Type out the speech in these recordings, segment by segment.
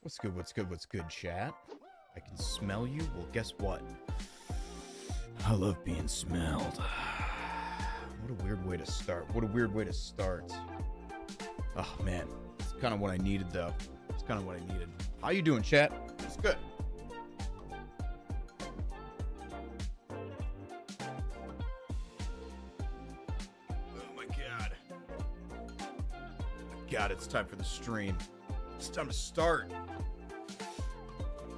What's good, what's good, what's good, chat? I can smell you? Well, guess what? I love being smelled. What a weird way to start. What a weird way to start. Oh, man. It's kind of what I needed, though. It's kind of what I needed. How you doing, chat? It's good. Oh, my God. God, it's time for the stream. It's time to start.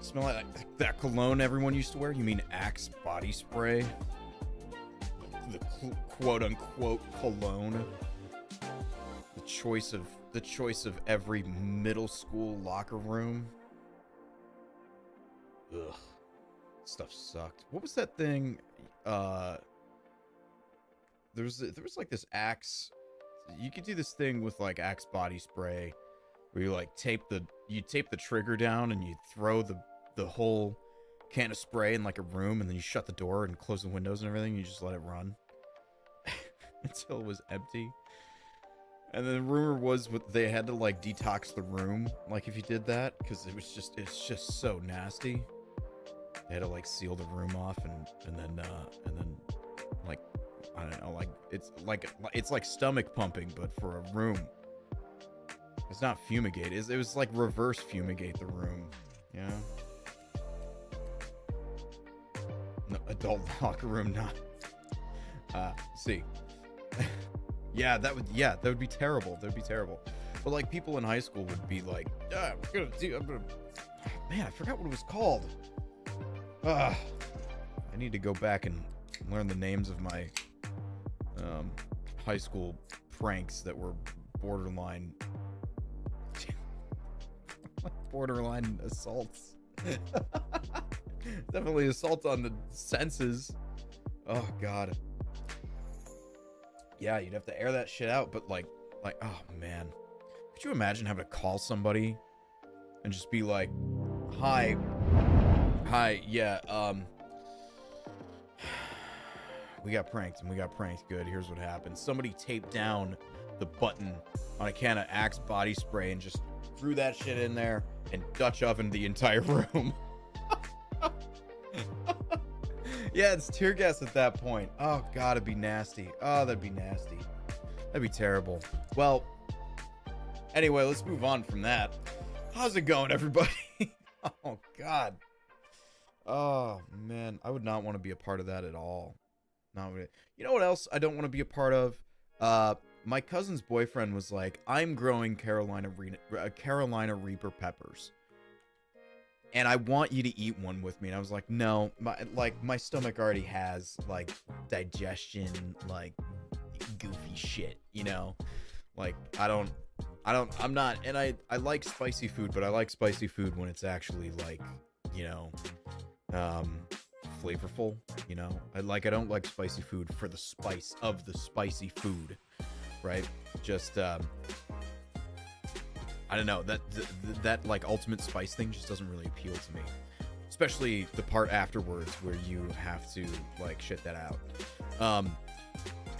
Smell like that cologne everyone used to wear? You mean Axe body spray? The quote-unquote cologne. The choice of every middle school locker room. Ugh. Stuff sucked. What was that thing? There was like this Axe. You could do this thing with like Axe body spray, where you like tape the trigger down and you throw the whole can of spray in like a room, and then you shut the door and close the windows and everything. And you just let it run until it was empty. And then the rumor was they had to like detox the room, like if you did that, because it's just so nasty. They had to like seal the room off and then like, I don't know, like it's like stomach pumping, but for a room. It's not fumigate. It was like reverse fumigate the room. Yeah. No, adult locker room, not. See. Yeah, that would be terrible. That would be terrible. But like people in high school would be like, I'm gonna. Man, I forgot what it was called. I need to go back and learn the names of my high school pranks that were borderline assaults. Definitely assault on the senses. Oh god. Yeah, you'd have to air that shit out, but like oh man. Could you imagine having to call somebody and just be like, hi, yeah, we got pranked. Good. Here's what happened. Somebody taped down the button on a can of Axe body spray and just threw that shit in there and Dutch ovened the entire room. Yeah, it's tear gas at that point. Oh god, it'd be nasty. Oh, that'd be nasty. That'd be terrible. Well, anyway, let's move on from that. How's it going, everybody? Oh god. Oh man, I would not want to be a part of that at all. Not really. You know what else I don't want to be a part of? My cousin's boyfriend was like, I'm growing Carolina Reaper peppers, and I want you to eat one with me. And I was like, no, my stomach already has like digestion, like goofy shit, you know? Like I'm not, and I like spicy food, but I like spicy food when it's actually like, you know, flavorful, you know? I don't like spicy food for the spice of the spicy food, right? Just I don't know, that like ultimate spice thing just doesn't really appeal to me, especially the part afterwards where you have to like shit that out.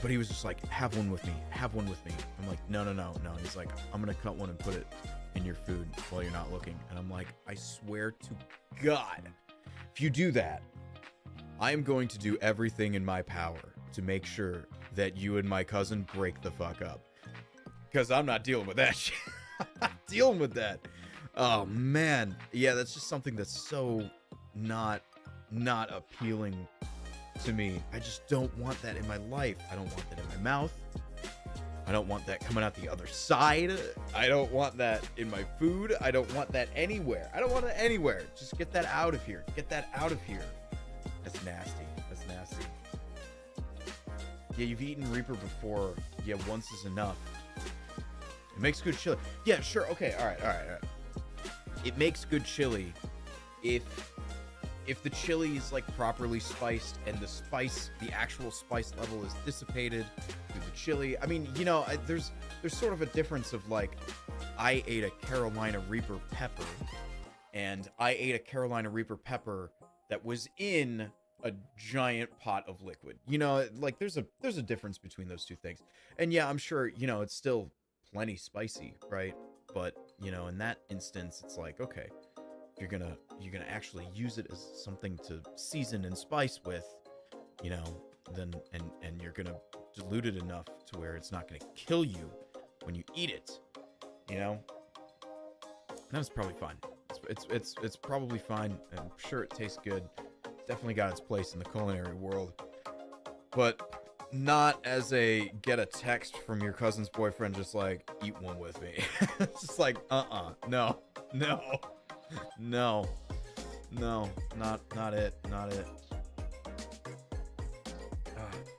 But he was just like, have one with me. I'm like, no. He's like, I'm gonna cut one and put it in your food while you're not looking. And I'm like, I swear to God, if you do that, I am going to do everything in my power to make sure that you and my cousin break the fuck up. Because I'm not dealing with that shit. I'm not dealing with that. Oh, man. Yeah, that's just something that's so not appealing to me. I just don't want that in my life. I don't want that in my mouth. I don't want that coming out the other side. I don't want that in my food. I don't want that anywhere. I don't want it anywhere. Just get that out of here. Get that out of here. That's nasty. That's nasty. Yeah, you've eaten Reaper before. Yeah, once is enough. It makes good chili. Yeah, sure. Okay. All right. It makes good chili if the chili is like properly spiced and the actual spice level is dissipated through the chili. I mean, you know, there's sort of a difference of like, I ate a Carolina Reaper pepper and I ate a Carolina Reaper pepper that was in a giant pot of liquid. You know, like there's a difference between those two things. And yeah, I'm sure, you know, it's still plenty spicy, right? But you know, in that instance, it's like, okay, you're gonna actually use it as something to season and spice with, you know, then and you're gonna dilute it enough to where it's not gonna kill you when you eat it, you know. That's probably fine. It's probably fine. I'm sure it tastes good. Definitely got its place in the culinary world, but not as a get a text from your cousin's boyfriend just like, eat one with me. It's just like, no, not it.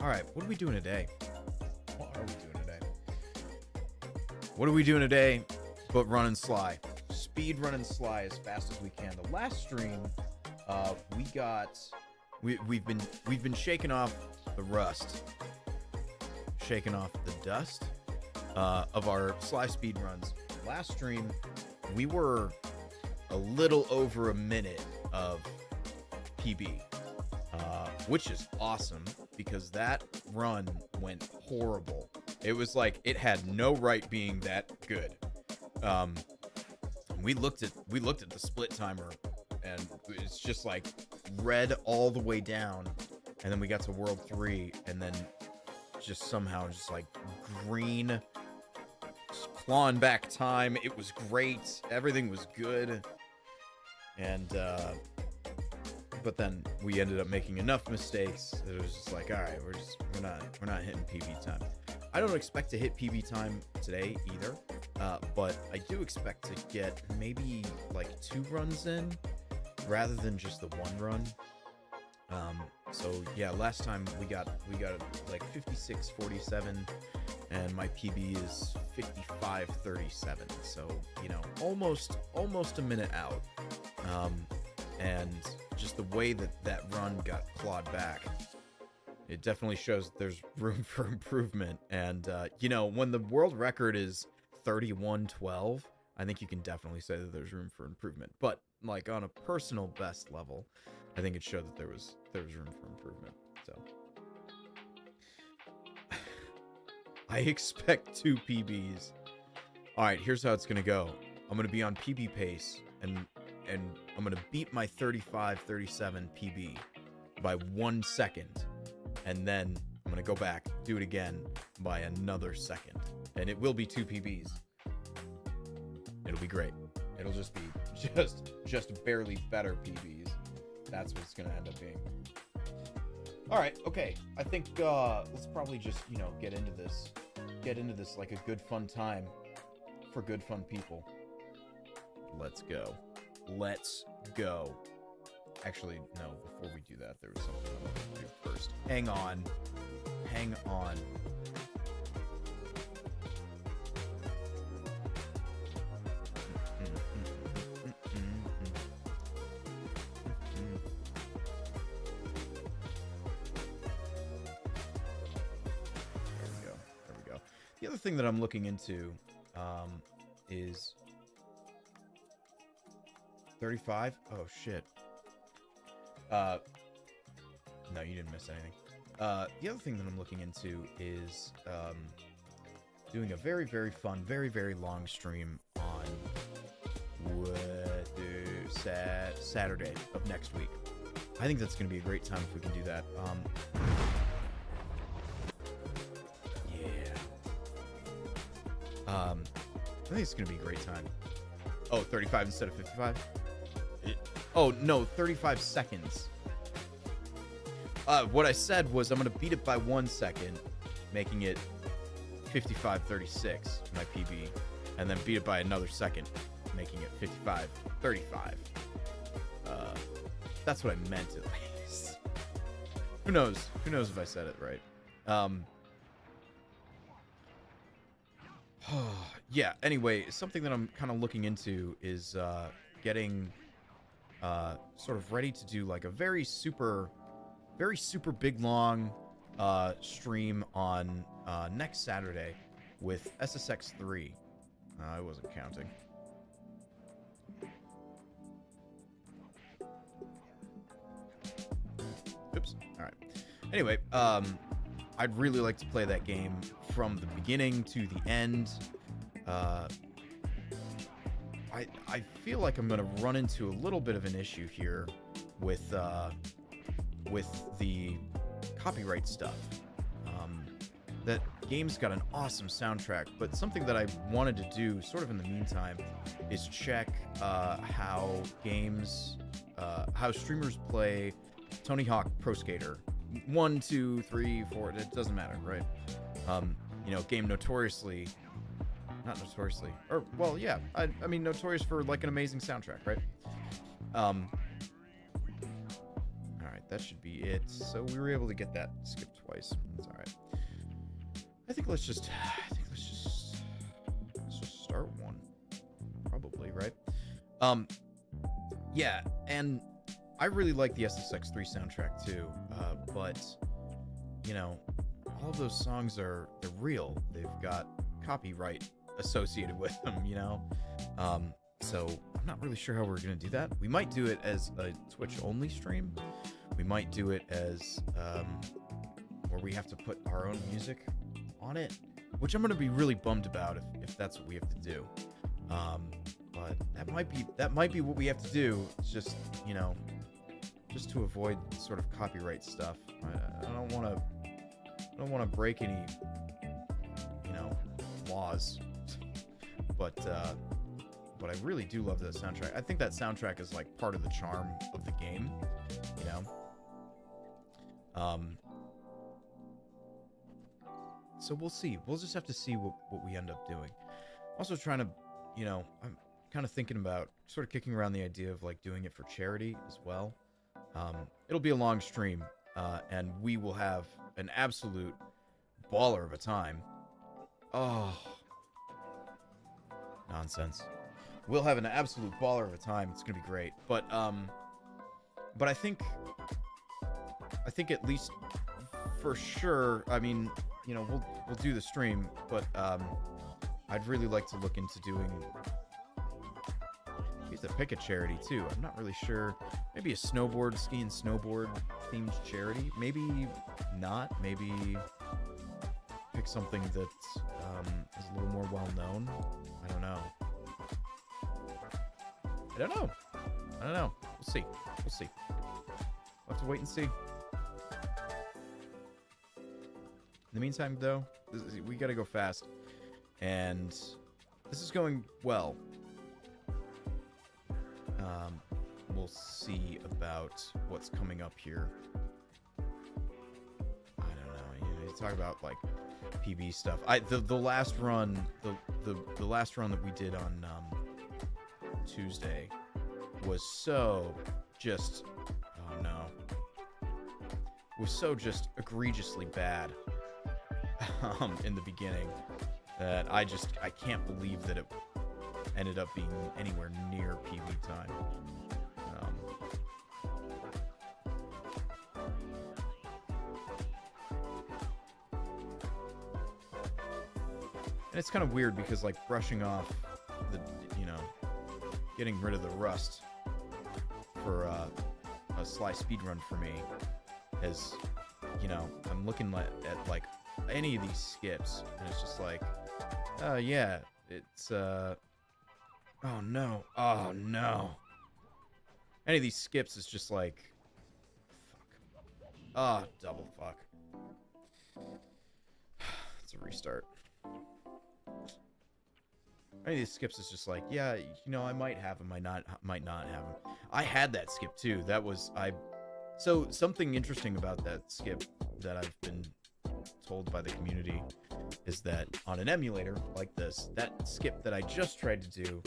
All right, what are we doing today? What are we doing today but run and sly? Speed run and sly as fast as we can. The last stream, we've been shaking off the rust, shaking off the dust of our sly speed runs. Last stream, we were a little over a minute of PB, which is awesome because that run went horrible. It was like it had no right being that good. We looked at the split timer, and it's just like red all the way down, and then we got to World 3, and then just somehow just like green, just clawing back time. It was great. Everything was good, and but then we ended up making enough mistakes. It was just like, all right, we're not hitting PB time. I don't expect to hit PB time today either, but I do expect to get maybe like 2 runs in rather than just the 1 run. So yeah, last time we got like 56:47, and my PB is 55:37. So, you know, almost a minute out. And just the way that run got clawed back, it definitely shows that there's room for improvement. And, you know, when the world record is 31:12, I think you can definitely say that there's room for improvement. But, like, on a personal best level, I think it showed that there was room for improvement. So, I expect 2 PBs. All right, here's how it's going to go. I'm going to be on PB pace, and I'm going to beat my 35:37 PB by 1 second. And then I'm going to go back, do it again by another second. And it will be 2 PBs. It'll be great. It'll just be just barely better PBs. That's what it's going to end up being. All right, okay. I think let's probably just, you know, get into this like a good fun time for good fun people. Let's go. Actually, no, before we do that, there was something I wanted to do first. Hang on. There we go. The other thing that I'm looking into is 35. Oh shit. No, you didn't miss anything. The other thing that I'm looking into is doing a very, very fun, very, very long stream on Saturday of next week. I think that's going to be a great time if we can do that. I think it's going to be a great time. Oh, 35 instead of 55? Oh, no, 35 seconds. What I said was I'm going to beat it by 1 second, making it 55:36, my PB, and then beat it by another second, making it 55:35. That's what I meant, at least. Who knows? Who knows if I said it right? Yeah, anyway, something that I'm kind of looking into is getting sort of ready to do like a very super big long stream on next Saturday with SSX3. I wasn't counting. Oops. All right. Anyway, I'd really like to play that game from the beginning to the end. I feel like I'm gonna run into a little bit of an issue here with the copyright stuff. That game's got an awesome soundtrack, but something that I wanted to do sort of in the meantime is check how streamers play Tony Hawk Pro Skater 1, 2, 3, 4. It doesn't matter, right? Game notoriously, not notoriously, or well, yeah. I mean, notorious for like an amazing soundtrack, right? All right, that should be it. So we were able to get that skipped twice. That's all right. I think let's just start one, probably, right? Yeah, and I really like the SSX3 soundtrack too, but all of those songs they're real. They've got copyright associated with them, so I'm not really sure how we're gonna do that. We might do it as a Twitch only stream. We might do it as where we have to put our own music on it, which I'm gonna be really bummed about if that's what we have to do. But that might be what we have to do. It's just just to avoid sort of copyright stuff. I don't want to break any laws, but I really do love the soundtrack. I think that soundtrack is like part of the charm of the game, So we'll see. We'll just have to see what we end up doing. Also trying to, I'm kind of thinking about sort of kicking around the idea of like doing it for charity as well. It'll be a long stream, and we will have an absolute baller of a time. Oh, nonsense. We'll have an absolute baller of a time. It's gonna be great. But I think at least for sure. I mean, we'll do the stream, but I'd really like to look into doing. We have to pick a charity too. I'm not really sure. Maybe a ski and snowboard themed charity. Maybe not. Maybe pick something that is a little more well known. I don't know. We'll see. We'll have to wait and see. In the meantime, though, we gotta go fast. And this is going well. We'll see about what's coming up here. I don't know. You talk about like PB stuff. The last run, the last run that we did on Tuesday was so just was so just egregiously bad in the beginning that I can't believe that it ended up being anywhere near PB time. And it's kind of weird because like brushing off the, getting rid of the rust for a Sly speedrun for me is, I'm looking at like any of these skips and it's just like, yeah, it's, oh no. Any of these skips is just like, fuck. Double fuck. It's a restart. Any of these skips is just like, yeah, I might have them, might not have them. I had that skip too. So something interesting about that skip that I've been told by the community is that on an emulator like this, that skip that I just tried to do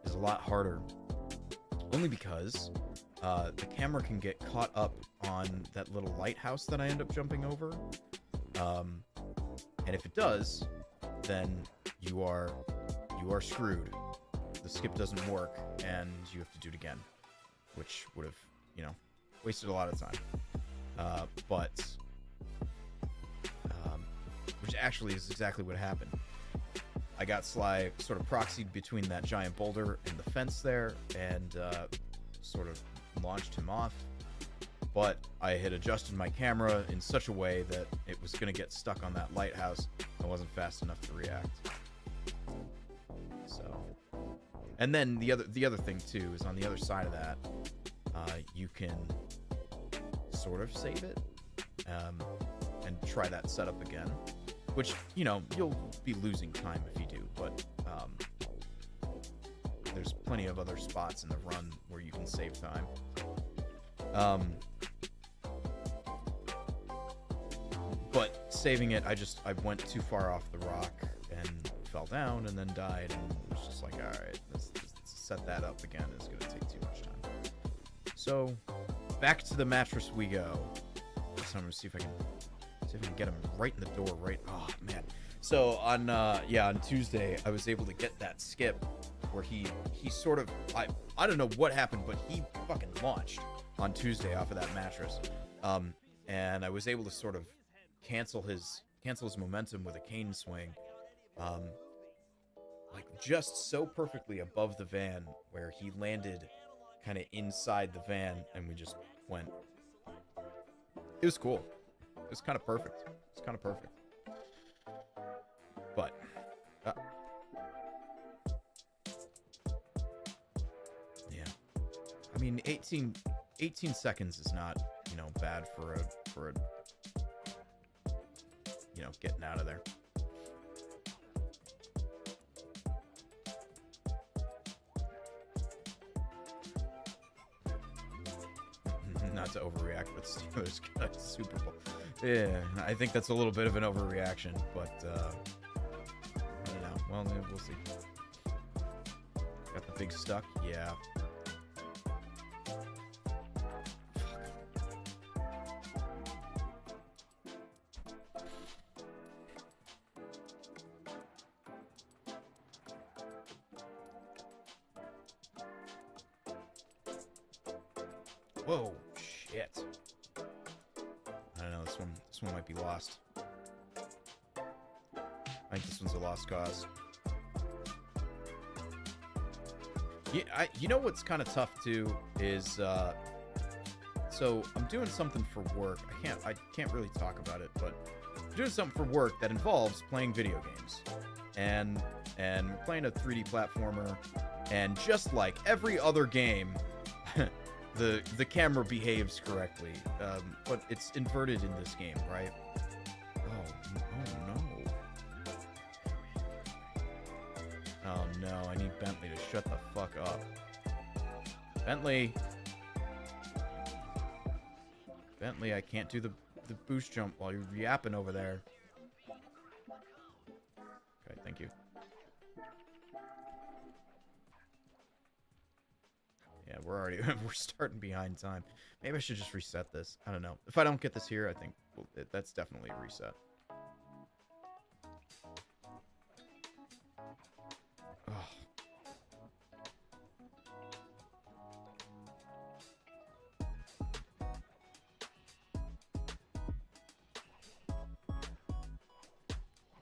is a lot harder. Only because the camera can get caught up on that little lighthouse that I end up jumping over. And if it does, then you are screwed. The skip doesn't work, and you have to do it again, which would have, wasted a lot of time. Which actually is exactly what happened. I got Sly sort of proxied between that giant boulder and the fence there, and sort of launched him off. But I had adjusted my camera in such a way that it was going to get stuck on that lighthouse. I wasn't fast enough to react. So, And then the other thing too is on the other side of that, you can sort of save it and try that setup again, which, you know, you'll be losing time if you do, but there's plenty of other spots in the run where you can save time. But saving it, I went too far off the rock and fell down and then died, and it was just like, all right, let's set that up again. It's gonna take too much time. So back to the mattress we go. So I'm gonna see if I can get him right in the door. Right. Oh man. So on Tuesday I was able to get that skip where he sort of, I don't know what happened, but he fucking launched on Tuesday off of that mattress. And I was able to sort of cancel his momentum with a cane swing, like just so perfectly above the van where he landed kind of inside the van, and we just went. It was cool. It was kind of perfect. But yeah, I mean, 18 seconds is not, you know, bad for a you know, getting out of there. Not to overreact, but Steelers got Super Bowl. Yeah, I think that's a little bit of an overreaction, but I don't know. Well, we'll see. Got the big stuck. Yeah. Whoa, shit. I don't know, this one might be lost. I think this one's a lost cause. Yeah, you know what's kind of tough too is so I'm doing something for work. I can't really talk about it, but I'm doing something for work that involves playing video games. And we're playing a 3D platformer, and just like every other game, the camera behaves correctly, but it's inverted in this game, right? Oh no, I need Bentley to shut the fuck up. Bentley, I can't do the boost jump while you're yapping over there. Okay, thank you. Yeah, we're starting behind time. Maybe I should just reset this. I don't know. If I don't get this here, I think that's definitely a reset. Oh.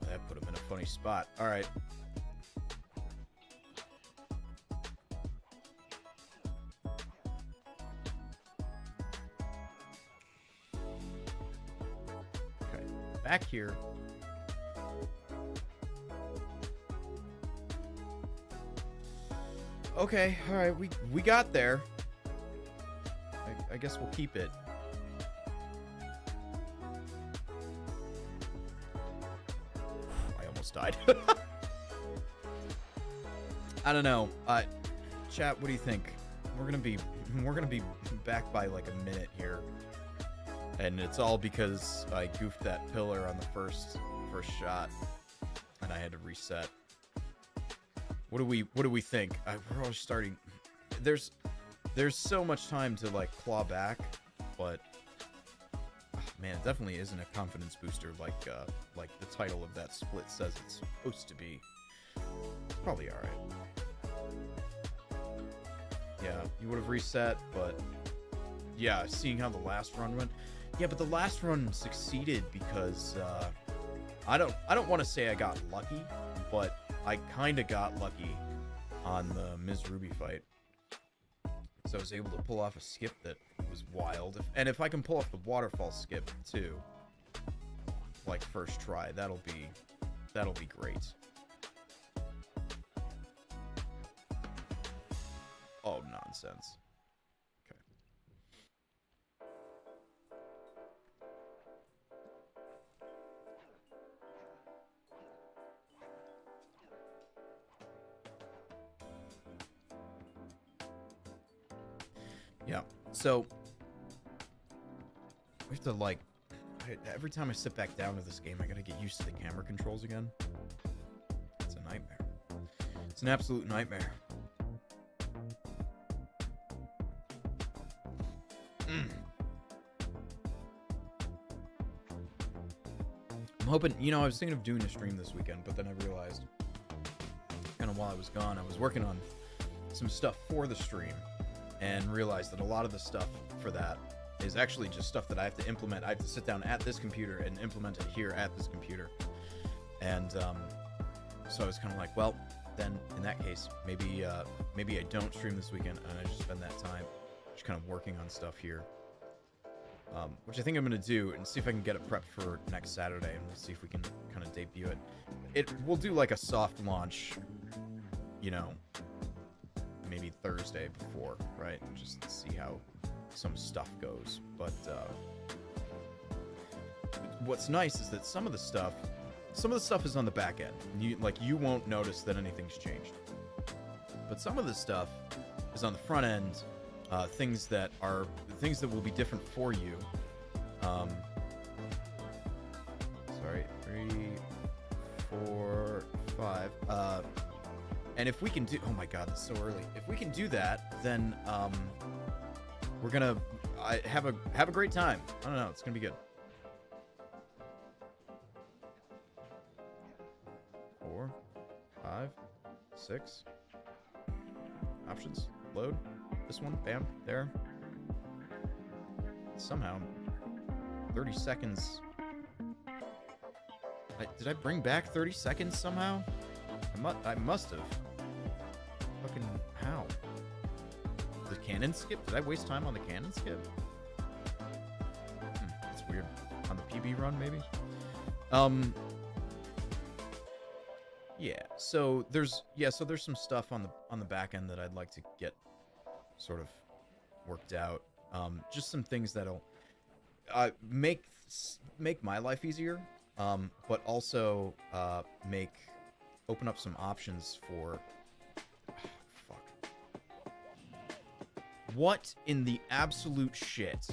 That put him in a funny spot. All right. Back here. Okay, all right, we got there. I guess we'll keep it. I almost died. I don't know. Chat, what do you think? We're gonna be back by like a minute here. And it's all because I goofed that pillar on the first shot, and I had to reset. What do we think? We're all starting. There's so much time to like claw back, but man, it definitely isn't a confidence booster like the title of that split says it's supposed to be. It's probably all right. Yeah, you would have reset, but yeah, seeing how the last run went. Yeah, but the last run succeeded because I don't want to say I got lucky, but I kind of got lucky on the Ms. Ruby fight. So I was able to pull off a skip that was wild. And if I can pull off the waterfall skip too, like first try, that'll be great. Oh, nonsense. Okay. Yeah, so we have to, like, every time I sit back down to this game, I gotta get used to the camera controls again. It's a nightmare. It's an absolute nightmare. I'm hoping, you know, I was thinking of doing a stream this weekend, but then I realized, kind of while I was gone, I was working on some stuff for the stream, and realized that a lot of the stuff for that is actually just stuff that I have to implement. I have to sit down at this computer and implement it here at this computer. And so I was kind of like, well, then in that case, maybe I don't stream this weekend, and I just spend that time just kind of working on stuff here. Which I think I'm going to do, and see if I can get it prepped for next Saturday, and we'll see if we can kind of debut it. We'll do like a soft launch, you know, maybe Thursday before, right? Just to see how some stuff goes. But what's nice is that some of the stuff is on the back end. You won't notice that anything's changed. But some of the stuff is on the front end. Things that will be different for you. Sorry, 3, 4, 5. And if we can do, oh my god, it's so early. If we can do that, then we're gonna have a great time. I don't know, it's gonna be good. 4, 5, 6. Options. Load. This one, bam, there. Somehow, 30 seconds. Did I bring back 30 seconds somehow? I must have. Fucking how? The cannon skip? Did I waste time on the cannon skip? That's weird. On the PB run, maybe? Yeah. So there's some stuff on the back end that I'd like to get sort of worked out. Just some things that'll make my life easier, but also open up some options for fuck. What in the absolute shit?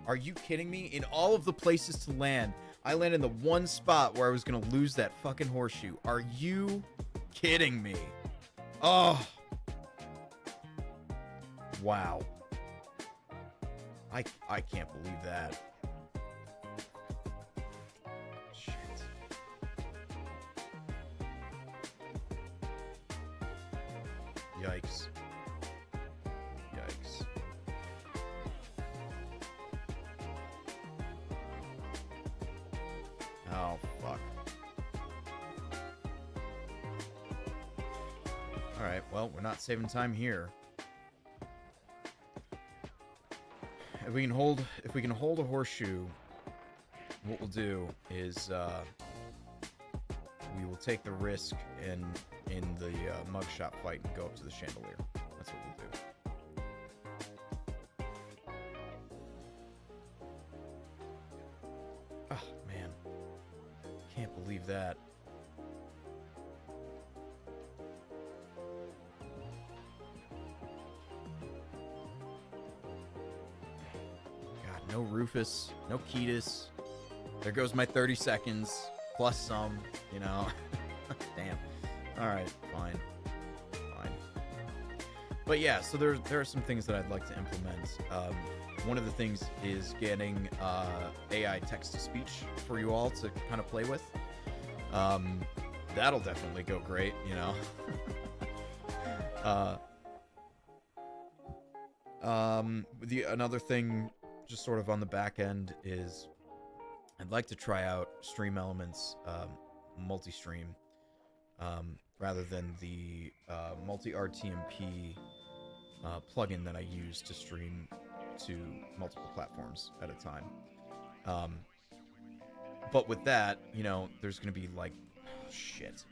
Are you kidding me? In all of the places to land, I landed in the one spot where I was gonna lose that fucking horseshoe. Are you kidding me? Oh. Wow. I can't believe that. Shit. Yikes. Yikes. Oh, fuck. Alright, well, we're not saving time here. If we can hold a horseshoe, what we'll do is we will take the risk in the mugshot fight and go up to the chandelier. That's what we'll do. Oh man, can't believe that. No Rufus, no Ketis. There goes my 30 seconds, plus some, you know. Damn. Alright, fine. Fine. But yeah, so there are some things that I'd like to implement. One of the things is getting AI text-to-speech for you all to kind of play with. That'll definitely go great, you know. Another thing just sort of on the back end is I'd like to try out Stream Elements multi-stream rather than the multi-RTMP plugin that I use to stream to multiple platforms at a time. But with that, you know, there's going to be like, shit.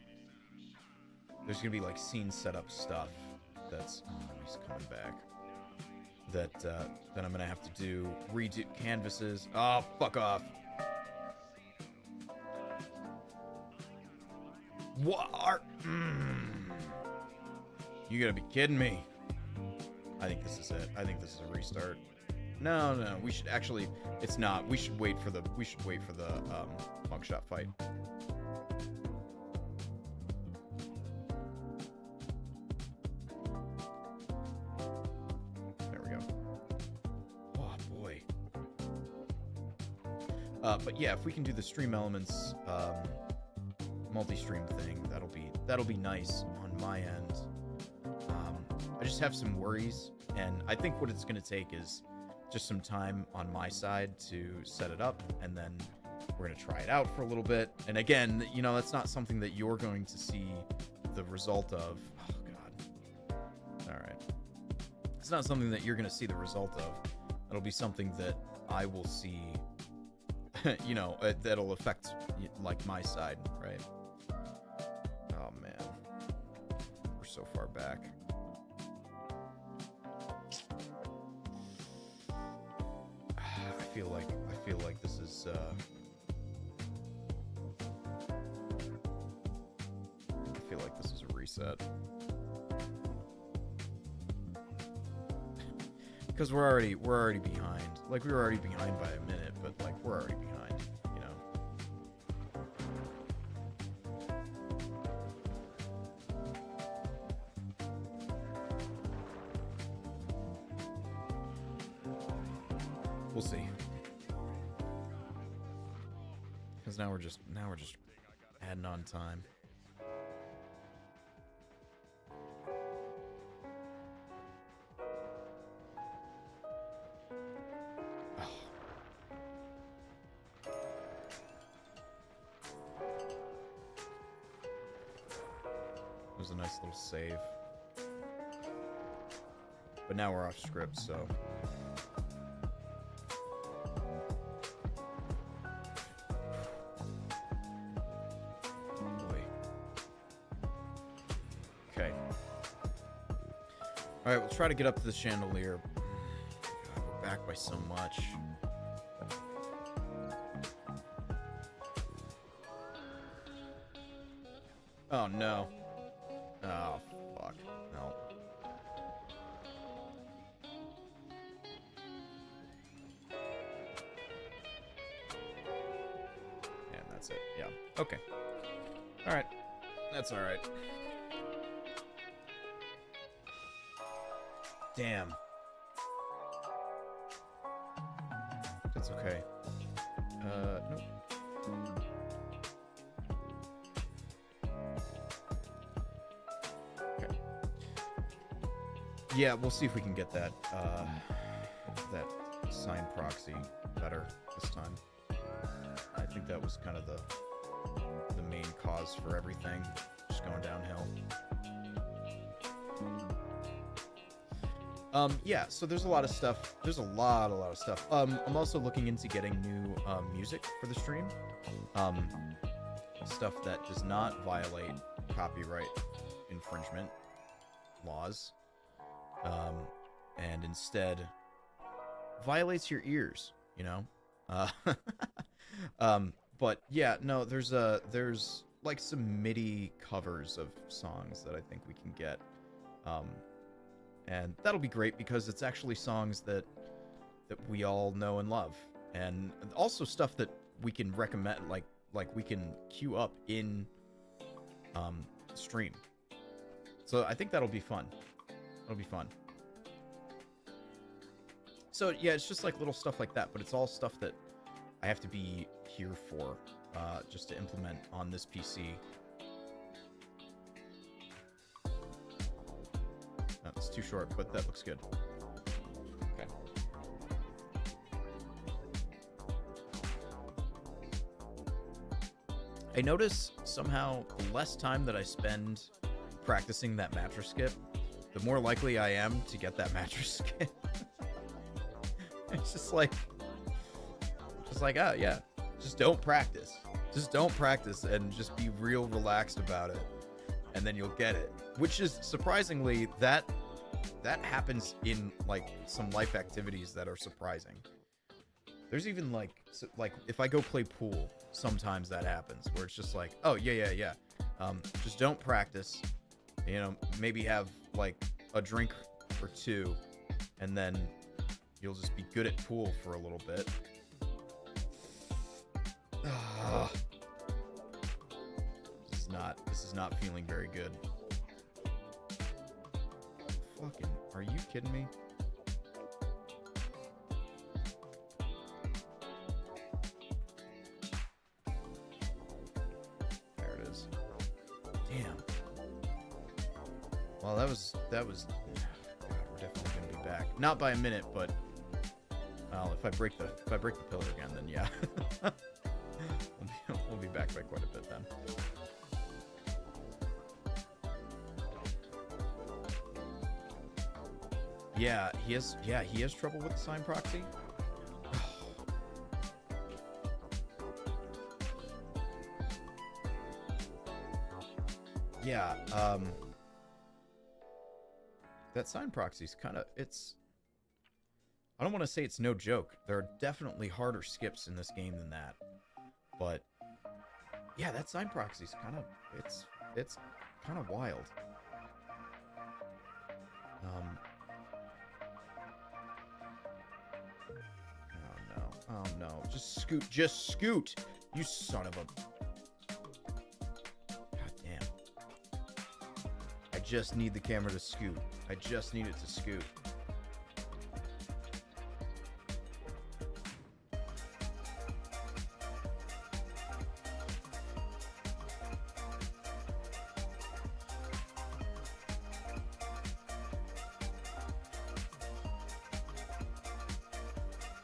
There's going to be like scene setup stuff that's, oh, he's coming back. that I'm gonna have to do redo canvases. Oh, fuck off. What are... You gotta be kidding me. I think this is it. I think this is a restart. No, no, we should actually... It's not. We should wait for the monk shot fight. There we go. Oh, boy. But yeah, if we can do the stream elements multi-stream thing, that'll be nice on my end. I just have some worries, and I think what it's going to take is just some time on my side to set it up, and then we're going to try it out for a little bit. And again, you know, that's not something that you're going to see the result of. Oh, God. All right. It's not something that you're going to see the result of. It'll be something that I will see, you know, that'll affect, like, my side, right? Oh, man. We're so far back. I feel like this is I feel like this is a reset. Because we're already behind. Like, we were already behind by a minute, but like we're already behind, you know. We'll see. Because now we're just adding on time. Oh. It was a nice little save. But now we're off script, so... Alright, we'll try to get up to the chandelier. God, we're back by so much. Oh, no. Oh, fuck. No. And that's it. Yeah. Okay. Alright. That's alright. Damn. That's okay. Nope. Okay. Yeah, we'll see if we can get that, that sign proxy better this time. I think that was kind of the main cause for everything, just going downhill. Yeah, so there's a lot of stuff. There's a lot of stuff. I'm also looking into getting new music for the stream. Stuff that does not violate copyright infringement laws. And instead violates your ears, you know? But yeah, no, there's like some MIDI covers of songs that I think we can get. And that'll be great because it's actually songs that we all know and love, and also stuff that we can recommend, like we can queue up in stream. So I think that'll be fun. It'll be fun. So yeah, it's just like little stuff like that, but it's all stuff that I have to be here for, just to implement on this PC. It's too short, but that looks good. Okay. I notice somehow the less time that I spend practicing that mattress skip, the more likely I am to get that mattress skip. It's just like, oh yeah, just don't practice. Just don't practice and just be real relaxed about it. And then you'll get it. Which is surprisingly, that that happens in like some life activities that are surprising. There's even like if I go play pool, sometimes that happens where it's just like, oh yeah. Just don't practice. You know, maybe have like a drink or two, and then you'll just be good at pool for a little bit. This is not feeling very good. Fucking, are you kidding me? There it is. Damn. Well, that was. God, we're definitely gonna be back. Not by a minute, but well, if I break the pillar again, then yeah. we'll be back by quite a bit then. Yeah, he has trouble with the sign proxy. Yeah, that sign proxy's kind of, I don't want to say it's no joke. There are definitely harder skips in this game than that. But yeah, that sign proxy's kind of, it's kind of wild. Oh no, just scoot, you son of a... God damn. I just need the camera to scoot. I just need it to scoot.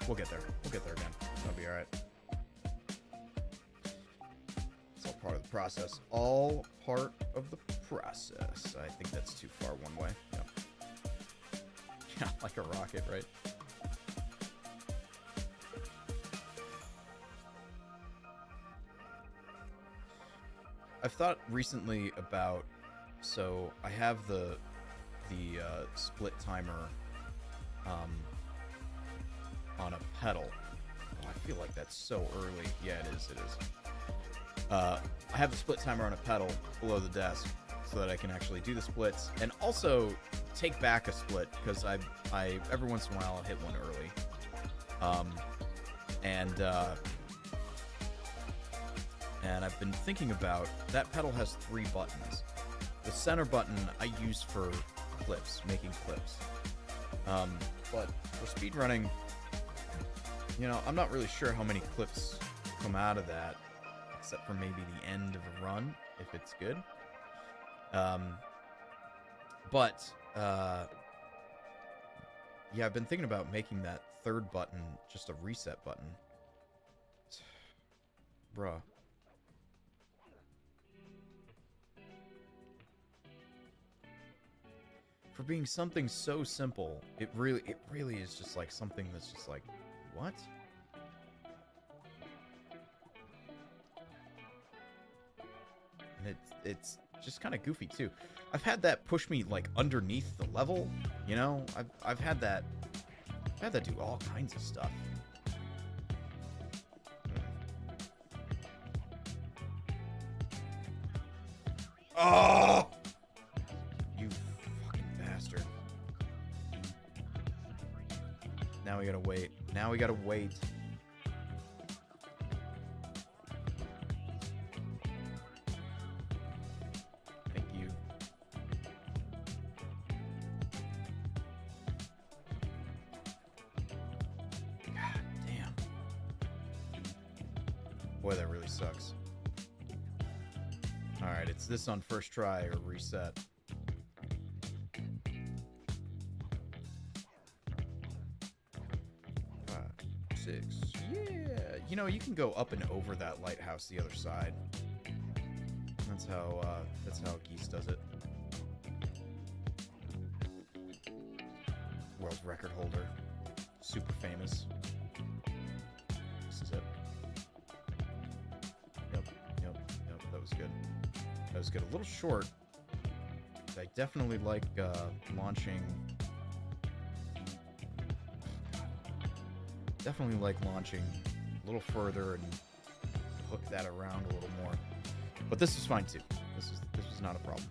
We'll get there. We'll get there again. That'll be alright. It's all part of the process. All part of the process. I think that's too far one way. Yep. Yeah, like a rocket, right? I've thought recently about... So, I have the split timer... on a pedal. Oh, I feel like that's so early. Yeah, it is. I have the split timer on a pedal below the desk so that I can actually do the splits and also take back a split because I every once in a while I'll hit one early. And I've been thinking about that pedal has 3 buttons. The center button I use for clips, making clips. But for speedrunning, you know, I'm not really sure how many clips come out of that, except for maybe the end of a run, if it's good. Yeah, I've been thinking about making that 3rd button just a reset button. Bruh. For being something so simple, it really is just like something that's just like, what? And it's just kind of goofy too. I've had that push me like underneath the level, you know? I've had that do all kinds of stuff. Oh! You fucking bastard. Now we gotta wait. Now we gotta wait. Thank you. God damn. Boy, that really sucks. Alright, it's this on first try or reset. 6. Yeah. You know, you can go up and over that lighthouse the other side. That's how Geese does it. World record holder. Super famous. This is it. Yep. That was good. That was good. A little short. I definitely like launching. Definitely like launching a little further and hook that around a little more. But this is fine too. This is not a problem.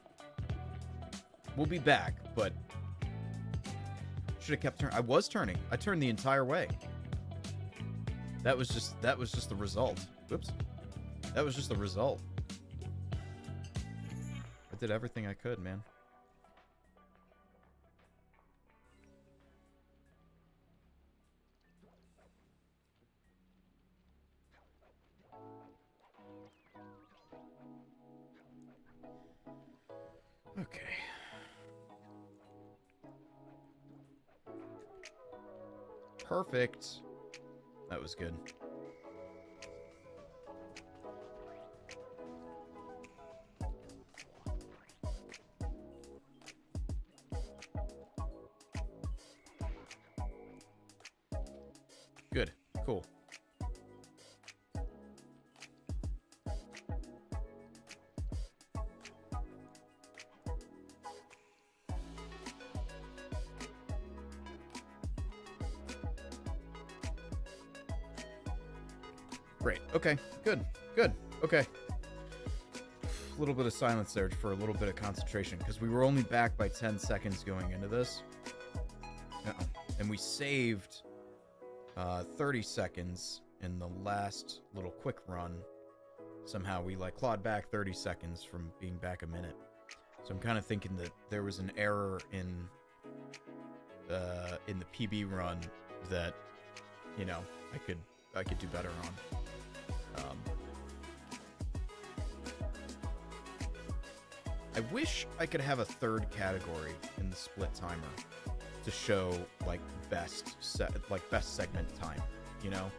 We'll be back, but should have kept turning. I was turning. I turned the entire way. That was just the result. Whoops. That was just the result. I did everything I could, man. Okay. Perfect. That was good. Good. Cool. Great. Okay. Good. Good. Okay. A little bit of silence there for a little bit of concentration, because we were only back by 10 seconds going into this. Uh-oh. And we saved 30 seconds in the last little quick run. Somehow we like clawed back 30 seconds from being back a minute. So I'm kind of thinking that there was an error in the PB run that, you know, I could do better on. I wish I could have a third category in the split timer to show like best segment time, you know?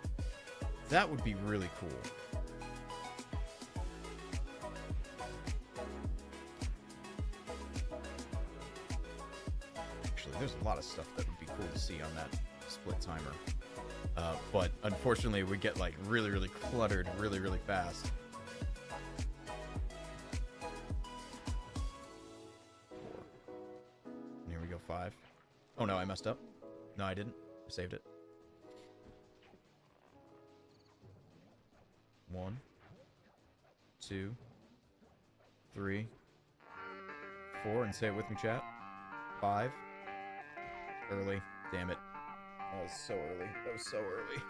That would be really cool. Actually, there's a lot of stuff that would be cool to see on that split timer. But unfortunately, we get like really, really cluttered really, really fast. And here we go, 5. Oh no, I messed up. No, I didn't. I saved it. 1, 2, 3, 4, and say it with me, chat. 5. Early. Damn it. That was so early. That was so early.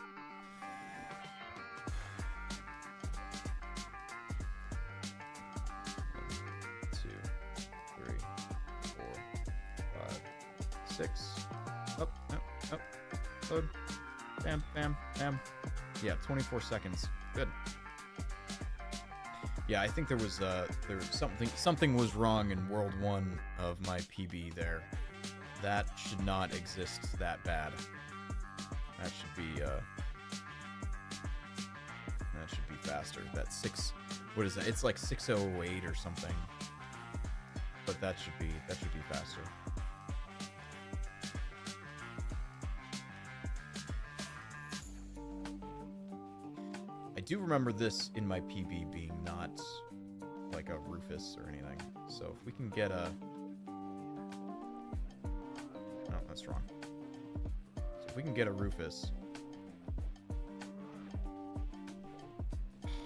Two, 3, 4, 5, 6. Up, up, up. Load. Bam, bam, bam. Yeah, 24 seconds. Good. Yeah, I think there was something was wrong in World 1 of my PB there. That should not exist that bad. That should be faster. That's 6. What is that? It's like 608 or something. But that should be faster. I do remember this in my PB being not like a Rufus or anything. So if we can get a... No, that's wrong. So if we can get a Rufus... Damn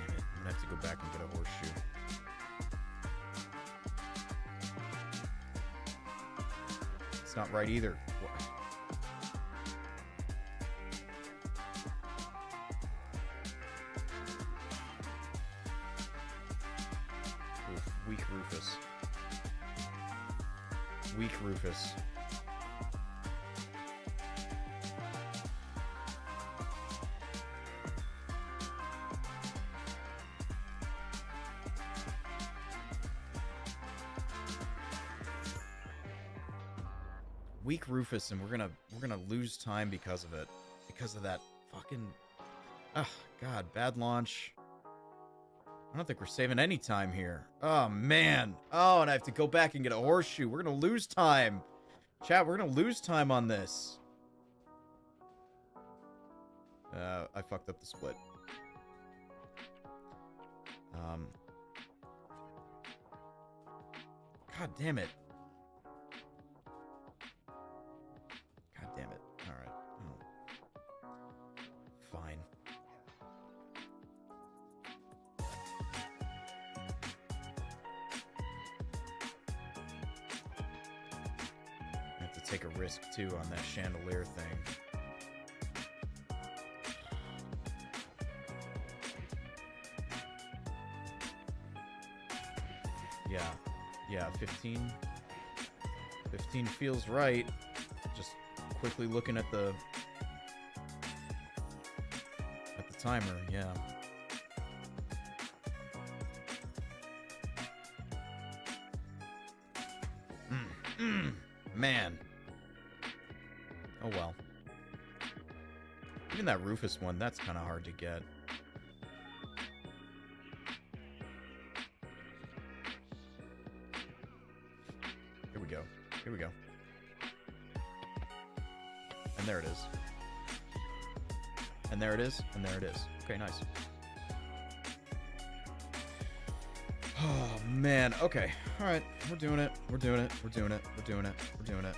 it, I'm gonna have to go back and get a horseshoe. It's not right either. Oof, weak Rufus. Weak Rufus. Weak Rufus, and we're gonna lose time because of it. Because of that fucking... Ugh, God, bad launch. I don't think we're saving any time here. Oh, man. Oh, and I have to go back and get a horseshoe. We're gonna lose time. Chat, we're gonna lose time on this. I fucked up the split. God damn it. God damn it. Alright. Oh. Fine. I have to take a risk, too, on that chandelier thing. Yeah, 15 feels right. Just quickly looking at the timer, yeah. Man. Oh well. Even that Rufus one, that's kind of hard to get. Here we go. And there it is. And there it is. And there it is. Okay, nice. Oh, man. Okay. All right. We're doing it. We're doing it. We're doing it. We're doing it. We're doing it.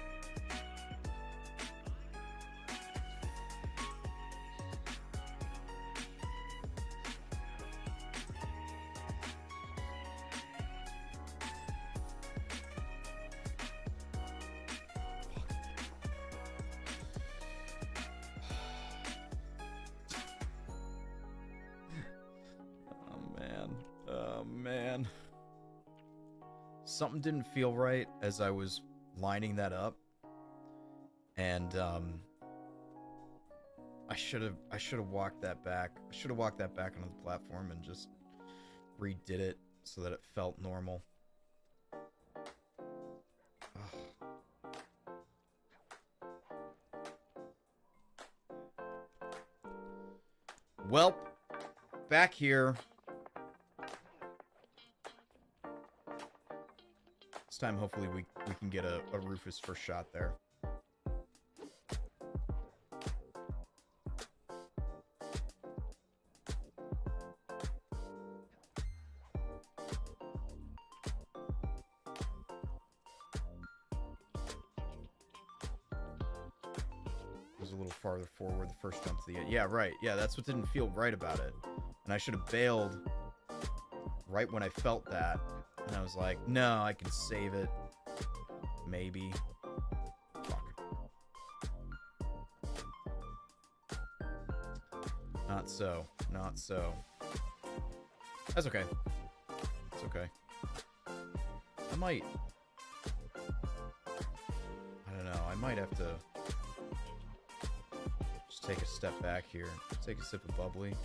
Something didn't feel right as I was lining that up, and I should have walked that back. I should have walked that back onto the platform and just redid it so that it felt normal. Well, back here. This time, hopefully, we can get a Rufus first shot there. It was a little farther forward the first jump to the end. Yeah, right. Yeah, that's what didn't feel right about it. And I should have bailed right when I felt that. And I was like, no, I can save it. Maybe. Fuck. Not so. Not so. That's okay. It's okay. I might... I don't know. I might have to just take a step back here. Take a sip of bubbly.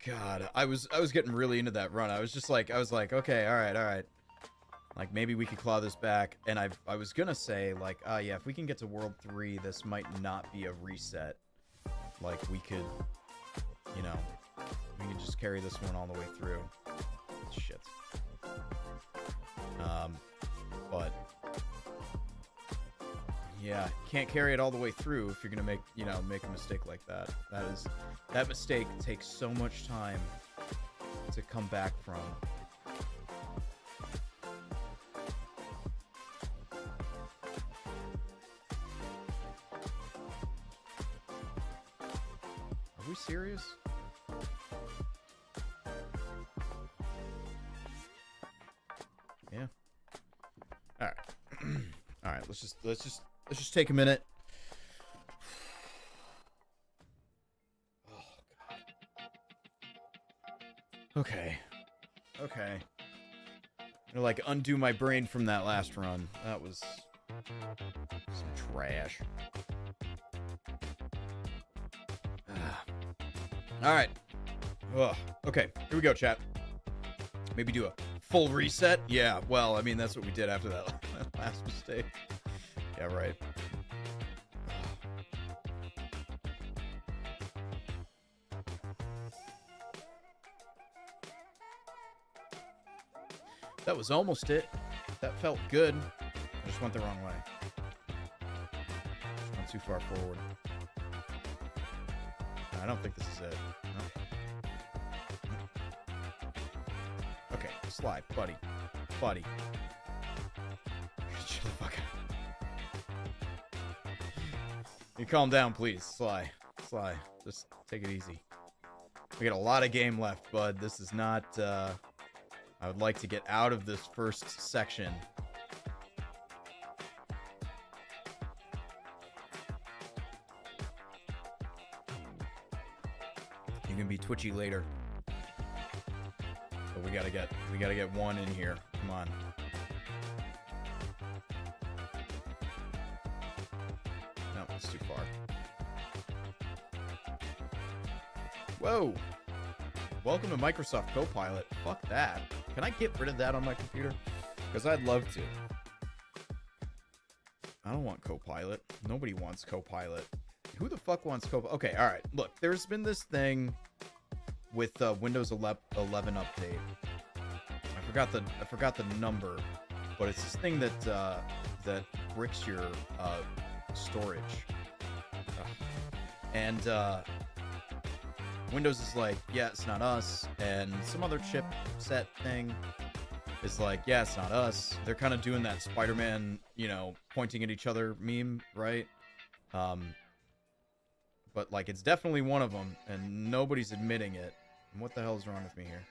God, I was getting really into that run. I was like, okay, all right. Like, maybe we could claw this back. And I was gonna say, like, yeah, if we can get to World 3, this might not be a reset. Like, we could, you know, we could just carry this one all the way through. Shit. But yeah, can't carry it all the way through if you're gonna make a mistake like that. That mistake takes so much time to come back from. Are we serious? Yeah. All right. All right. Let's just take a minute. Okay. Okay. I'm gonna, like, undo my brain from that last run. That was some trash. Alright. Okay, here we go, chat. Maybe do a full reset? Yeah, well, I mean, that's what we did after that last mistake. Yeah, right. That was almost it. That felt good. I just went the wrong way. Just went too far forward. No, I don't think this is it. No. Okay, slide, buddy. Buddy. Chill the fuck out. You calm down, please. Sly. Just take it easy. We got a lot of game left, bud. This is not, I would like to get out of this first section. You can be twitchy later. But we gotta get one in here. Come on. No, it's too far. Whoa! Welcome to Microsoft Copilot. Fuck that. Can I get rid of that on my computer? Because I'd love to. I don't want Copilot. Nobody wants Copilot. Who the fuck wants Copilot? Okay, alright. Look, there's been this thing with Windows 11 update. I forgot the number, but it's this thing that that bricks your storage. And Windows is like, yeah, it's not us, and some other chipset thing is like, yeah, it's not us. They're kind of doing that Spider-Man, you know, pointing at each other meme, right? But like, it's definitely one of them, and nobody's admitting it. And what the hell is wrong with me here?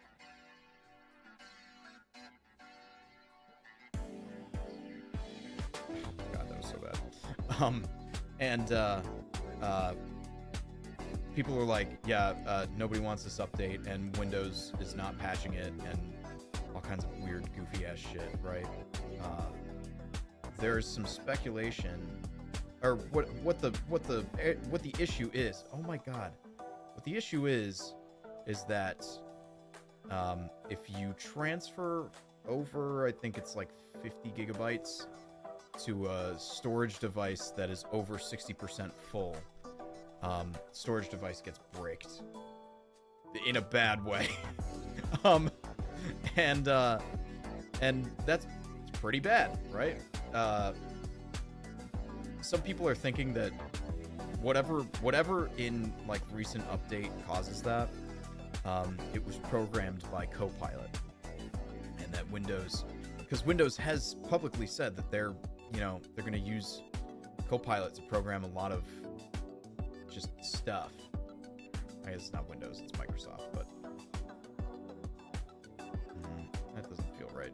God, that was so bad. People are like, yeah, nobody wants this update, and Windows is not patching it, and all kinds of weird, goofy ass shit, right? There's some speculation, or what the issue is. Oh my god, what the issue is that if you transfer over, I think it's like 50 gigabytes to a storage device that is over 60% full, storage device gets bricked in a bad way. And that's pretty bad, right? Some people are thinking that whatever in like recent update causes that, it was programmed by Copilot, and that Windows, because Windows has publicly said that they're going to use Copilot to program a lot of just stuff. I guess it's not Windows, it's Microsoft, but that doesn't feel right.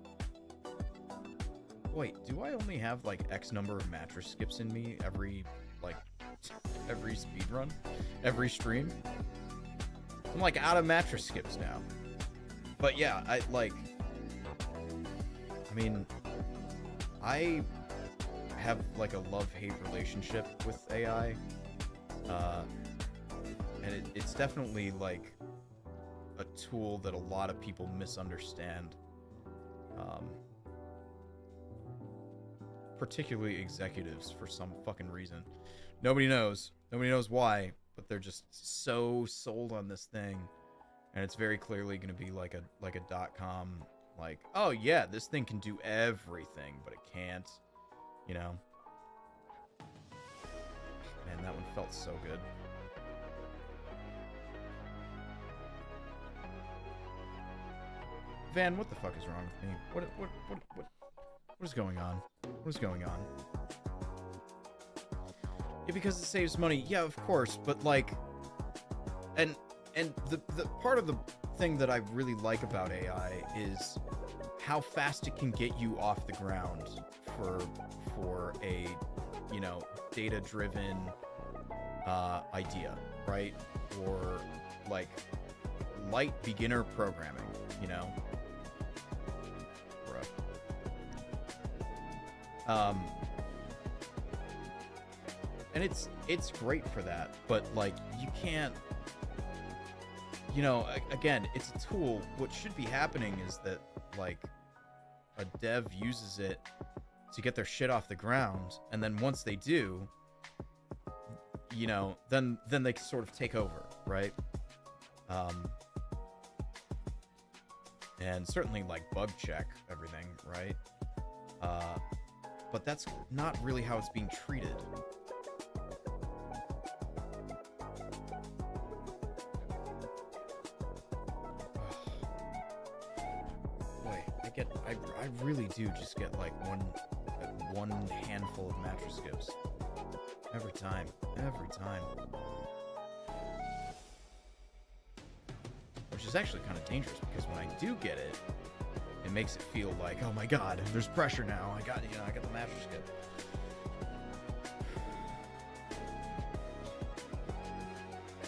Wait, do I only have like X number of mattress skips in me every speedrun? Every stream? I'm like out of mattress skips now. But yeah, I have like a love-hate relationship with AI. And it's definitely like a tool that a lot of people misunderstand. Particularly executives, for some fucking reason. Nobody knows why, but they're just so sold on this thing, and it's very clearly going to be like a .com, like, oh yeah, this thing can do everything, but it can't, you know. Man, that one felt so good. Van, what the fuck is wrong with me? What is going on? What is going on? Yeah, because it saves money. Yeah, of course, but like, and the part of the thing that I really like about AI is how fast it can get you off the ground for a, data-driven idea, right? Or like light beginner programming, and it's great for that, but like, you can't, again, it's a tool. What should be happening is that like a dev uses it to get their shit off the ground, and then once they do, then they sort of take over, right? And certainly like bug check everything, right? but that's not really how it's being treated. Boy, I really do just get like one handful of mattress skips every time. Which is actually kind of dangerous, because when I do get it, it makes it feel like, oh my god, there's pressure now. I got the mattress skip.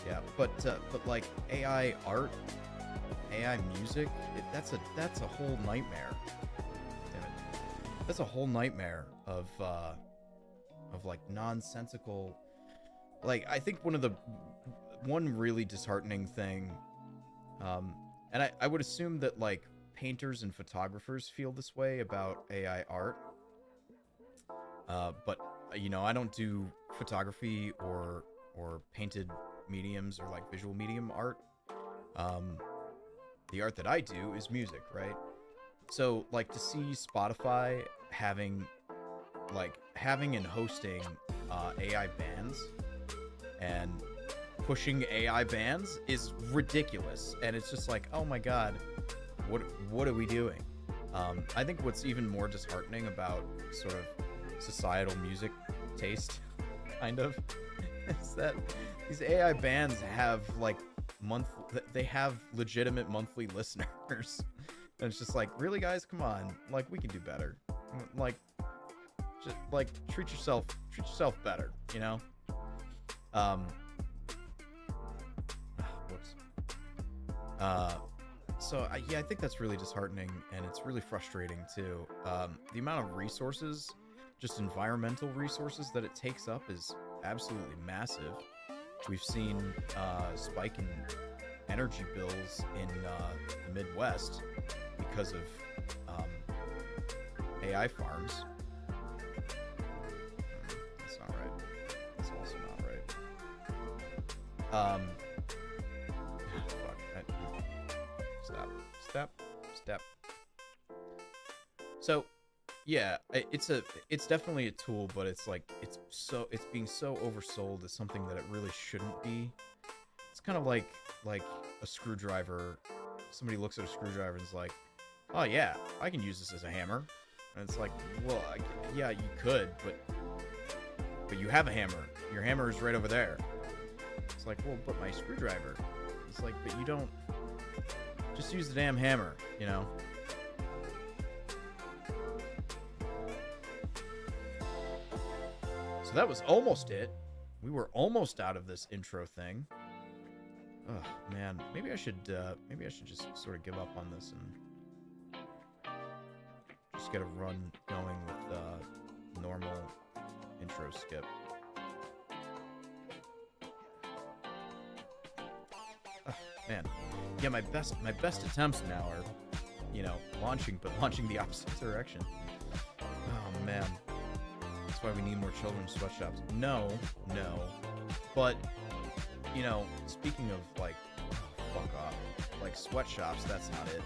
Yeah, but like AI art, AI music, that's a whole nightmare. Damn it. That's a whole nightmare of like nonsensical. Like, I think one really disheartening thing, and I would assume that like painters and photographers feel this way about AI art, but I don't do photography or painted mediums or like visual medium art. The art that I do is music, right? So like, to see Spotify having and hosting AI bands and pushing AI bands is ridiculous, and it's just like, oh my god, what are we doing? I think what's even more disheartening about sort of societal music taste, kind of, is that these AI bands have like they have legitimate monthly listeners. And it's just like, really, guys, come on, like, we can do better. Like, just like treat yourself better, whoops. So yeah, I think that's really disheartening, and it's really frustrating too. The amount of resources, just environmental resources, that it takes up is absolutely massive. We've seen spike in energy bills in the Midwest because of AI farms. That's not right. That's also not right. Fuck. Step. So, yeah, it's definitely a tool, but it's like, it's being so oversold as something that it really shouldn't be. It's kind of like a screwdriver. Somebody looks at a screwdriver and is like, oh yeah, I can use this as a hammer. And it's like, well, yeah, you could, but you have a hammer. Your hammer is right over there. It's like, well, but my screwdriver. It's like, but you don't. Just use the damn hammer, So that was almost it. We were almost out of this intro thing. Oh man, maybe I should just sort of give up on this and just get a run going with normal intro skip. Oh, man, yeah, my best attempts now are, launching the opposite direction. Oh man, that's why we need more children's sweatshops. No, but speaking of like, fuck off, like sweatshops, that's not it.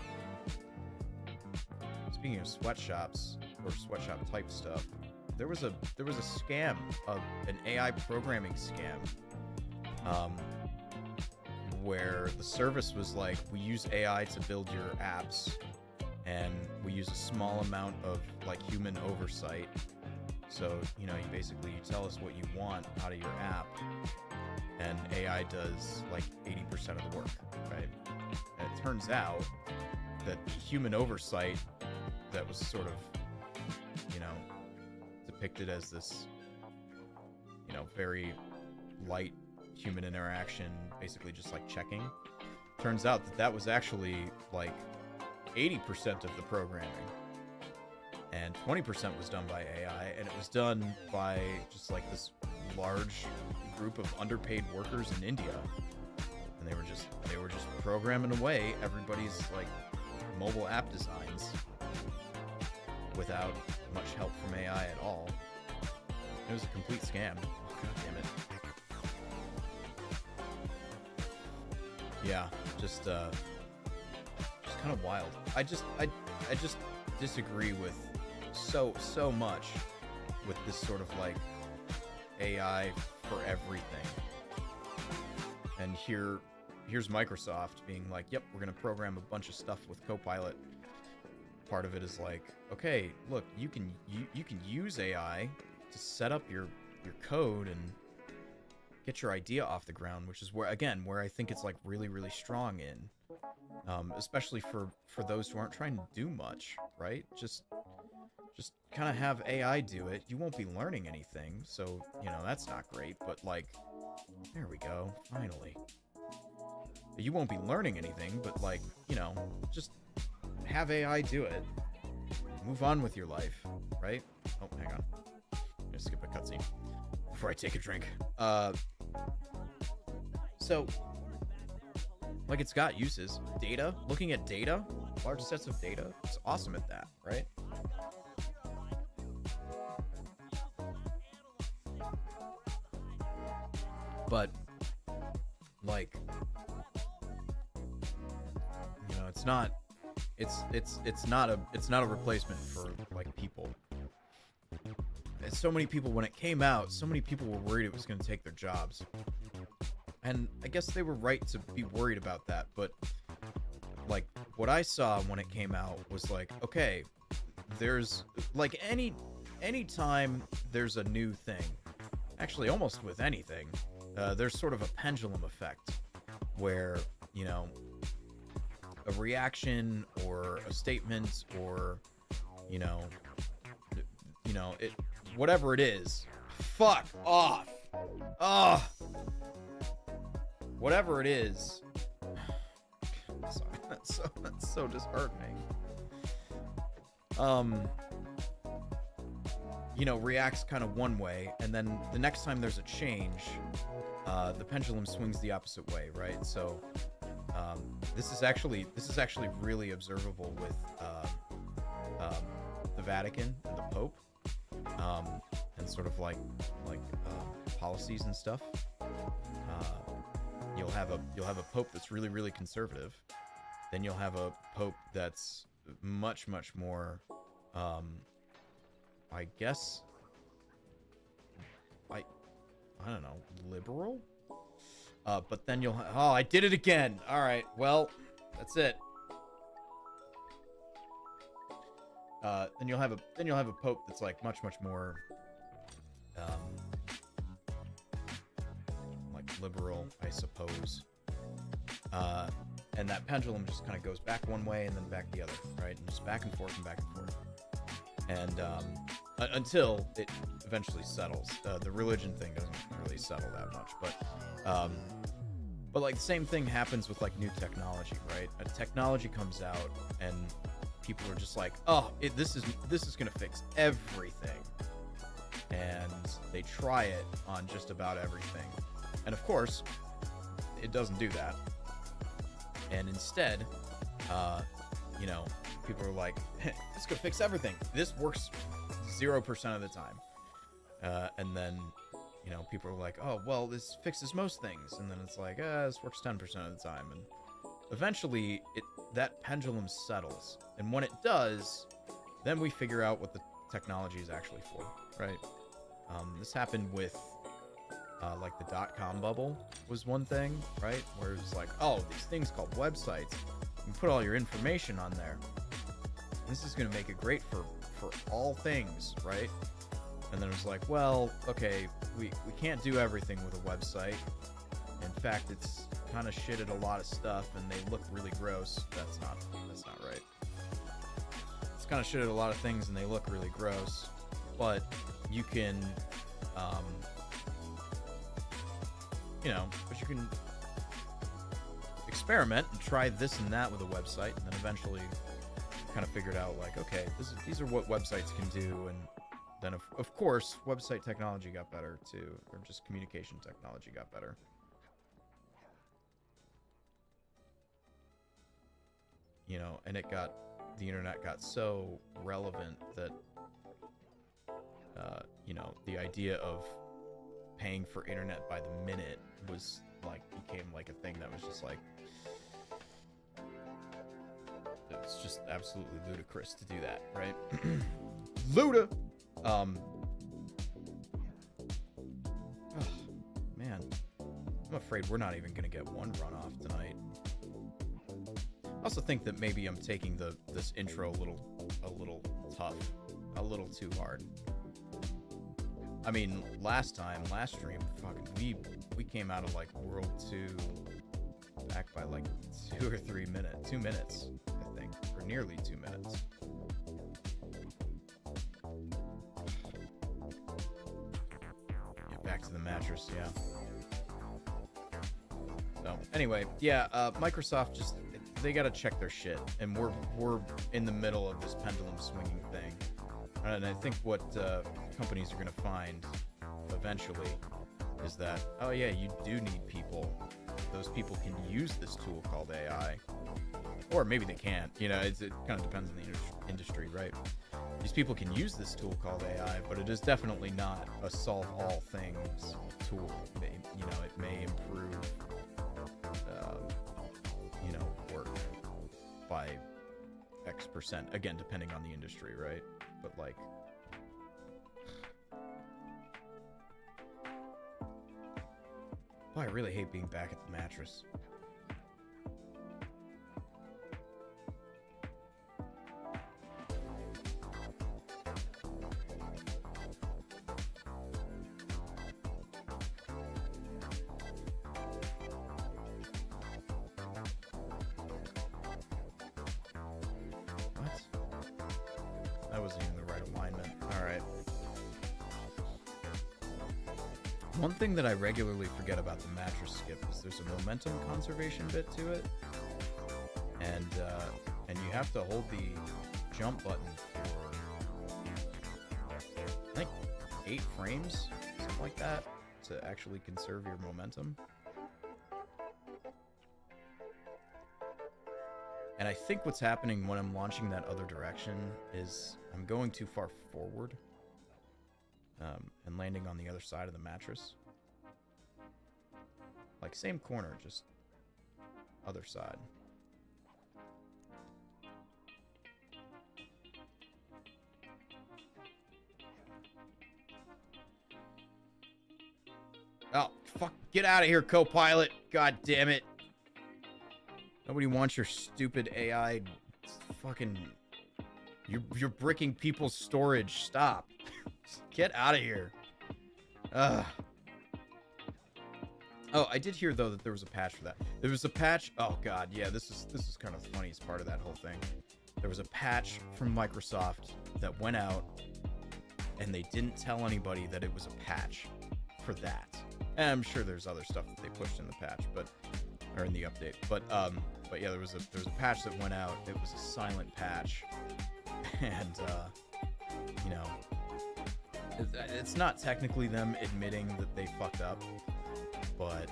Speaking of sweatshops or sweatshop type stuff, there was a scam, an AI programming scam, where the service was like, we use AI to build your apps, and we use a small amount of like human oversight. So you tell us what you want out of your app, and AI does like 80% of the work, right? And it turns out that human oversight that was sort of, depicted as this, very light human interaction, basically just like checking. Turns out that was actually like 80% of the programming, and 20% was done by AI, and it was done by just like this large group of underpaid workers in India, and they were just programming away everybody's like mobile app designs without much help from AI at all. It was a complete scam. God damn it. Yeah, just kind of wild. I just disagree with so much with this sort of like AI for everything. And here's Microsoft being like, yep, we're going to program a bunch of stuff with Copilot. Part of it is like, okay, look, you can use AI to set up your code and get your idea off the ground, which is where I think it's like really, really strong in, especially for those who aren't trying to do much, right? Just kind of have AI do it. You won't be learning anything, so that's not great. But like, there we go, finally. You won't be learning anything, but like, just have AI do it. Move on with your life, right? Oh, hang on. I'm gonna skip a cutscene before I take a drink. So, like, it's got uses. Data, looking at data, large sets of data, it's awesome at that, right? But, like, it's not a replacement for, like, people. And so many people, when it came out, so many people were worried it was going to take their jobs. And I guess they were right to be worried about that, but like what I saw when it came out was like, okay, there's like any time there's a new thing, actually almost with anything, there's sort of a pendulum effect where, a reaction or a statement or, it, whatever it is, fuck off. Whatever it is. Sorry, that's so disheartening. Reacts kind of one way, and then the next time there's a change, the pendulum swings the opposite way, right? So, this is actually really observable with the Vatican and the Pope, and sort of like policies and stuff. You'll have a pope that's really, really conservative. Then you'll have a pope that's much, much more, I guess, I don't know, liberal. But then you'll I did it again. All right, well, that's it. Then you'll have a pope that's like much, much more, liberal, I suppose. And that pendulum just kind of goes back one way and then back the other, right? And just back and forth and back and forth. And until it eventually settles. The religion thing doesn't really settle that much, but like the same thing happens with like new technology, right? A technology comes out and people are just like, oh, this is gonna fix everything. And they try it on just about everything. And of course, it doesn't do that. And instead, people are like, it's gonna fix everything. This works 0% of the time. And then, people are like, oh, well, this fixes most things. And then it's like, this works 10% of the time. And eventually, that pendulum settles. And when it does, then we figure out what the technology is actually for, right? This happened with like the .com bubble was one thing, right? Where it was like, oh, these things called websites, you can put all your information on there. This is going to make it great for all things, right? And then it was like, well, okay, we can't do everything with a website. In fact, it's kind of shit at a lot of stuff, and they look really gross. That's not right. It's kind of shit at a lot of things, and they look really gross. But you can, but you can experiment and try this and that with a website, and then eventually kind of figured out like, okay, these are what websites can do, and then of course website technology got better too, or just communication technology got better. And the internet got so relevant that the idea of paying for internet by the minute was like became like a thing that was just like, it's just absolutely ludicrous to do that, right? Luda. I'm afraid we're not even gonna get one runoff tonight. I also think that maybe I'm taking this intro a little tough, a little too hard. I mean, last stream, fucking we came out of like World 2 back by like 2 or 3 minutes, 2 minutes, I think, or nearly 2 minutes. Get back to the mattress, yeah. So anyway, yeah, Microsoft just, they gotta check their shit, and we're in the middle of this pendulum swinging thing, and I think what companies are gonna find eventually is that, oh yeah, you do need people. Those people can use this tool called AI, or maybe they can't. You know, it kind of depends on the industry, right? These people can use this tool called AI, but it is definitely not a solve all things tool. You know, it may improve, you know, work by X%. Again, depending on the industry, right? But like, oh, I really hate being back at the mattress. That wasn't even the right alignment. Alright. One thing that I regularly forget about the mattress skip is there's a momentum conservation bit to it. And you have to hold the jump button for, I think, 8 frames, something like that, to actually conserve your momentum. And I think what's happening when I'm launching that other direction is I'm going too far forward and landing on the other side of the mattress. Like, same corner, just other side. Oh, fuck, get out of here, co-pilot. God damn it. Nobody wants your stupid AI. Fucking, you're bricking people's storage. Stop. Get out of here. Ugh. Oh, I did hear though that there was a patch for that. There was a patch. Oh god, yeah. This is kind of the funniest part of that whole thing. There was a patch from Microsoft that went out, and they didn't tell anybody that it was a patch for that. And I'm sure there's other stuff that they pushed in the patch, or in the update. But yeah, there was a patch that went out. It was a silent patch, and you know, it's not technically them admitting that they fucked up, but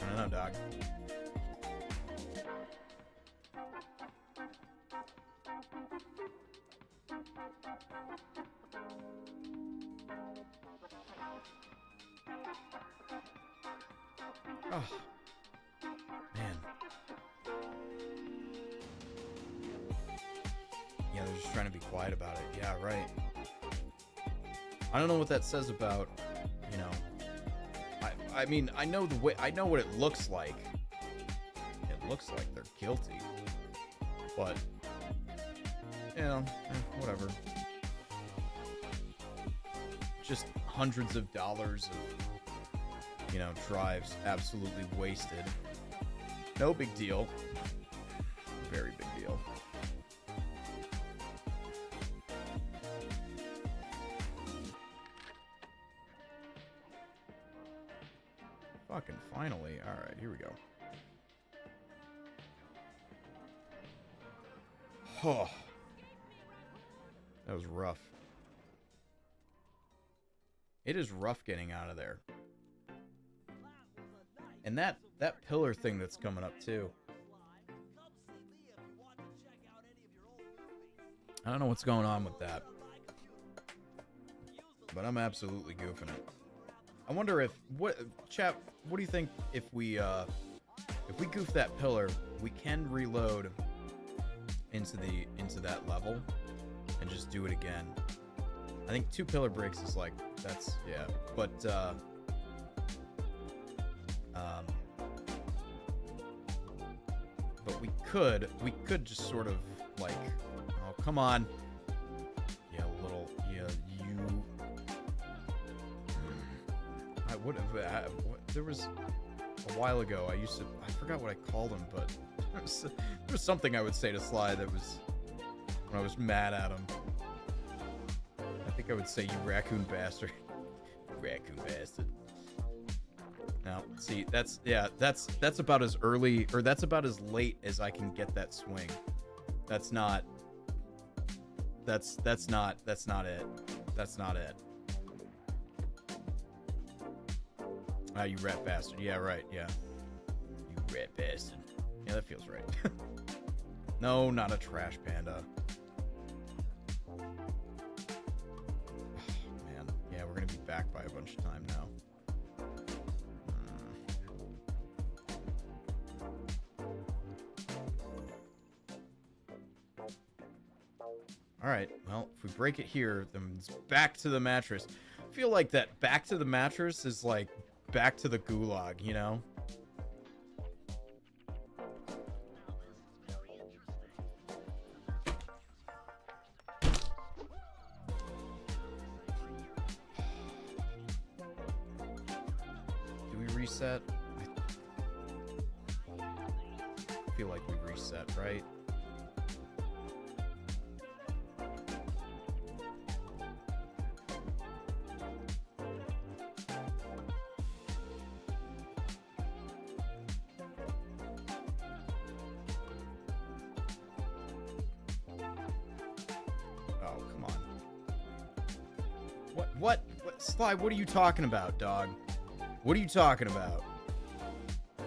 I don't know, dog. Oh, man. Yeah, they're just trying to be quiet about it. Yeah, right. I don't know what that says about, you know, I mean, I know what it looks like. It looks like they're guilty. But, you know, whatever. Just hundreds of dollars of, you know, drives absolutely wasted. No big deal. Very big deal. Fucking finally. Alright, here we go. Oh. That was rough. It is rough getting out of there. And that pillar thing that's coming up too. I don't know what's going on with that. But I'm absolutely goofing it. I wonder if chat, what do you think if we goof that pillar, we can reload into that level and just do it again. I think 2 pillar breaks is like, that's, yeah. But, but we could just sort of like, oh, come on. Yeah, you. I would have, there was a while ago, I forgot what I called him, but there was something I would say to Sly that was, when I was mad at him. I think I would say, you raccoon bastard. Raccoon bastard. Now, see, that's about as early, or that's about as late as I can get that swing. That's not it. That's not it. Ah, you rat bastard. Yeah, right, yeah. You rat bastard. Yeah, that feels right. No, not a trash panda. Oh, man. Yeah, we're gonna be back by a bunch of time now. Alright, well, if we break it here, then it's back to the mattress. I feel like that back to the mattress is like back to the gulag, you know? Do we reset? I feel like we reset, right? What? Sly, what are you talking about, dog? What are you talking about? Oh,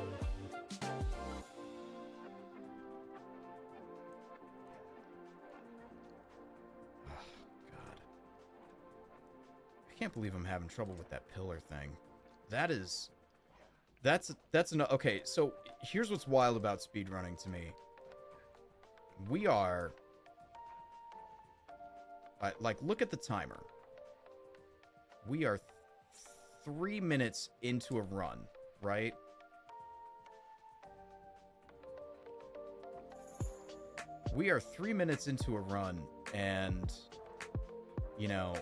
God. I can't believe I'm having trouble with that pillar thing. That's okay, so here's what's wild about speedrunning to me. We are... like, look at the timer. We are 3 minutes into a run, right? We are 3 minutes into a run, and, you know,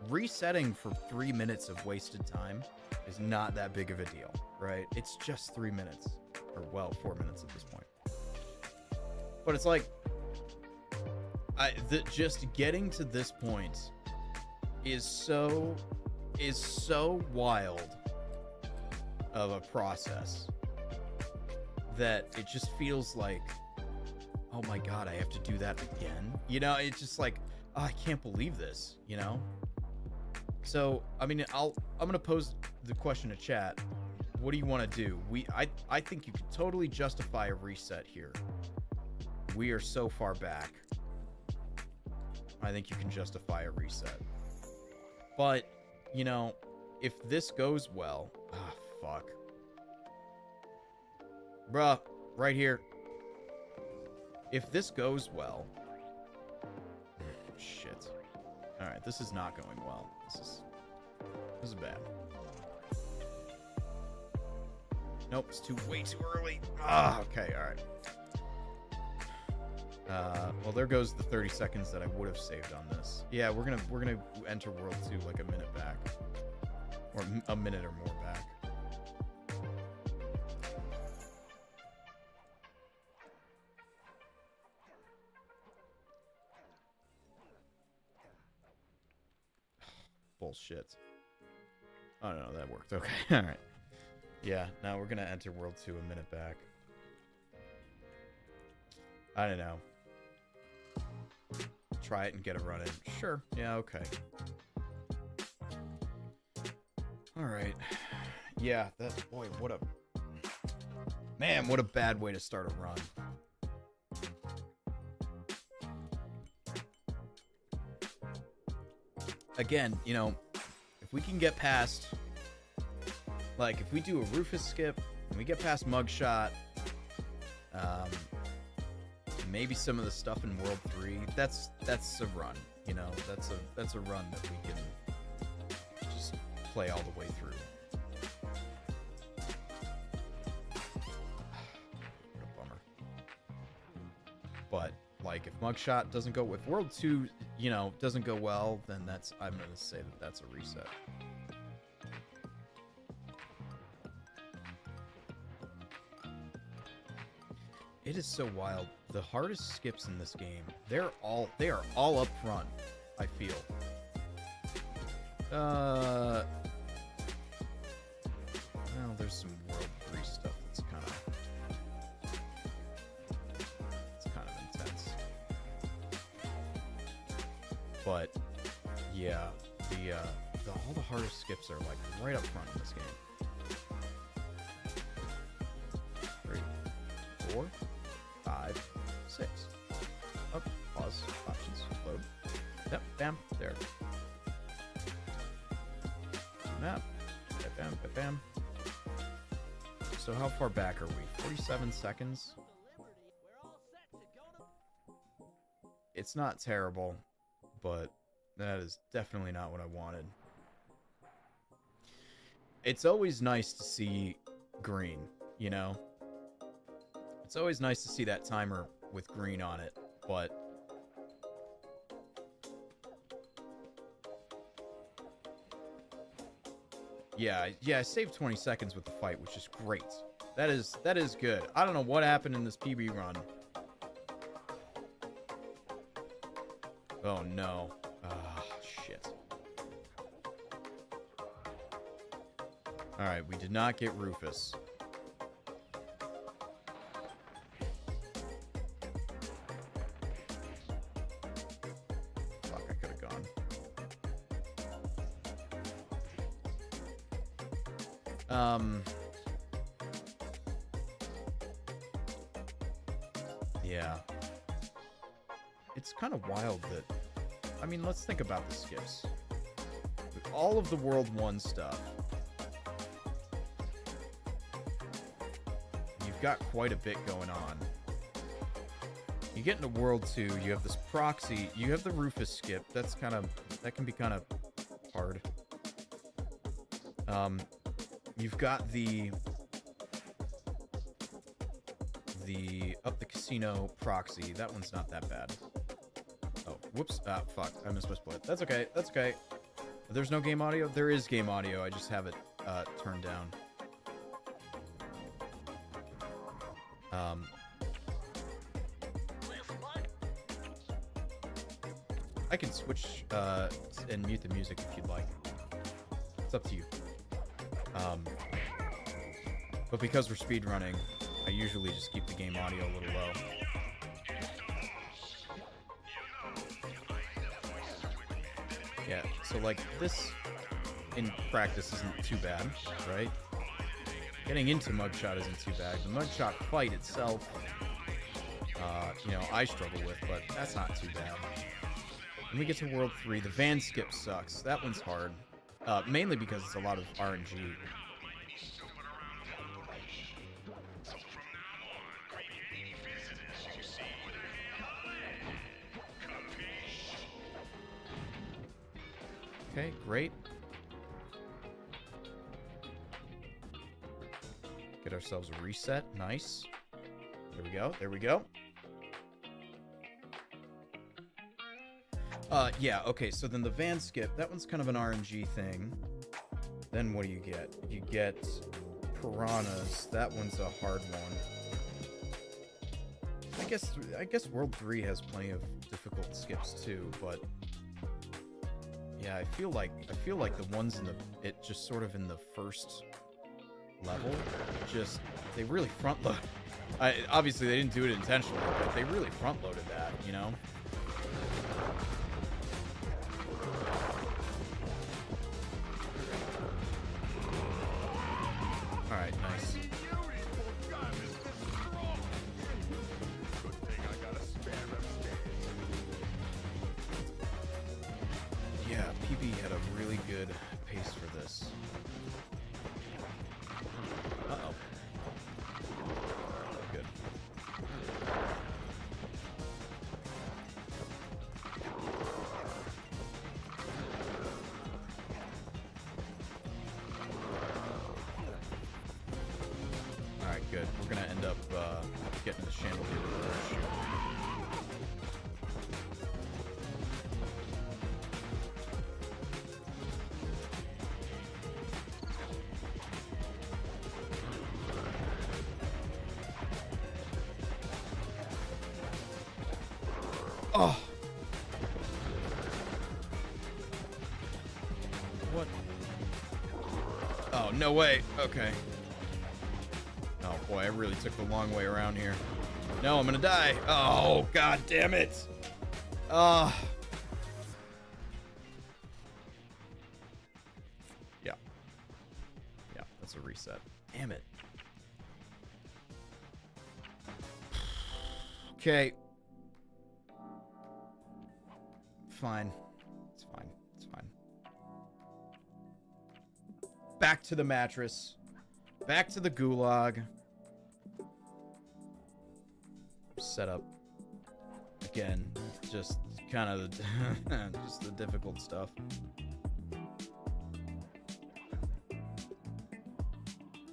resetting for 3 minutes of wasted time is not that big of a deal, right? It's just 3 minutes, or, well, 4 minutes at this point. But it's like, just getting to this point is so wild of a process that it just feels like, oh my God, I have to do that again. You know, it's just like, oh, I can't believe this, you know? So, I mean, I'm gonna pose the question to chat. What do you want to do? I think you could totally justify a reset here. We are so far back. I think you can justify a reset. But, you know, if this goes well... Ah, fuck. Bruh, right here. If this goes well... Shit. Alright, this is not going well. This is bad. Nope, it's way too early. Ah, okay, alright. Well, there goes the 30 seconds that I would have saved on this. Yeah, we're gonna enter World 2 like a minute back. Or a minute or more back. Bullshit. Oh, no, that worked. Okay, alright. Yeah, now we're gonna enter World 2 a minute back. I don't know. Try it and get a run in. Sure. Yeah, okay. Alright. Yeah, that... Boy, what a... Man, what a bad way to start a run. Again, you know, if we can get past... Like, if we do a Rufus skip, and we get past Mugshot... maybe some of the stuff in World 3, that's a run, you know, that's a run that we can just play all the way through. What a bummer. But like if Mugshot doesn't go, if World 2, you know, doesn't go well, then I'm gonna say that that's a reset. It is so wild. The hardest skips in this game, they are all up front, I feel. Well, there's some World 3 stuff that's kind of intense. But yeah, all the hardest skips are like right up front in this game. 3, 4, 5, 6. Oh, pause. Options. Load. Yep. Bam. There. Map. Bam. Bam. Bam. So how far back are we? 47 seconds. It's not terrible, but that is definitely not what I wanted. It's always nice to see green, you know? It's always nice to see that timer with green on it, but yeah, I saved 20 seconds with the fight, which is great. That is good. I don't know what happened in this PB run. Oh no. Ah, shit. Alright, we did not get Rufus. Fuck, I could have gone. Yeah. It's kind of wild that... I mean, let's think about the skips. With all of the World 1 stuff, you've got quite a bit going on. You get into World 2, you have this proxy, you have the Rufus skip, that can be kind of hard. You've got the up the casino proxy, that one's not that bad. Oh, whoops. Ah, fuck. I missed my split. That's okay. That's okay. There's no game audio? There is game audio. I just have it turned down. I can switch and mute the music if you'd like. It's up to you. But because we're speedrunning, I usually just keep the game audio a little low. Yeah, so like this in practice isn't too bad, right? Getting into Mugshot isn't too bad. The Mugshot fight itself, you know, I struggle with, but that's not too bad. When we get to World 3, the van skip sucks. That one's hard. Mainly because it's a lot of RNG. Okay, great. Get ourselves a reset. Nice. There we go. There we go. Yeah, okay, so then the van skip, that one's kind of an RNG thing. Then what do you get? You get piranhas. That one's a hard one. I guess World 3 has plenty of difficult skips too, but yeah, I feel like the ones in just sort of in the first level, they really front load. Obviously they didn't do it intentionally, but they really front loaded that, you know? Alright, nice. Yeah, PB had a really good pace for this. Uh-oh. Good. Oh. What? Oh, no way. Okay. Oh, boy, I really took the long way around here. No, I'm gonna die. Oh, god damn it. Yeah. Yeah, that's a reset. Damn it. Okay. Fine. It's fine. It's fine. Back to the mattress. Back to the gulag. Set up. Again, just kind of just the difficult stuff.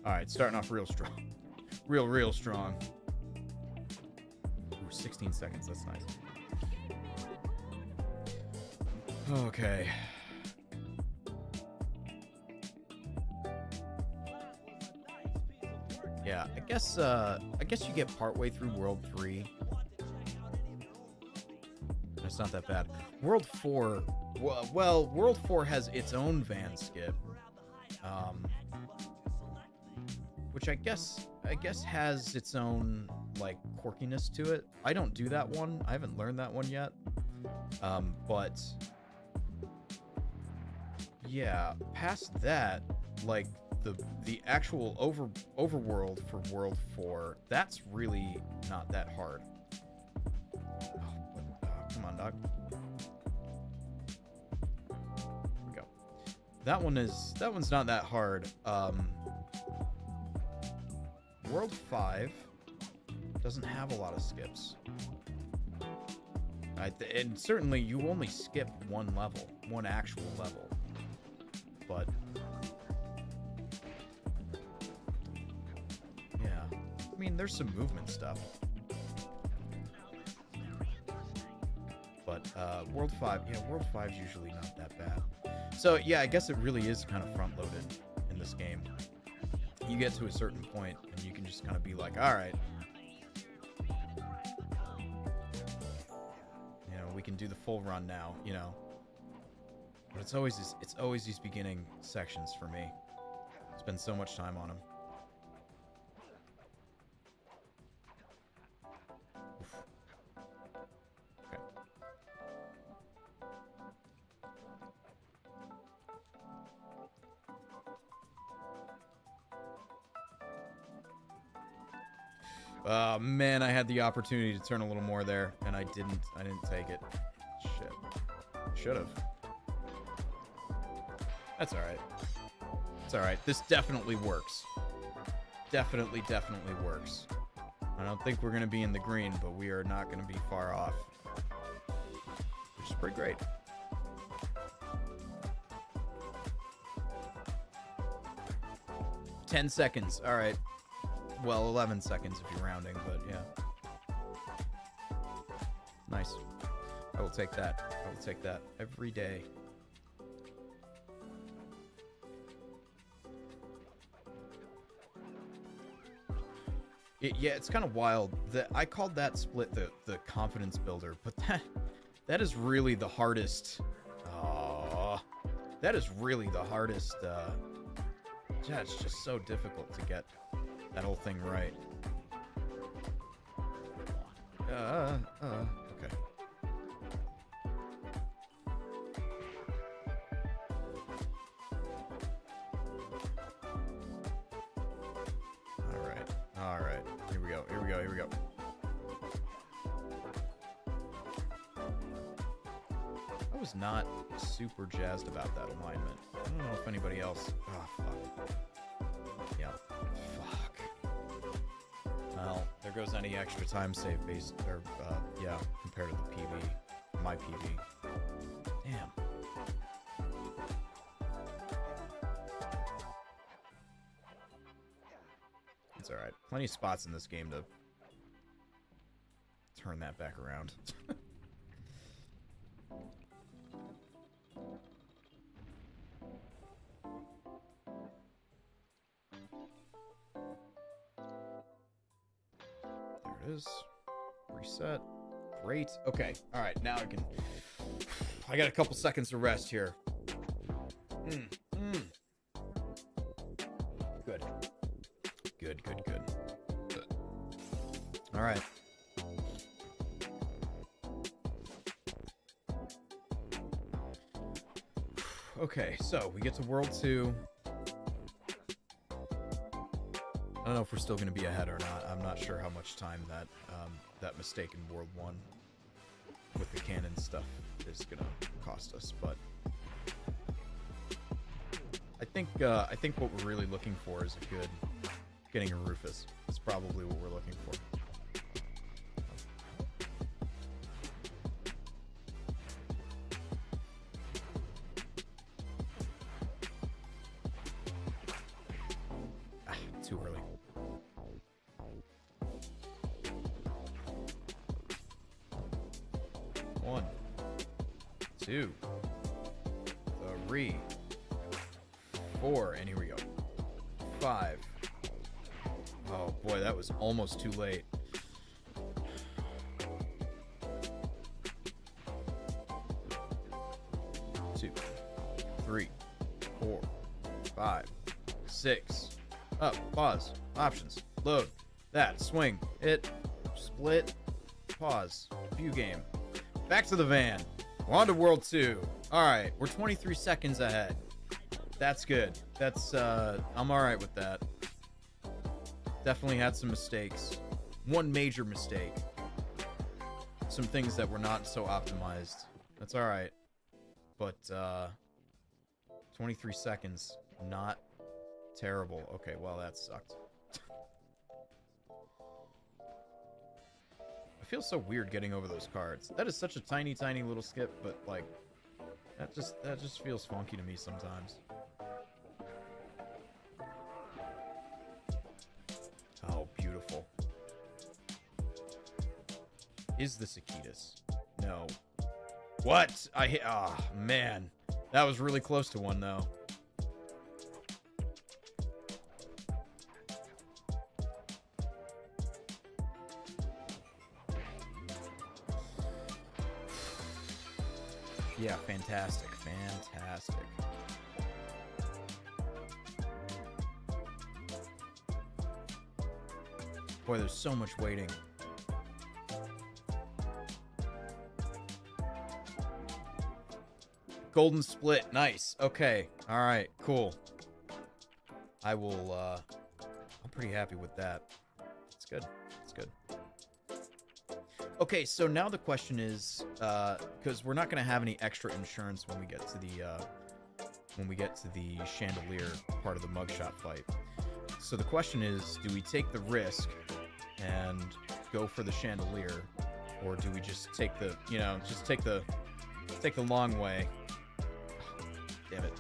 Alright, starting off real strong. Real strong. Ooh, 16 seconds, that's nice. Okay. Yeah, I guess you get partway through World 3. It's not that bad. World 4, well, World 4 has its own van skip. Which I guess has its own, like, quirkiness to it. I don't do that one. I haven't learned that one yet. But yeah, past that, like, the actual overworld for World 4, that's really not that hard. Come on, dog. Here we go. That one's not that hard. World 5 doesn't have a lot of skips. And certainly you only skip one level, one actual level. But yeah, I mean, there's some movement stuff. But World 5, yeah, World 5 is usually not that bad. So yeah, I guess it really is kind of front-loaded in this game. You get to a certain point, and you can just kind of be like, all right, you know, we can do the full run now, you know. But it's always these beginning sections for me. Spend so much time on them. Oof. Okay. Man, I had the opportunity to turn a little more there, and I didn't take it. Shit. Should've. That's alright. It's alright. This definitely works. Definitely works. I don't think we're gonna be in the green, but we are not gonna be far off. Which is pretty great. $10 seconds. Alright. Well, 11 seconds if you're rounding, but yeah. Nice. I will take that. I will take that every day. Yeah, it's kind of wild. I called that split the confidence builder, but that is really the hardest. That is really the hardest. Yeah, it's just so difficult to get that whole thing right. Okay. All right. Here we go. I was not super jazzed about that alignment. I don't know if anybody else. Oh, fuck. Yeah. Fuck. Well, there goes any extra time save based, or, yeah, compared to the PB. My PB. Damn. It's alright. Plenty of spots in this game to turn that back around. There it is. Reset. Great. Okay. All right. Now I got a couple seconds of rest here. Good. Good. All right. Okay, so we get to World 2. I don't know if we're still going to be ahead or not. I'm not sure how much time that mistake in World 1 with the cannon stuff is going to cost us, but I think what we're really looking for is getting a Rufus. That's probably what we're looking for. Too early. One, 2, 3, 4, and here we go. 5. Oh boy, that was almost too late. 2, 3, 4, 5, 6. Up, pause, options, load, that, swing, hit, split, pause, view game. Back to the van. We're on to World 2. Alright, we're 23 seconds ahead. That's good. That's, I'm alright with that. Definitely had some mistakes. One major mistake. Some things that were not so optimized. That's alright. But, 23 seconds, not terrible. Okay, well, that sucked. I feel so weird getting over those cards. That is such a tiny, tiny little skip, but, like, that just feels funky to me sometimes. Oh, beautiful. Is this Akitas? No. What? I hit... Ah, oh, man. That was really close to one, though. Yeah, fantastic. Fantastic. Boy, there's so much waiting. Golden split. Nice. Okay. All right. Cool. I will, I'm pretty happy with that. It's good. It's good. Okay, so now the question is, because we're not going to have any extra insurance when we get to the chandelier part of the mugshot fight. So the question is, do we take the risk and go for the chandelier, or do we just take the, you know, just take the long way? Damn it.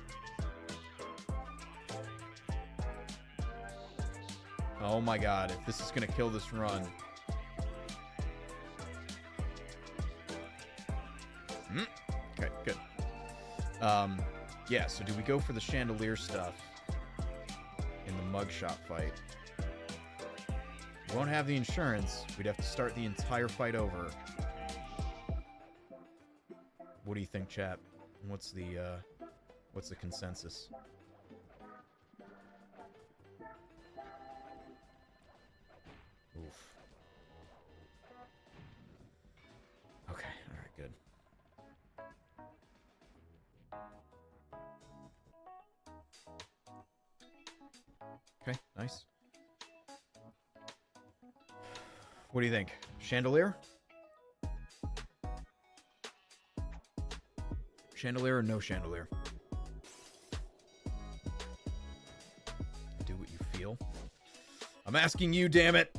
Oh my god, if this is going to kill this run. Okay, good. Yeah, so do we go for the chandelier stuff in the mugshot fight? We won't have the insurance. We'd have to start the entire fight over. What do you think, chat? What's the consensus? Oof. Okay, alright, good. Okay, nice. What do you think? Chandelier? Chandelier or no chandelier? Do what you feel. I'm asking you, damn it!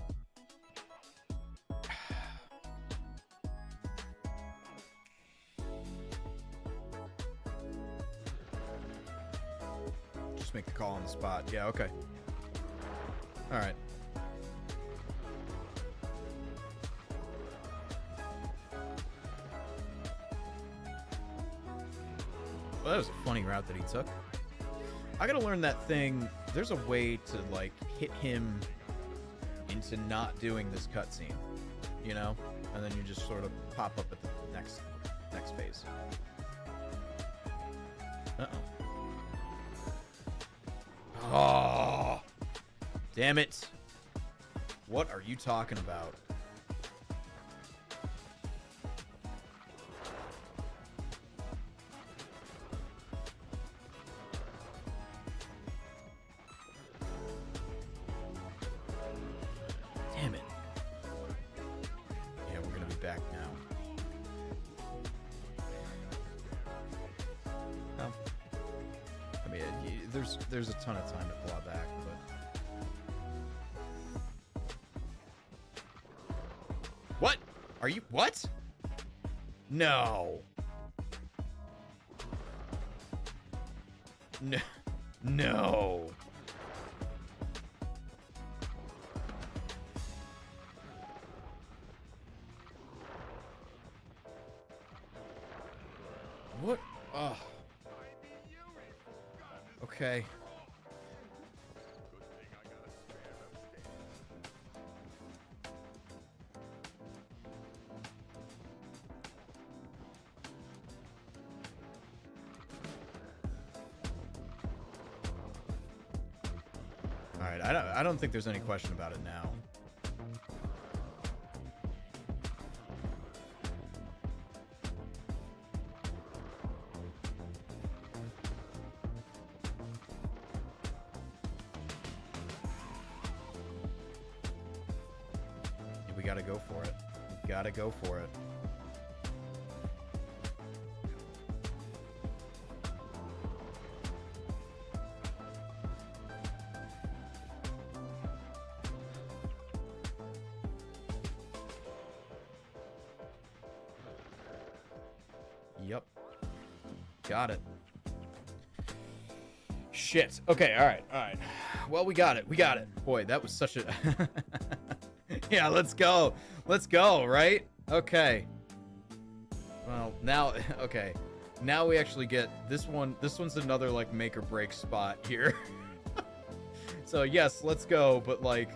Just make the call on the spot. Yeah, okay. Alright. Well, that was a funny route that he took. I gotta learn that thing. There's a way to, like, hit him into not doing this cutscene, you know? And then you just sort of pop up at the next phase. Oh, damn it! What are you talking about? Damn it. Yeah, we're gonna be back now. Oh. I mean, there's a ton of time to claw back, but... What? Are you... What? No. No. No. What? Oh. Okay. All right, I don't think there's any question about it now. We gotta go for it. We gotta go for it. Yep. Got it. Shit. Okay, alright, alright. Well, we got it. We got it. Boy, that was such a... Yeah, let's go. Let's go, right? Okay. Well, now... Okay. Now we actually get this one. This one's another, like, make or break spot here. So, yes, let's go, but, like...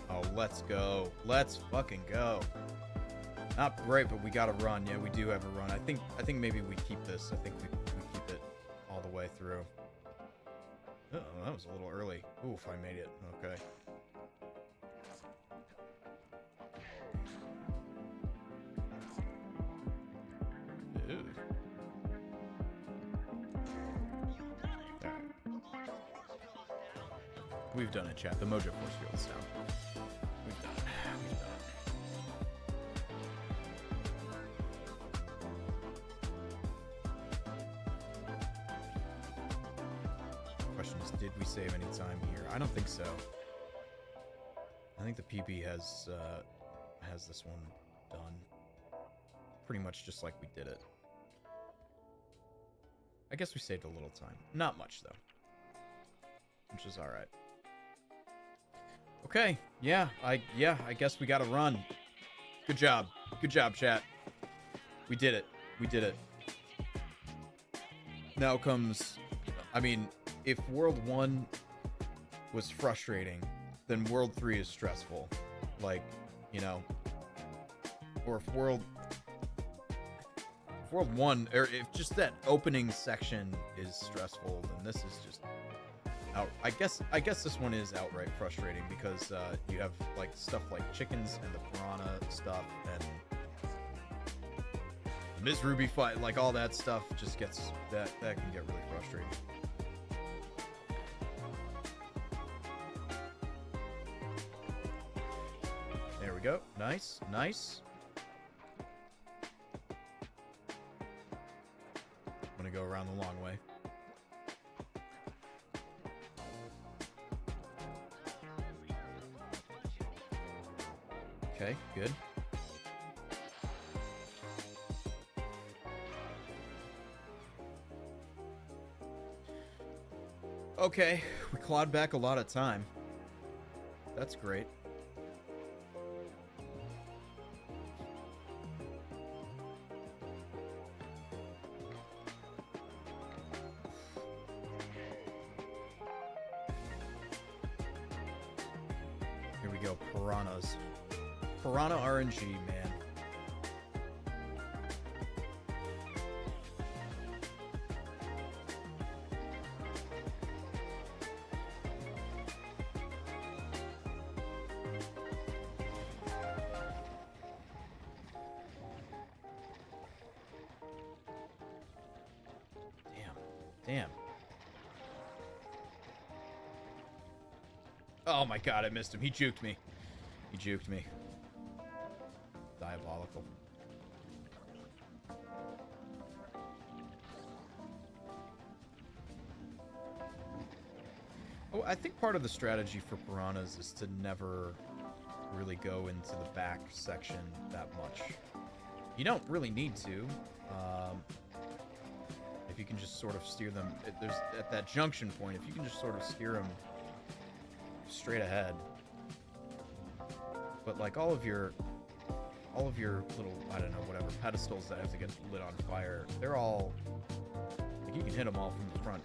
Oh, let's go. Let's fucking go. Not great, but we gotta run. Yeah, we do have a run. I think maybe we keep this. I think we keep it all the way through. Oh, that was a little early. Oof, I made it. Okay. Ew. All right. We've done it, chat. The Mojo Force Field is down. We've done it. We've done it. Question is, did we save any time here? I don't think so. I think the PB has this one done pretty much just like we did it. I guess we saved a little time. Not much though, which is all right. Okay, yeah, I guess we gotta run. Good job, chat. We did it. We did it. Now comes, I mean, if World 1 was frustrating, then World 3 is stressful. Like, you know, or if World 1, or if just that opening section is stressful, then this is just out. I guess this one is outright frustrating because you have like stuff like chickens and the piranha stuff and the Ms. Ruby fight, like all that stuff just gets that can get really frustrating. There we go. Nice, nice. I'm gonna go around the long way. Okay, good. Okay, we clawed back a lot of time. That's great. we go. Piranhas. Piranha RNG, man. Damn. Oh my god, I missed him. He juked me. He juked me. Diabolical. Oh, I think part of the strategy for piranhas is to never really go into the back section that much. You don't really need to. If you can just sort of steer them, there's at that junction point, if you can just sort of steer them straight ahead. But like all of your little, I don't know, whatever, pedestals that have to get lit on fire, they're all, like, you can hit them all from the front.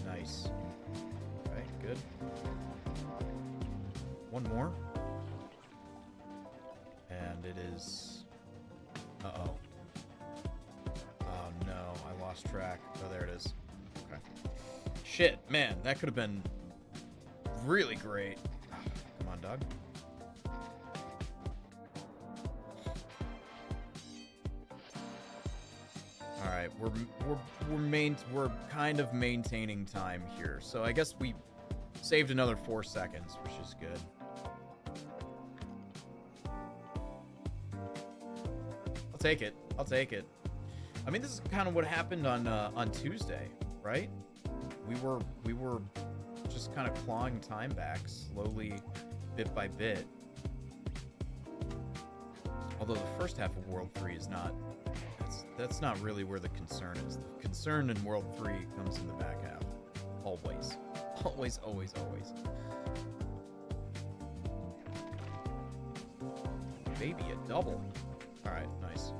Nice. Okay, good. One more. And it is... Uh-oh. Oh, no. I lost track. Oh, there it is. Okay. Shit, man. That could have been really great. Come on, dog. All right, we're kind of maintaining time here. So I guess we saved another 4 seconds, which is good. I'll take it. I'll take it. I mean, this is kind of what happened on Tuesday, right? We were just kind of clawing time back slowly, bit by bit. Although the first half of World 3 is not... That's not really where the concern is. The concern in World 3 comes in the back half. Always. Always, always, always. Baby, a double. Alright, nice.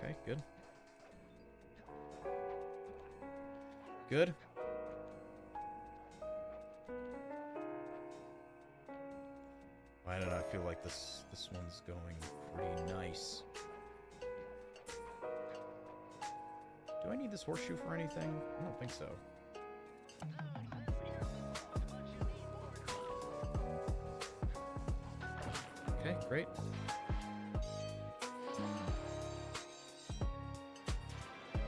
Okay, good. Good. Why did I feel like this one's going pretty nice? Do I need this horseshoe for anything? I don't think so. Okay, great.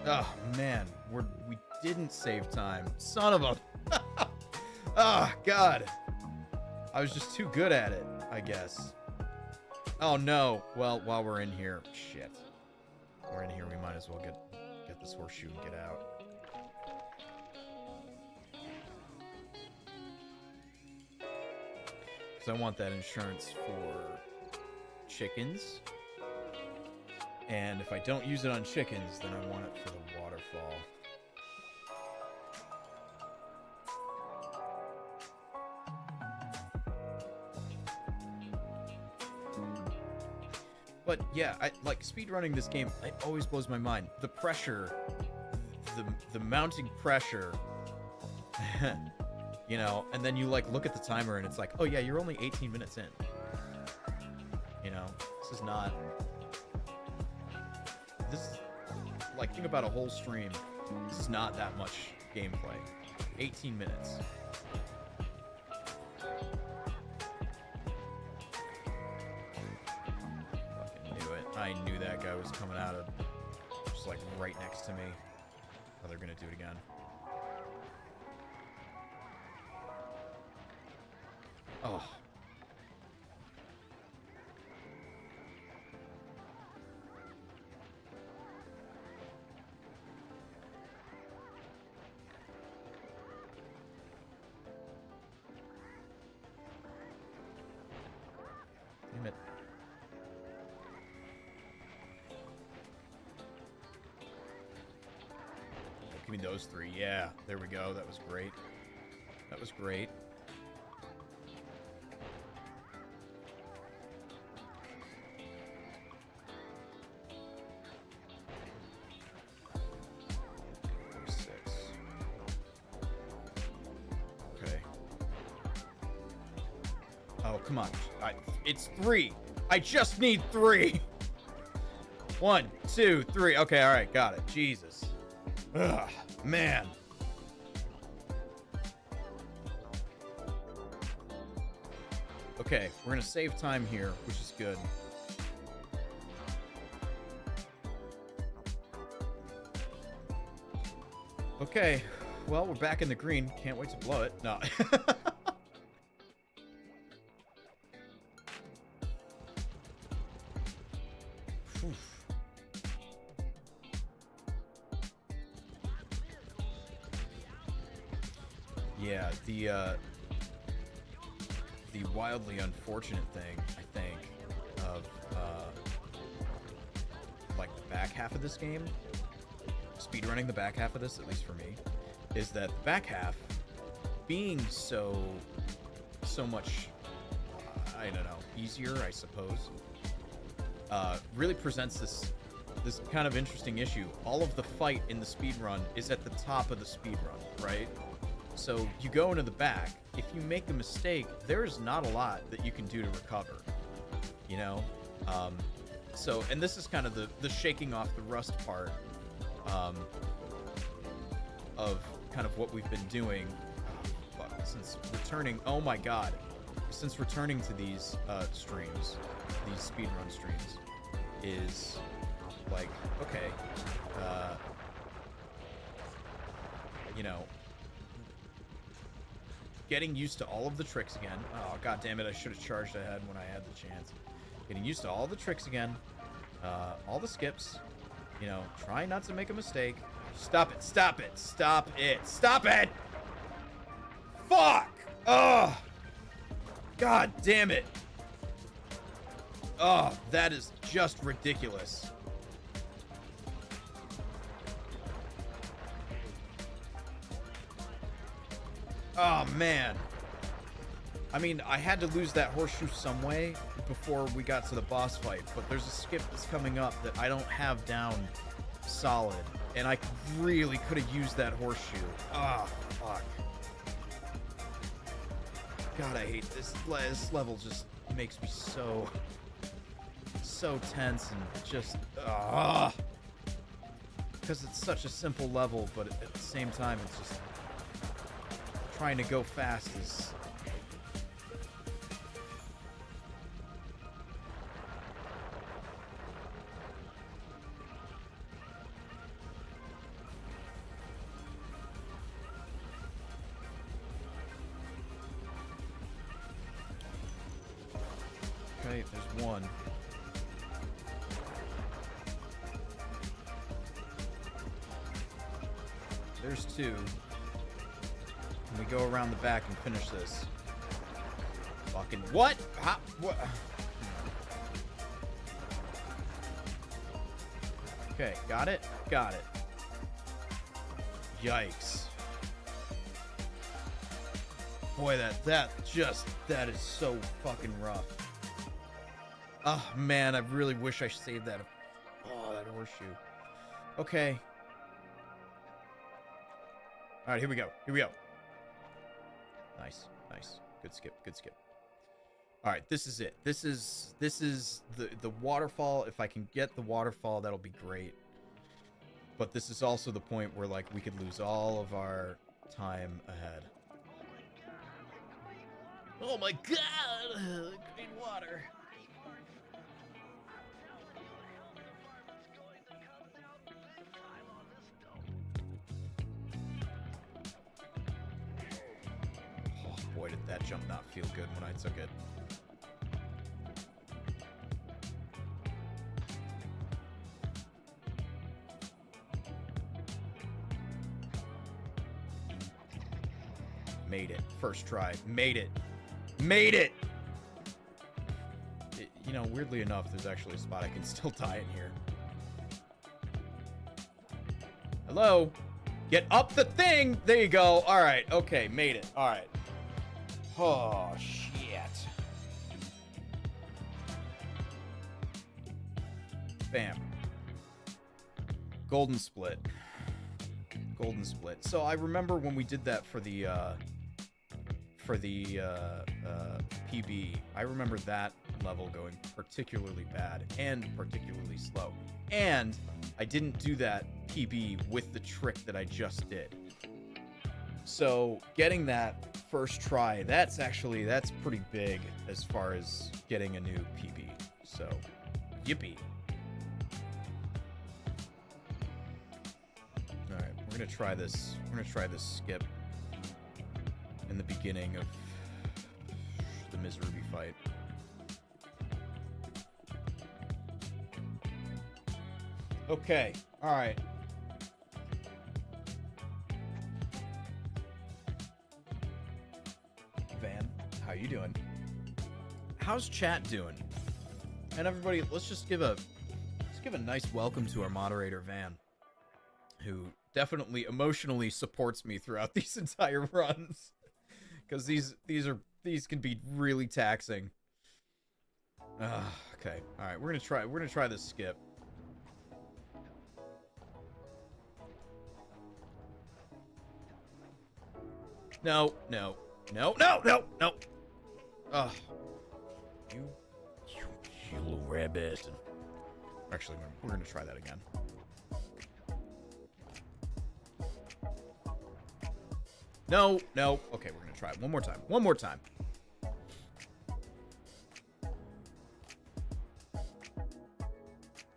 Oh man, we didn't save time. Son of a... Oh god. I was just too good at it, I guess. Oh no. Well, while we're in here, shit. We're in here, we might as well get this horseshoe and get out. Because I want that insurance for chickens. And if I don't use it on chickens, then I want it for the waterfall. But yeah, I like speedrunning this game. It always blows my mind. The pressure, the mounting pressure, you know. And then you like look at the timer and it's like, oh yeah, you're only 18 minutes in. You know, this is not. This is like, think about a whole stream. This is not that much gameplay. 18 minutes. I knew that guy was coming out of just like right next to me. Oh, they're gonna do it again. Oh. Damn it. Give me those 3. Yeah, there we go. That was great. That was great. Come on. It's 3. I just need 3. 1, 2, 3. Okay, all right. Got it. Jesus. Ugh, man. Okay, we're going to save time here, which is good. Okay. Well, we're back in the green. Can't wait to blow it. No. Yeah, the wildly unfortunate thing, I think, of like the back half of this game, speedrunning the back half of this, at least for me, is that the back half being so much, I don't know, easier, I suppose, really presents this kind of interesting issue. All of the fight in the speedrun is at the top of the speedrun, right? So you go into the back. If you make a mistake, there's not a lot that you can do to recover, you know? So, and this is kind of the shaking off the rust part of kind of what we've been doing since returning. Oh my God. Since returning to these streams, these speedrun streams, is like, okay, you know, getting used to all of the tricks again. Oh, God damn it. I should have charged ahead when I had the chance. Getting used to all the tricks again. All the skips. You know, trying not to make a mistake. Stop it. Stop it. Stop it. Stop it! Fuck! Oh! God damn it. Oh, that is just ridiculous. Oh, man. I mean, I had to lose that horseshoe some way before we got to the boss fight, but there's a skip that's coming up that I don't have down solid, and I really could have used that horseshoe. Ah, oh, fuck. God, I hate this. This level just makes me so tense and just, because it's such a simple level, but at the same time, it's just trying to go fast is... Okay, there's one. There's two. And we go around the back and finish this. Fucking what? How, what? Okay, got it? Got it. Yikes. Boy, that is so fucking rough. Oh, man, I really wish I saved that. Oh, that horseshoe. Okay. All right, here we go. Here we go. Nice, nice. Good skip, good skip. All right, this is it. This is the waterfall. If I can get the waterfall, that'll be great. But this is also the point where, like, we could lose all of our time ahead. Oh my God! Green water. Boy, did that jump not feel good when I took it. Made it. First try. Made it. Made it! You know, weirdly enough, there's actually a spot I can still die in here. Hello? Get up the thing. There you go. All right. Okay. Made it. All right. Oh, shit. Bam. Golden split. Golden split. So I remember when we did that for the PB, I remember that level going particularly bad and particularly slow. And I didn't do that PB with the trick that I just did. So getting that first try, that's pretty big as far as getting a new PB. So, yippee. All right, we're gonna try this. We're gonna try this skip in the beginning of the Ms. Ruby fight. Okay, all right. Van, how you doing? How's chat doing? And everybody, let's give a nice welcome to our moderator Van, who definitely emotionally supports me throughout these entire runs, because these can be really taxing. Okay, all right, we're gonna try this skip. No. Ugh. You little rabbit. Actually, we're gonna try that again. No. Okay, we're gonna try it one more time. One more time.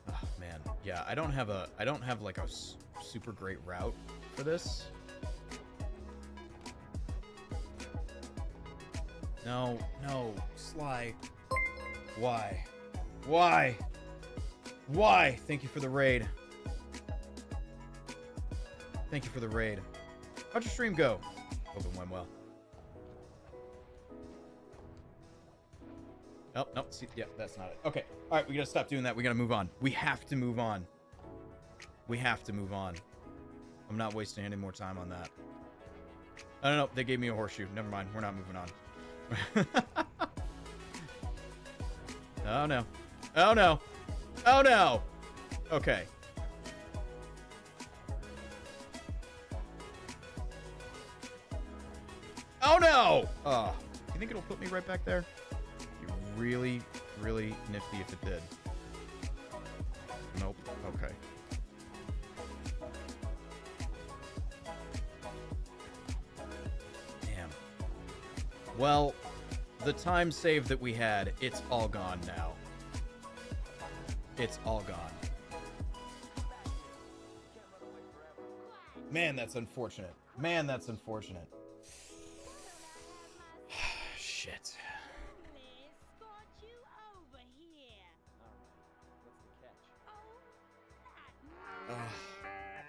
Oh man, yeah. I don't have like a super great route for this. No, Sly. Why? Thank you for the raid. How'd your stream go? Hope it went well. Oh, no, see, yeah, that's not it. Okay, all right, we gotta stop doing that. We gotta move on. We have to move on. I'm not wasting any more time on that. I don't know. They gave me a horseshoe. Never mind. We're not moving on. Oh no. Okay. Oh no! You think it'll put me right back there? Be really, really nifty if it did. Nope. Okay. Damn. Well, the time save that we had, it's all gone now. It's all gone. Man, that's unfortunate. Shit.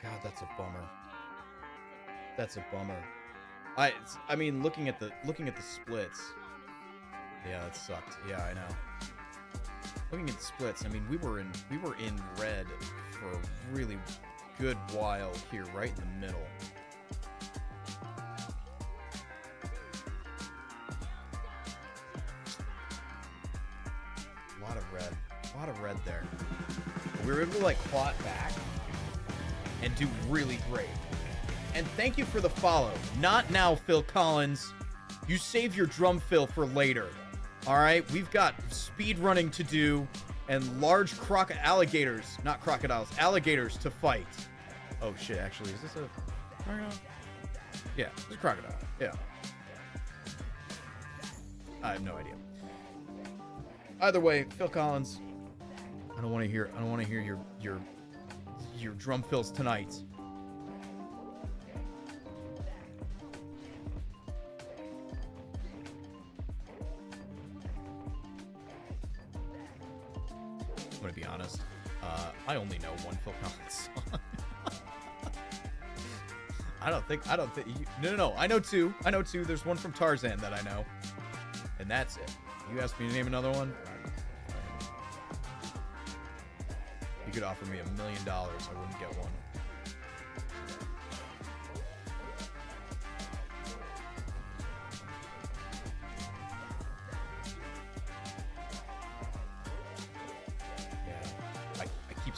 God, that's a bummer. I mean, looking at the splits. Yeah, that sucked. Yeah, I know. Looking at the splits, I mean, we were in red for a really good while here, right in the middle. A lot of red there. We were able to like claw it back and do really great. And thank you for the follow. Not now, Phil Collins. You save your drum fill for later. All right, we've got speed running to do and large alligators to fight. Oh shit, actually, is this a crocodile? Yeah, it's a crocodile. Yeah. I have no idea. Either way, Phil Collins, I don't want to hear your drum fills tonight. I'm gonna be honest. I only know one Phil Collins song. I don't think you, no. I know two. There's one from Tarzan that I know, and that's it. You asked me to name another one. You could offer me $1 million, I wouldn't get one.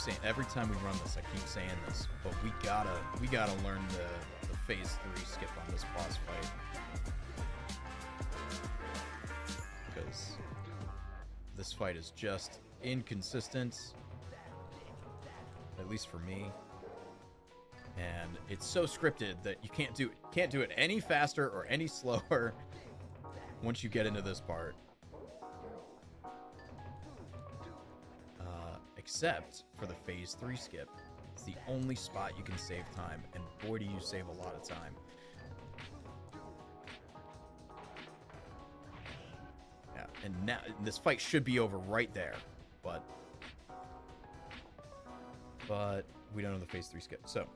saying every time we run this, I keep saying this, but we gotta learn the phase 3 skip on this boss fight. Because this fight is just inconsistent, at least for me. And it's so scripted that you can't do it any faster or any slower once you get into this part. Except for the phase 3 skip. It's the only spot you can save time, and boy do you save a lot of time. Yeah, and now this fight should be over right there, but we don't know the phase 3 skip, so.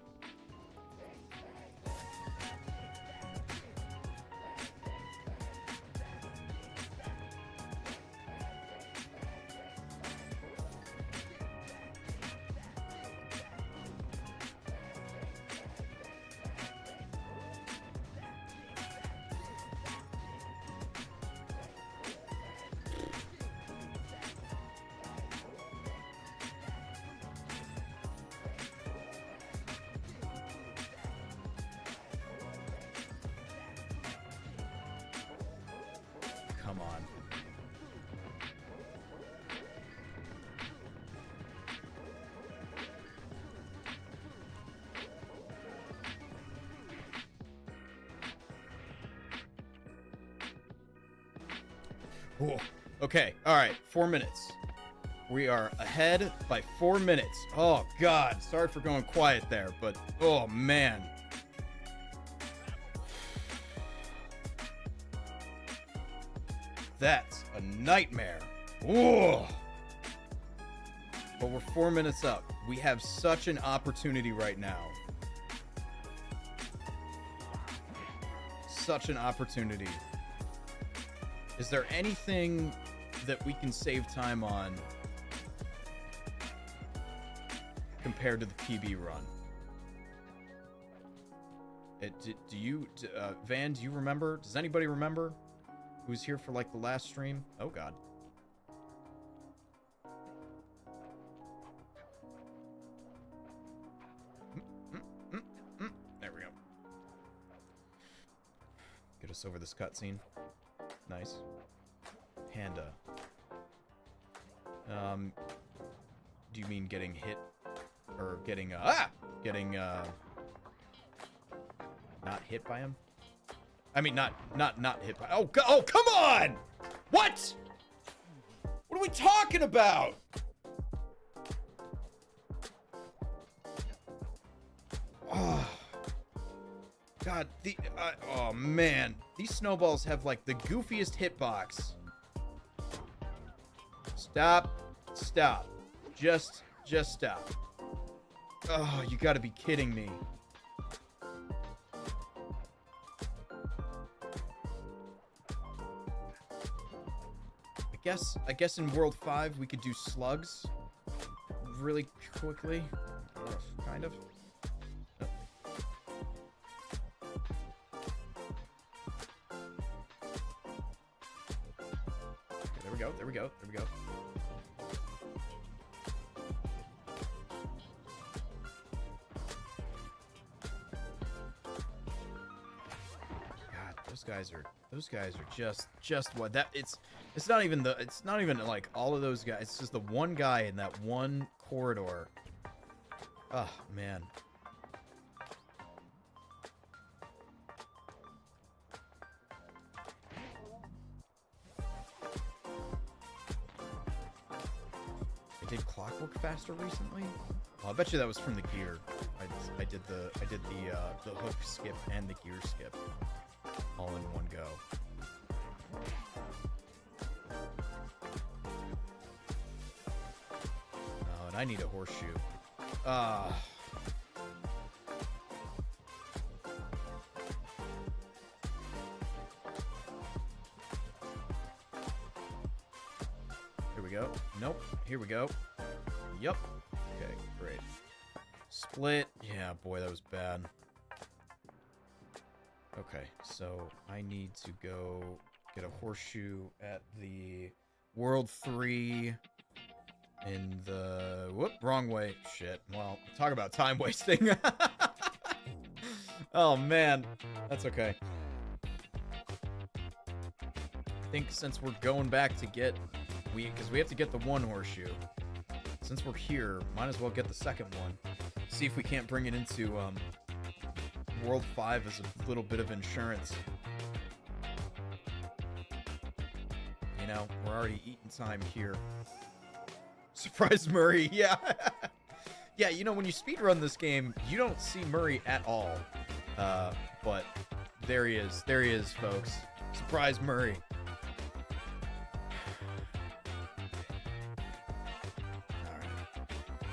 Come on. Whoa. Okay, all right, 4 minutes. We are ahead by 4 minutes. Oh, God, sorry for going quiet there, but oh, man. That's a nightmare. Whoa. But we're 4 minutes up. We have such an opportunity right now. Such an opportunity. Is there anything that we can save time on compared to the PB run? Van, do you remember? Does anybody remember who's here for like the last stream? Oh God. There we go. Get us over this cutscene. Nice. Panda. Do you mean getting hit? Or getting, not hit by him? I mean, not hit by, oh, come on! What? What are we talking about? Oh. God, oh man. These snowballs have like the goofiest hitbox. Stop. Stop. Just stop. Oh, you gotta be kidding me. I guess in World 5 we could do slugs really quickly. Kind of. There we go. God, those guys are just what that it's not even like all of those guys. It's just the one guy in that one corridor. Oh, man. Did clockwork faster recently? Oh, I bet you that was from the gear. I did the hook skip and the gear skip all in one go. Oh, and I need a horseshoe. Here we go. Nope. Here we go. Yep. Okay, great. Split. Yeah, boy, that was bad. Okay, so I need to go get a horseshoe at the World 3 in the... Whoop, wrong way. Shit. Well, talk about time wasting. Oh, man. That's okay. I think since we're going back to get... Because we have to get the one horseshoe. Since we're here, might as well get the second one. See if we can't bring it into World 5 as a little bit of insurance. You know, we're already eating time here. Surprise Murray, yeah. Yeah, you know, when you speedrun this game, you don't see Murray at all. But there he is. There he is, folks. Surprise Murray.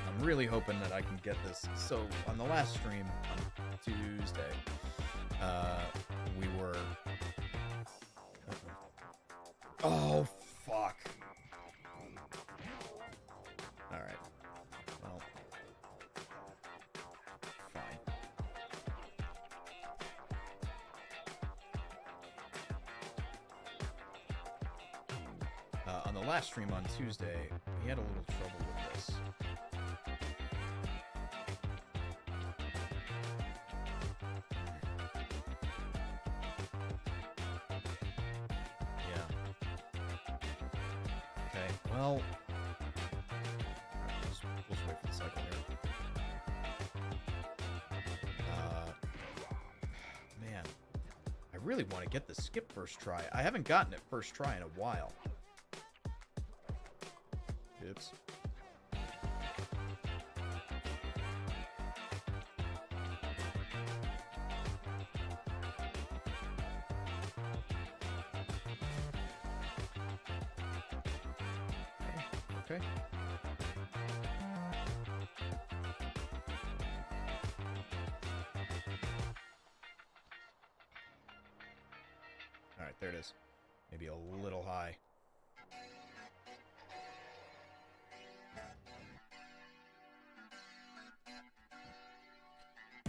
I'm really hoping that I can get this. So on the last stream on Tuesday, we were... Oh, fuck. Alright. Well. Fine. On the last stream on Tuesday, we had a little trouble with this. Well, we'll just wait for the cycle here. Man, I really want to get the skip first try. I haven't gotten it first try in a while. Oops. Okay. All right, there it is. Maybe a little high.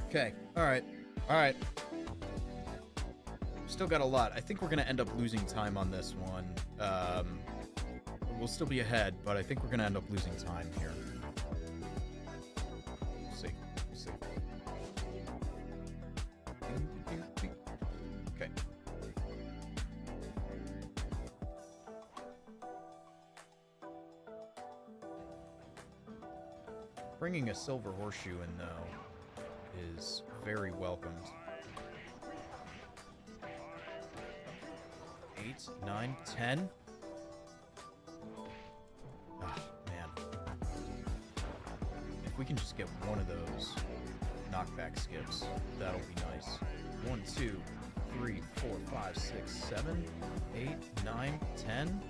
Okay. All right. All right. Still got a lot. I think we're going to end up losing time on this one. We'll still be ahead, but I think we're going to end up losing time here. We'll see. We'll see. Okay. Bringing a silver horseshoe in, though, is very welcomed. 8, 9, 10. We can just get one of those knockback skips. That'll be nice. 1, 2, 3, 4, 5, 6, 7, 8, 9, 10.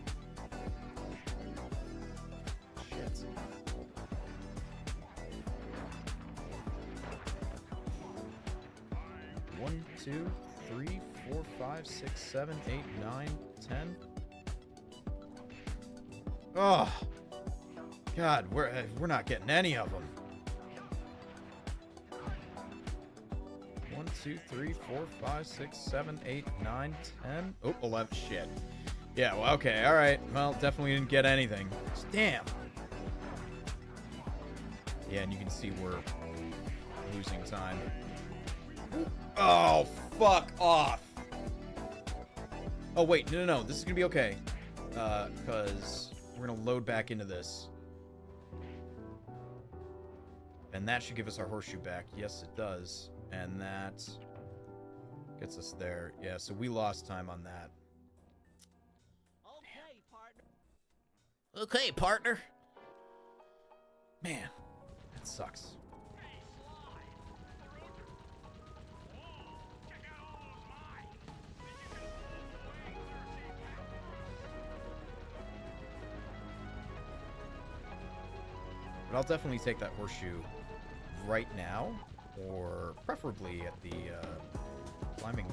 Shit. One, 2, 3, 4, 5, 6, 7, 8, 9, 10. Oh, God, we're not getting any of them. 1, 2, 3, 4, 5, 6, 7, 8, 9, 10. Oh, 11. Shit. Yeah, well, okay, alright. Well, definitely didn't get anything. Damn. Yeah, and you can see we're losing time. Oh, fuck off. Oh, wait. No. This is gonna be okay. Because we're gonna load back into this. And that should give us our horseshoe back. Yes, it does. And that gets us there. Yeah, so we lost time on that. Okay, partner. Okay, partner. Man, that sucks. But I'll definitely take that horseshoe right now, or preferably at the climbing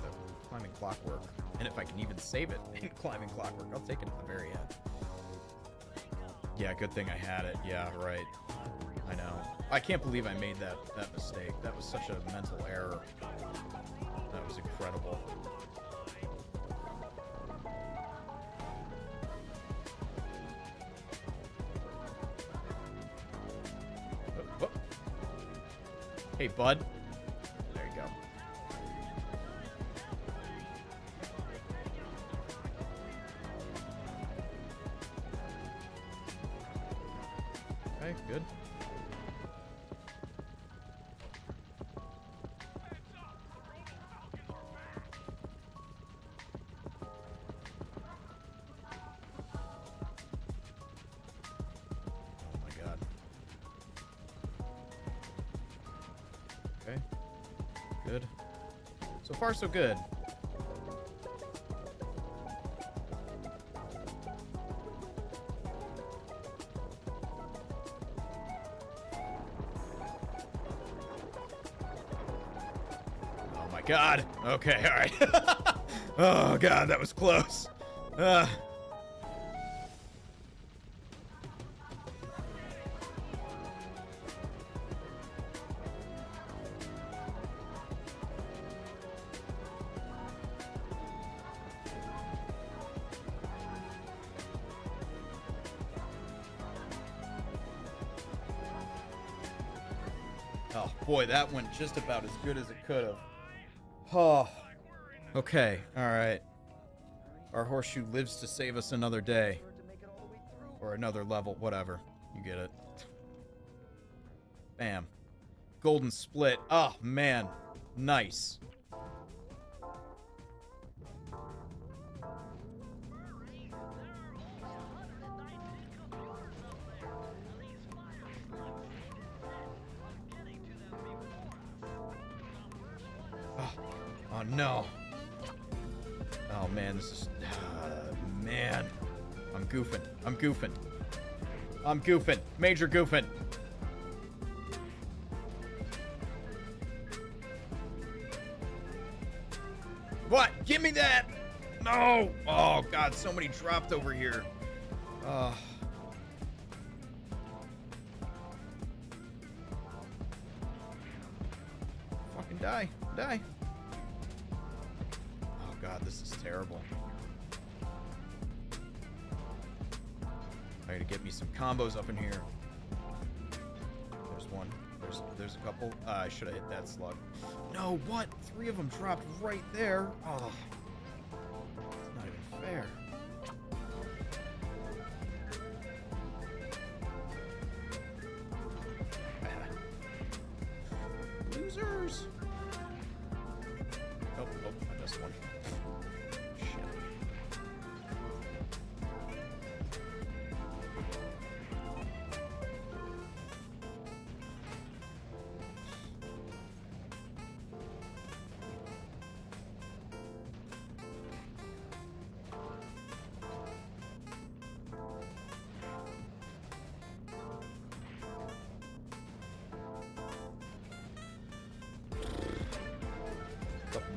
clockwork. And if I can even save it in climbing clockwork, I'll take it at the very end. Yeah, good thing I had it. Yeah, right. I know. I can't believe I made that mistake. That was such a mental error. That was incredible. Hey, bud. There you go. Okay, good. Oh my god. Okay. Good. So far, so good. Oh my god. Okay, alright. Oh god, that was close. Oh boy, that went just about as good as it could have. Oh. Okay, alright. Our horseshoe lives to save us another day. Or another level, whatever. You get it. Bam. Golden split. Oh, man. Nice. Oh no. Oh man, this is... man. I'm goofing. I'm goofing. I'm goofing. Major goofing. What? Give me that! No! Oh god, so many dropped over here. Fucking die. Die. Oh god, this is terrible. I gotta get me some combos up in here. There's one. There's a couple. I should have hit that slug. No, what? 3 of them dropped right there. Oh. It's not even fair. Losers! Oh, I missed one. Shit.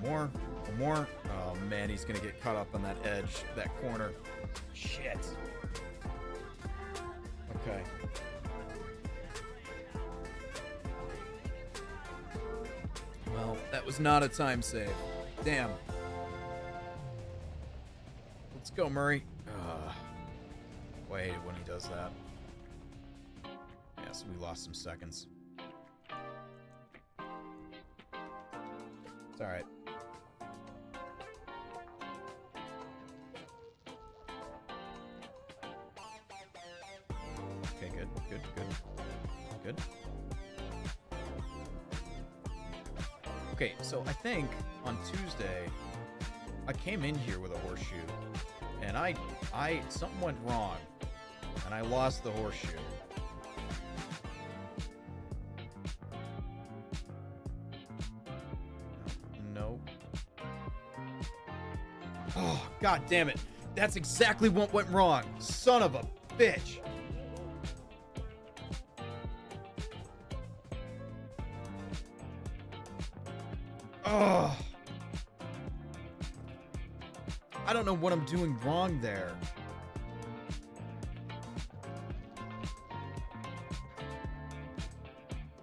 More. One more. Oh man, he's gonna get caught up on that edge, that corner. Shit. Okay. Well, that was not a time save. Damn. Let's go, Murray. Wait, when he does that. Yes, we lost some seconds. It's alright. Okay, good. Good. Okay, so I think on Tuesday, I came in here with a horseshoe, and something went wrong, and I lost the horseshoe. No. Oh, god damn it. That's exactly what went wrong. Son of a bitch. Oh. I don't know what I'm doing wrong there.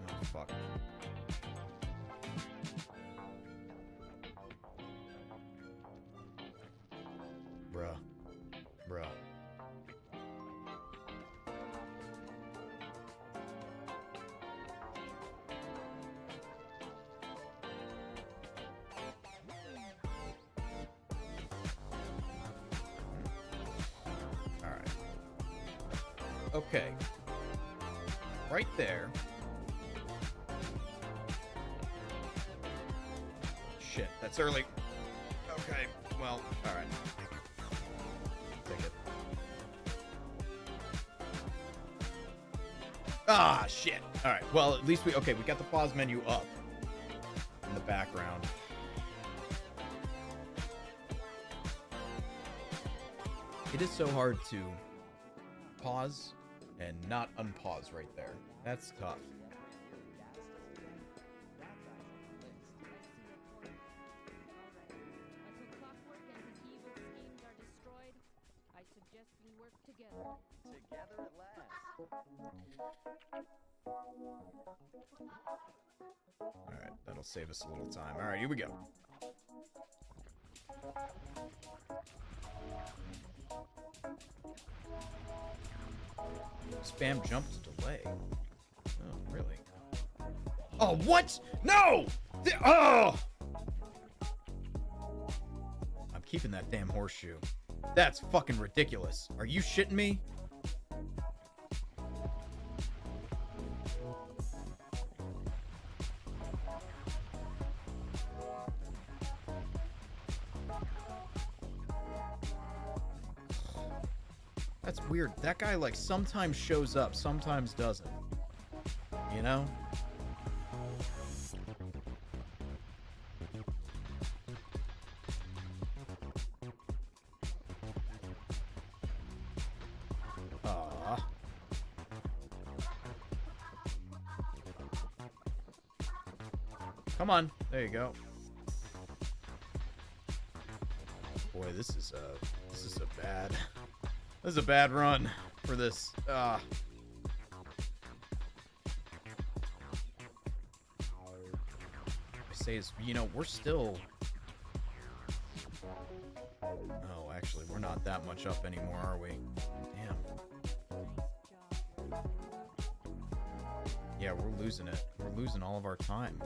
Oh, fuck. Bruh. Okay. Right there. Shit, that's early. Okay, well, alright. Take it. Ah, shit. Alright, well, at least we got the pause menu up in the background. It is so hard to pause and not unpause right there. That's tough. Together at last. Alright, that'll save us a little time. Alright, here we go. Spam jump to delay. Oh, really? Oh, what? No! Oh! I'm keeping that damn horseshoe. That's fucking ridiculous. Are you shitting me? That's weird. That guy, like, sometimes shows up, sometimes doesn't. You know? Aw. Come on. There you go. Boy, this is a bad... This is a bad run for this. I say is, you know, we're still... Oh, actually, we're not that much up anymore, are we? Damn. Yeah, we're losing it. We're losing all of our time.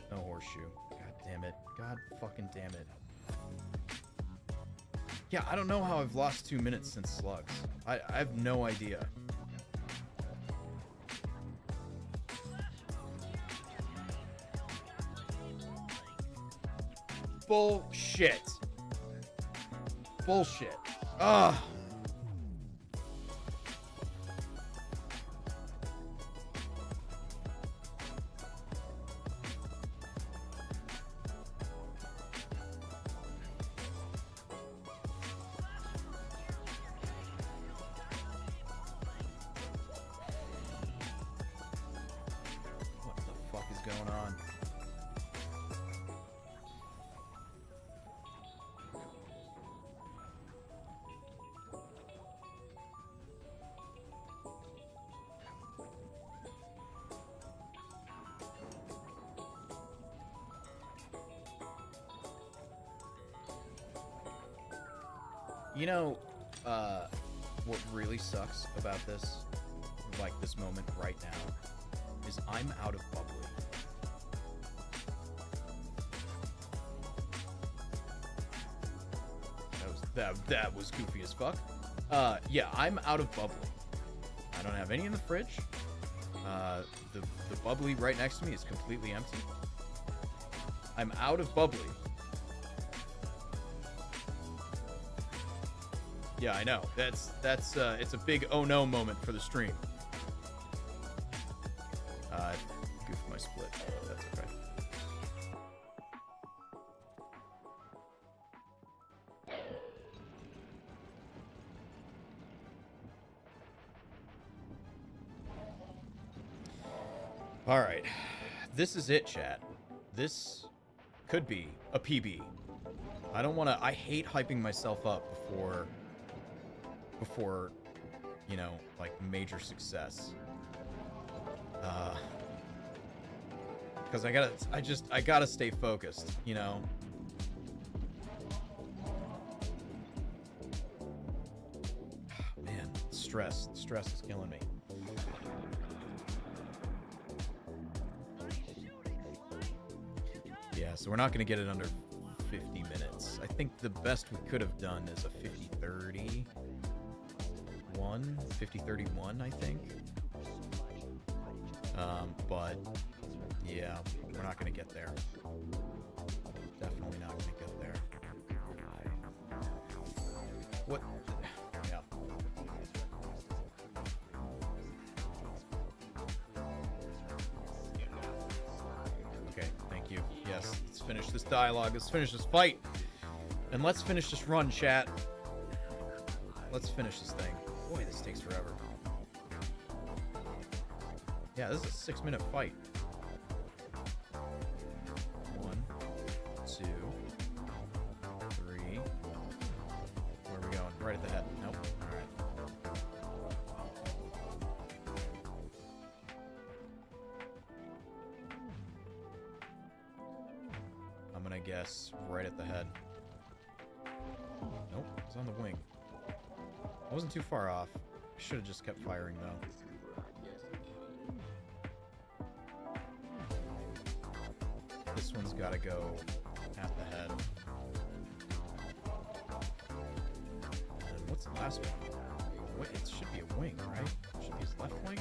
No horseshoe. God damn it. God fucking damn it. Yeah, I don't know how I've lost 2 minutes since slugs. I have no idea. Bullshit. Bullshit. Ugh. Going on. You know, what really sucks about this, like this moment right now, is I'm out of bubbly. That was goofy as fuck. Yeah, I'm out of bubbly. I don't have any in the fridge. The bubbly right next to me is completely empty. I'm out of bubbly. Yeah, I know. It's a big oh no moment for the stream. Goofed my split. That's okay. All right. This is it, chat. This could be a PB. I don't want to... I hate hyping myself up before, you know, like, major success. Because I gotta stay focused, you know? Man, stress is killing me. Yeah, so we're not gonna get it under 50 minutes. I think the best we could have done is a 50-31, I think. But yeah, we're not gonna get there. Definitely not gonna get there. What? Yeah. Okay, thank you. Yes, let's finish this dialogue. Let's finish this fight. And let's finish this run, chat. Let's finish this thing. Boy, this takes forever. Yeah, this is a 6-minute fight. 1, 2, 3. Where are we going? Right at the head. Nope. Alright. I'm gonna guess right at the head. Nope, it's on the wing. I wasn't too far off. Should have just kept firing though. This one's got to go at the head. And what's the last one? Wait, it should be a wing, right? It should be his left wing?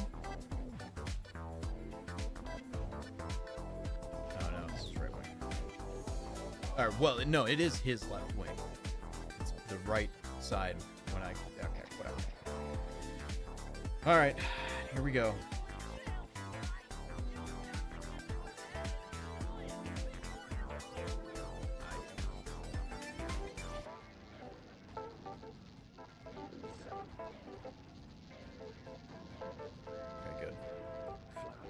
Oh no, it's his right wing. Alright, well, no, it is his left wing. It's the right side when I... Okay, whatever. Alright, here we go.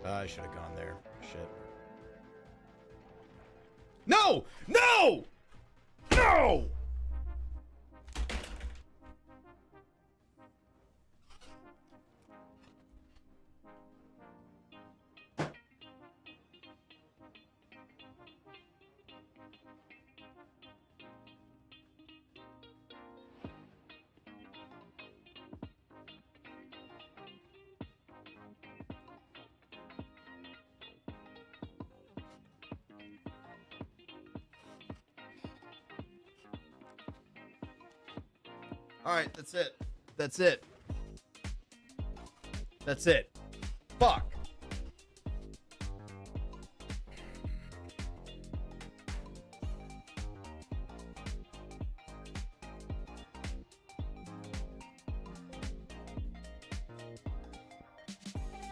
I should have gone there. Shit. No! No! No! Alright, that's it. That's it. That's it. Fuck.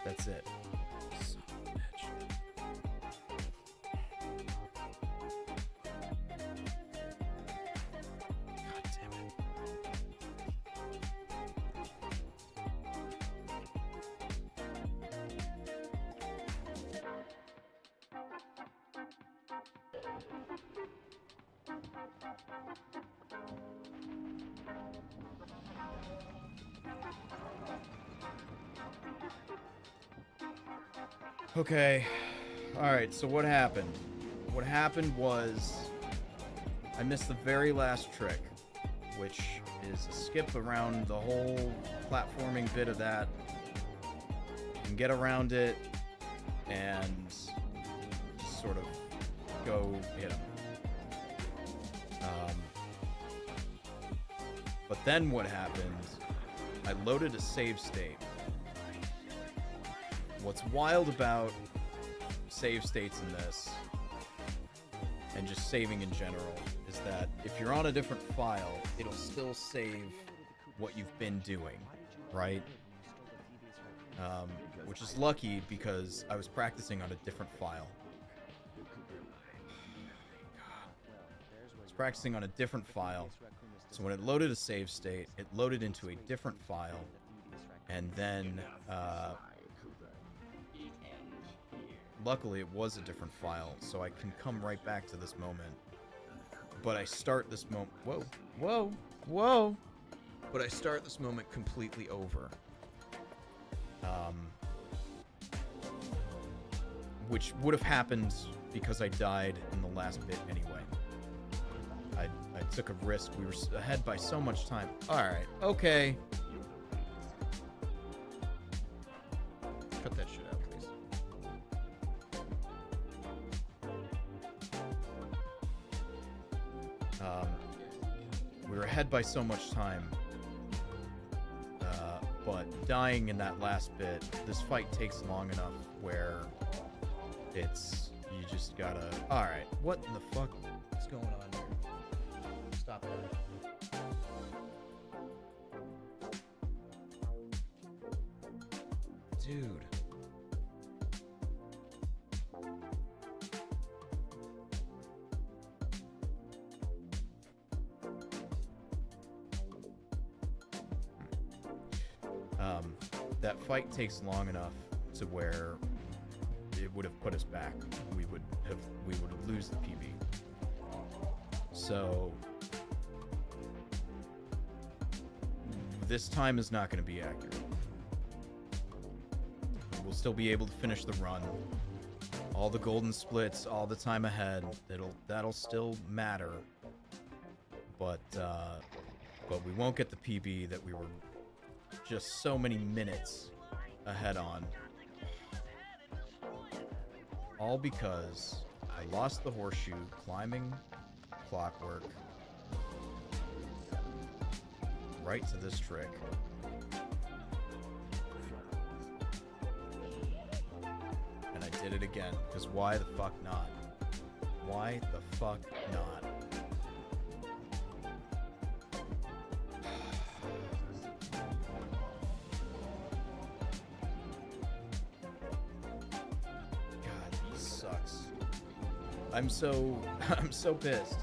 That's it. Son of a bitch. God damn it. Okay. Alright, so what happened? What happened was I missed the very last trick, which is a skip around the whole platforming bit of that. You can get around it and just sort of go hit him. But then what happened, I loaded a save state. What's wild about save states in this, and just saving in general, is that if you're on a different file, it'll still save what you've been doing, right? Which is lucky because I was practicing on a different file. I was practicing on a different file, so when it loaded a save state, it loaded into a different file, and then luckily it was a different file, so I can come right back to this moment. But I start this moment... Whoa, whoa, whoa! But I start this moment completely over. Which would have happened because I died in the last bit anyway. I took a risk. We were ahead by so much time. Alright, okay. Cut that shit out, please. We were ahead by so much time. But dying in that last bit, this fight takes long enough where it's... You just gotta... Alright, what in the fuck is going on here? Stop that. Dude. That fight takes long enough to where it would have put us back. We would have lose the PB. So this time is not going to be accurate. We'll still be able to finish the run. All the golden splits, all the time ahead. That'll still matter. But we won't get the PB that we were just so many minutes ahead on. All because I lost the horseshoe climbing clockwork right to this trick. And I did it again, because why the fuck not? Why the fuck not? I'm so pissed.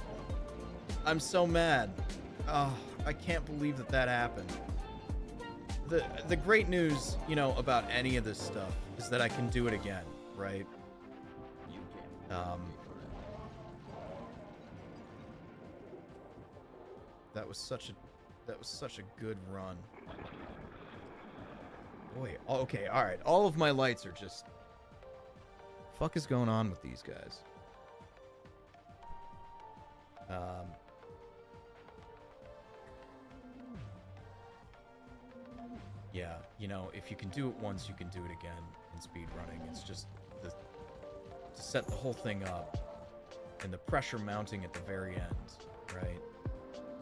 I'm so mad. Oh, I can't believe that happened. The great news, you know, about any of this stuff is that I can do it again, right? That was such a good run. Boy, okay, all right. All of my lights are just... Fuck is going on with these guys? Yeah, you know, if you can do it once, you can do it again in speedrunning. It's just to set the whole thing up and the pressure mounting at the very end, right?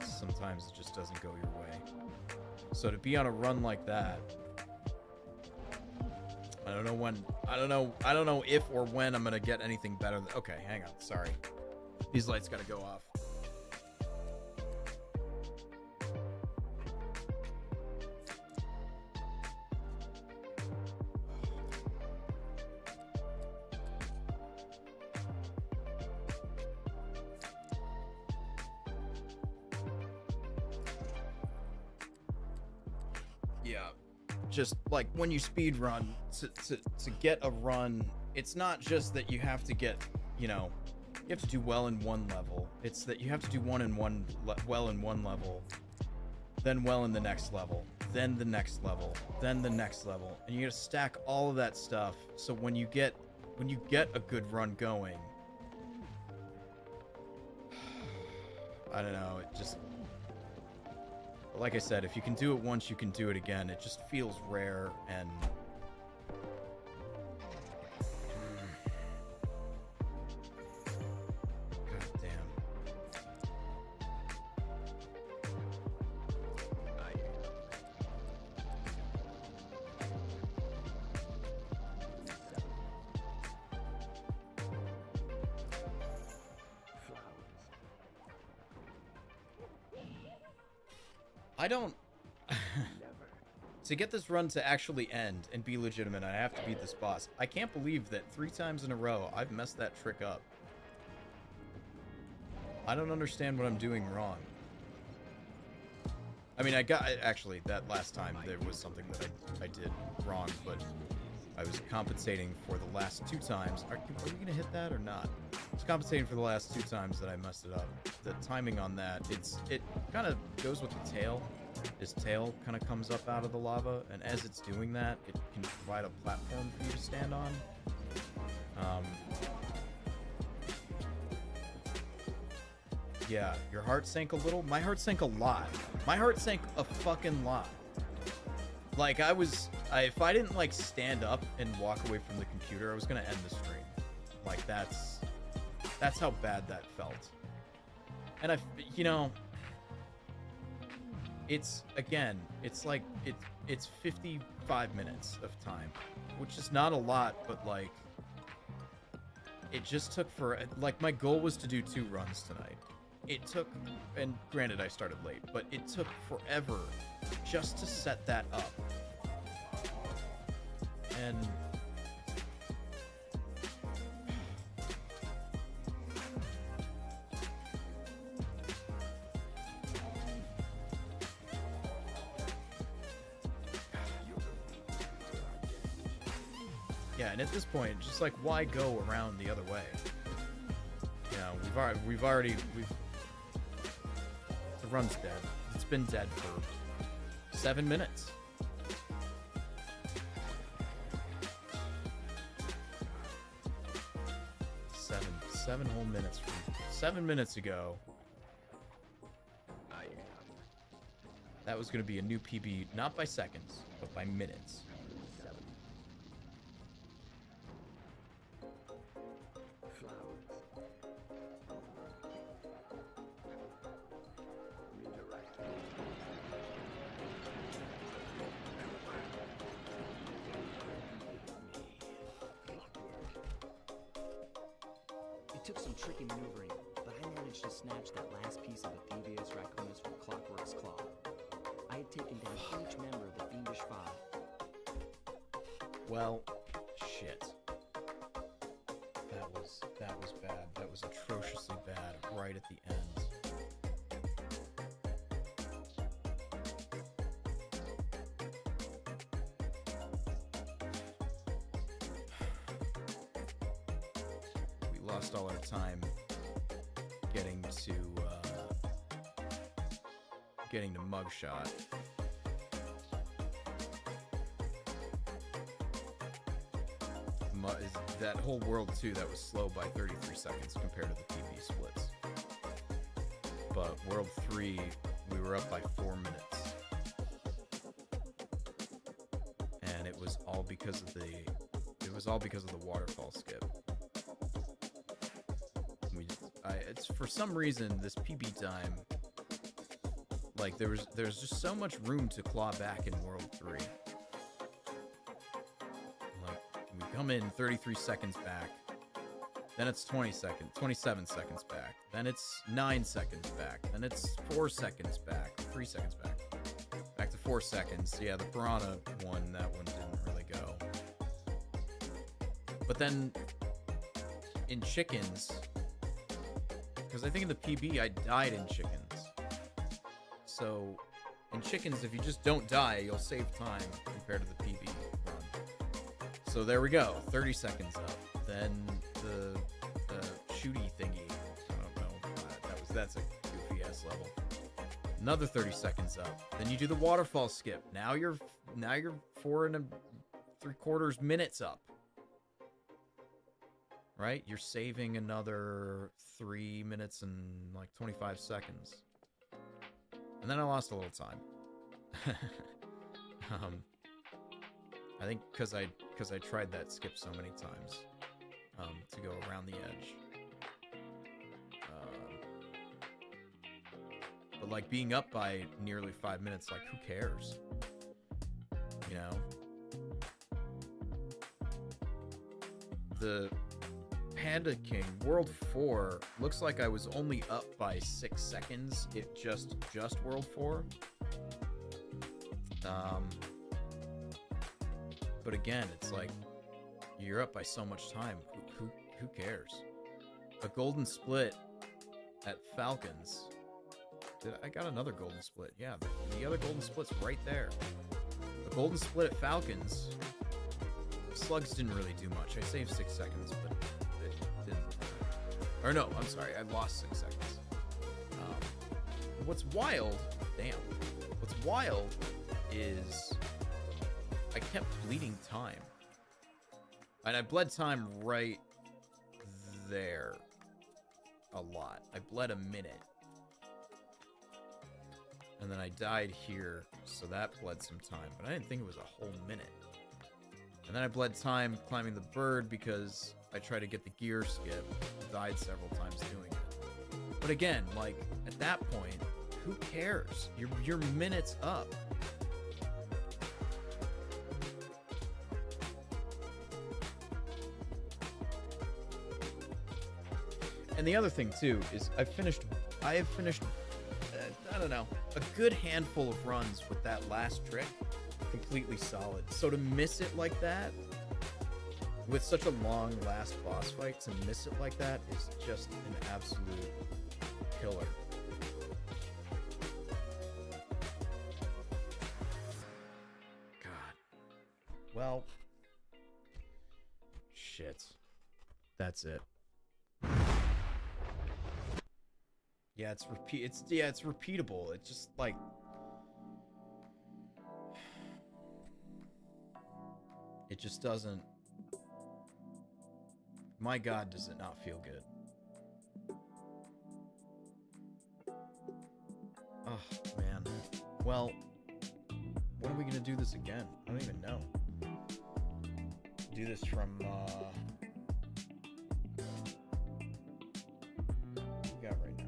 Sometimes it just doesn't go your way. So to be on a run like that, I don't know if or when I'm gonna get anything better. Okay, hang on, sorry. These lights gotta go off. Yeah, just like when you speed run, to get a run, it's not just that you have to get, you know, you have to do well in one level. It's that you have to do well in one level, then well in the next level, then the next level, then the next level, and you gotta stack all of that stuff. So when you get a good run going, I don't know, it just, like I said, if you can do it once, you can do it again. It just feels rare and... God damn. I don't... To get this run to actually end and be legitimate, I have to beat this boss. I can't believe that 3 times in a row I've messed that trick up. I don't understand what I'm doing wrong. I mean, actually, that last time there was something that I did wrong, but I was compensating for the last 2 times. Are we gonna hit that or not? I was compensating for the last 2 times that I messed it up. The timing on that, it kind of goes with the tail. His tail kind of comes up out of the lava, and as it's doing that, it can provide a platform for you to stand on. Yeah, your heart sank a little. My heart sank a lot. My heart sank a fucking lot. Like, if I didn't, like, stand up and walk away from the computer, I was gonna end the stream. Like, that's how bad that felt. And you know, it's, again, it's like, it's 55 minutes of time, which is not a lot, but, like, it just took like, my goal was to do 2 runs tonight. It took, and granted I started late, but it took forever just to set that up. And yeah, and at this point, just like, why go around the other way? You know, the run's dead. It's been dead for 7 minutes. Seven whole minutes from 7 minutes ago. That was going to be a new PB, not by seconds, but by minutes. It took some tricky maneuvering, but I managed to snatch that last piece of the Thievius Raccoonus from Clockwork's claw. I had taken down each member of the Fiendish Five. Well, shit. That was bad. That was atrociously bad right at the end. We lost all our time getting to mugshot. That whole world 2, that was slow by 33 seconds compared to the PB splits. But world 3, we were up by 4 minutes. And it was all because of the waterfall skip. It's for some reason this PB time, like, there's just so much room to claw back in world 3. Come in 33 seconds back, then it's 27 seconds back, then it's 9 seconds back, then it's 4 seconds back, 3 seconds back to 4 seconds. Yeah, the piranha one, that one didn't really go. But then in chickens, because I think in the PB I died in chickens. So in chickens, if you just don't die, you'll save time compared to the PB run. So there we go, 30 seconds up. Then the shooty thingy, I don't know, that's a goofy ass level. Another 30 seconds up. Then you do the waterfall skip. Now you're 4 3/4 minutes up. Right? You're saving another 3 minutes and like 25 seconds. And then I lost a little time. I think because I tried that skip so many times to go around the edge. But like being up by nearly 5 minutes, like, who cares? You know? The Panda King World 4 looks like I was only up by 6 seconds. It just World 4. But again, it's like, you're up by so much time. Who cares? A golden split at Falcons. I got another golden split. Yeah, the other golden split's right there. The golden split at Falcons slugs didn't really do much. I saved 6 seconds, but it didn't. Or no, I'm sorry, I lost 6 seconds. What's wild, damn. What's wild is I kept bleeding time. And I bled time right there a lot. I bled a minute. And then I died here, so that bled some time. But I didn't think it was a whole minute. And then I bled time climbing the bird because I tried to get the gear skip. Died several times doing it. But again, like, at that point, who cares? Your minute's up. And the other thing too is I have finished I don't know, a good handful of runs with that last trick completely solid. So to miss it like that with such a long last boss fight, to miss it like that is just an absolute killer. God. Well, shit. That's it. Yeah, it's repeatable. It's just like it just doesn't. My God, does it not feel good? Oh man. Well, when are we gonna do this again? I don't even know. Do this from what we got right now.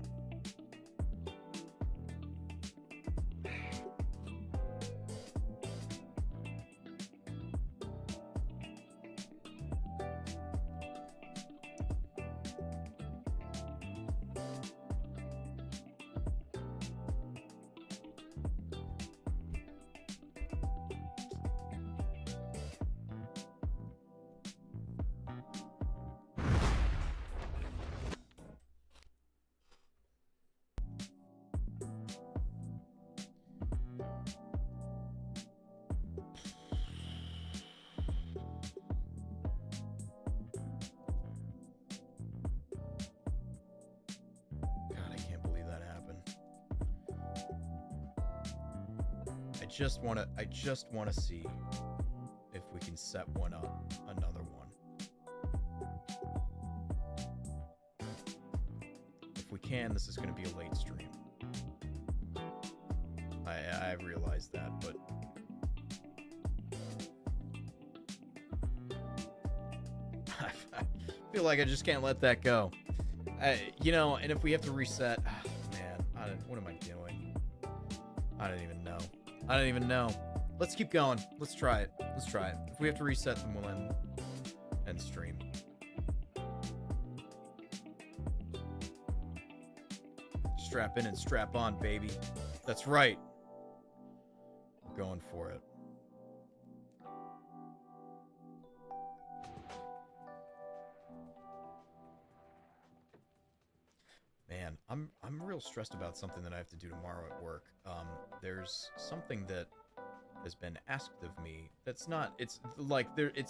I just want to see if we can set one up, another one. If we can, this is going to be a late stream. I realized that, but I feel like I just can't let that go. You know, and if we have to reset, man, what am I doing? I don't even know. I don't even know. Let's keep going. Let's try it. Let's try it. If we have to reset, then we'll end stream. Strap in and strap on, baby. That's right. I'm going for it. Man, I'm real stressed about something that I have to do tomorrow at work. There's something that has been asked of me that's not, it's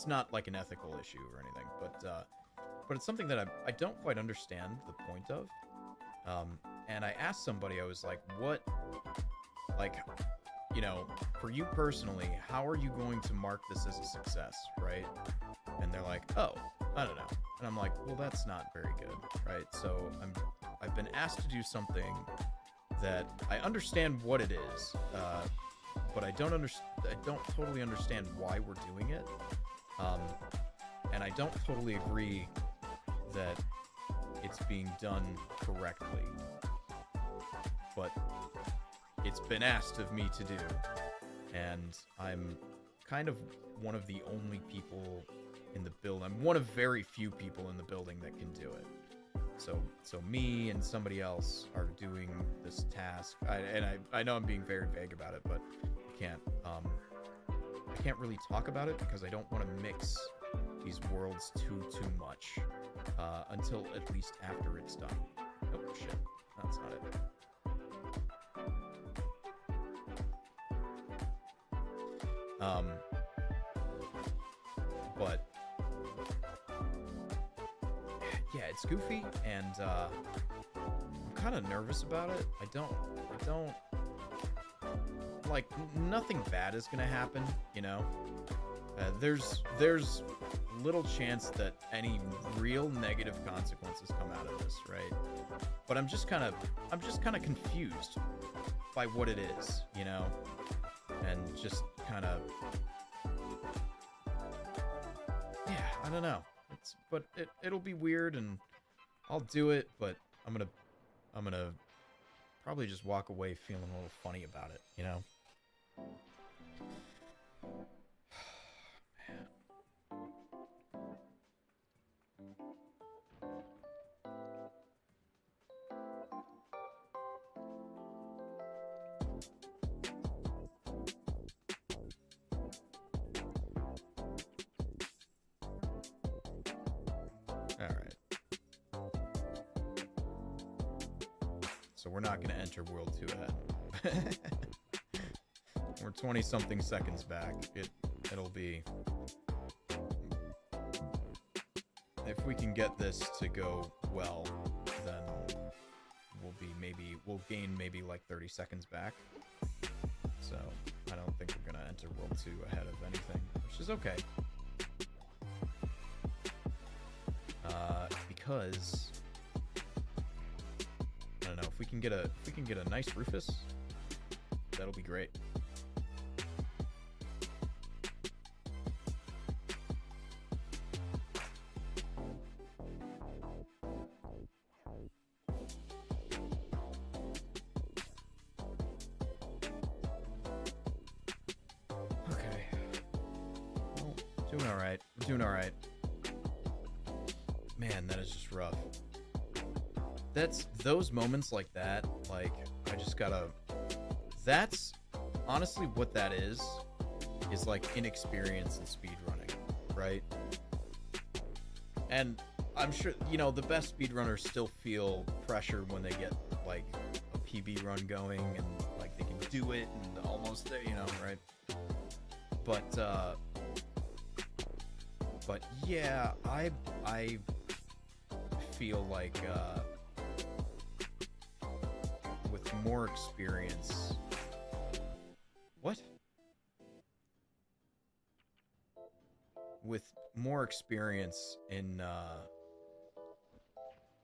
not like an ethical issue or anything, but it's something that I don't quite understand the point of. And I asked somebody, I was like, what, like, you know, for you personally, how are you going to mark this as a success, right? And they're like, oh, I don't know. And I'm like, well, that's not very good, right? So I've been asked to do something that I understand what it is, but I don't totally understand why we're doing it, and I don't totally agree that it's being done correctly. But it's been asked of me to do, and I'm kind of one of the only people in the build. I'm one of very few people in the building that can do it. So me and somebody else are doing this task. I know I'm being very vague about it, but I can't really talk about it because I don't want to mix these worlds too much until at least after it's done. Oh shit, that's not it. but yeah, it's goofy, and I'm kind of nervous about it. I don't like, nothing bad is gonna happen, you know. There's little chance that any real negative consequences come out of this, right? But I'm just kind of confused by what it is, you know, and just kind of, yeah, I don't know. But it'll be weird, and I'll do it, but I'm gonna probably just walk away feeling a little funny about it, you know. Alright. So we're not going to enter World 2 ahead. We're 20-something seconds back. It'll be... If we can get this to go well, then we'll gain maybe like 30 seconds back. So I don't think we're going to enter World 2 ahead of anything, which is okay. Because I don't know, if we can get a nice Rufus, that'll be great. Okay. Well, doing all right. We're doing all right. Man, that is just rough. That's those moments like that, like, I just gotta... That's honestly what that is like inexperience in speedrunning, right? And I'm sure, you know, the best speedrunners still feel pressure when they get, like, a PB run going, and, like, they can do it, and almost there, you know, right? But yeah, I feel like with more experience... What? With more experience in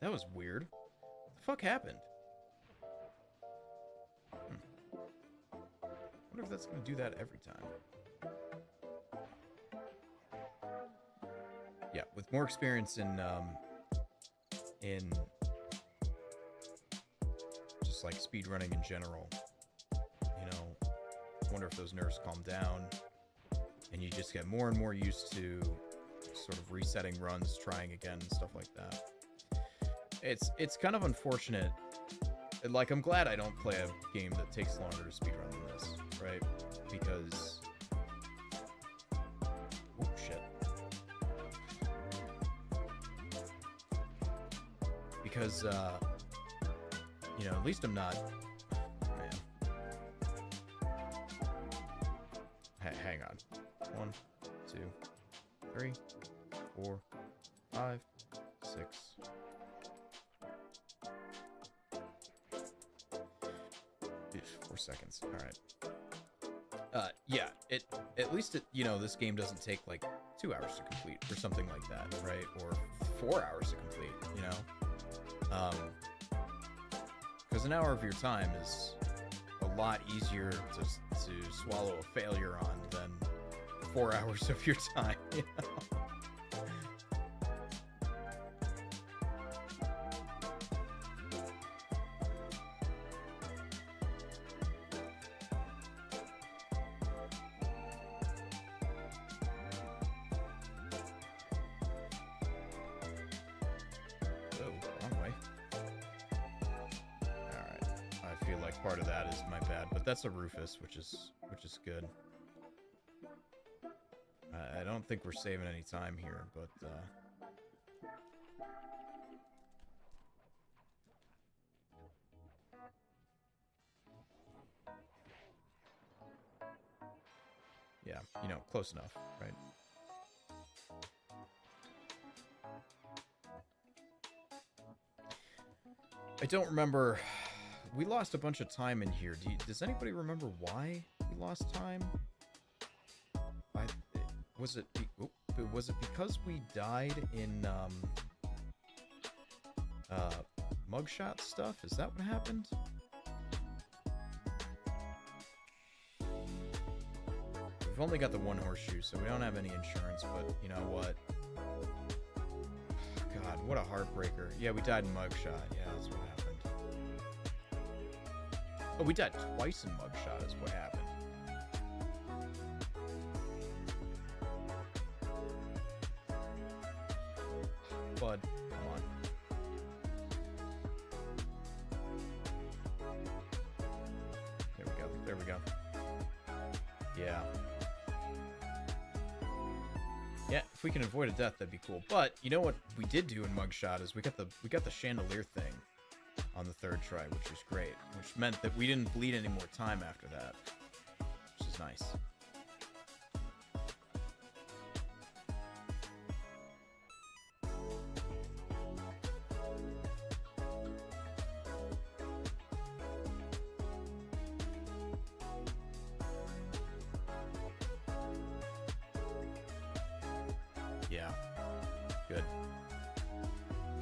that was weird. What the fuck happened? Wonder if that's gonna do that every time. Yeah, with more experience in just like speedrunning in general, you know, wonder if those nerves calm down and you just get more and more used to sort of resetting runs, trying again, and stuff like that. It's kind of unfortunate. Like, I'm glad I don't play a game that takes longer to speedrun than this, right? Because... oh, shit. Because, you know, at least I'm not... Man. Hang on. 1, 2, 3, 4, 5, 6... 4 seconds. All right. Yeah. At least you know, this game doesn't take like 2 hours to complete or something like that, right? Or 4 hours to complete. You know, because an hour of your time is a lot easier to swallow a failure on than 4 hours of your time. You know? Part of that is my bad, but that's a Rufus, which is good. I don't think we're saving any time here, but yeah, you know, close enough, right? I don't remember. We lost a bunch of time in here. Does anybody remember why we lost time? Was it because we died in mugshot stuff? Is that what happened? We've only got the one horseshoe, so we don't have any insurance, but you know what? God, what a heartbreaker. Yeah, we died in mugshot. Yeah, that's what happened. Oh, we died twice in mugshot is what happened. Bud, come on. There we go. There we go. Yeah. Yeah, if we can avoid a death, that'd be cool. But you know what we did do in mugshot is we got the chandelier thing on the third try, which was great. Which meant that we didn't bleed any more time after that, which is nice. Yeah. Good.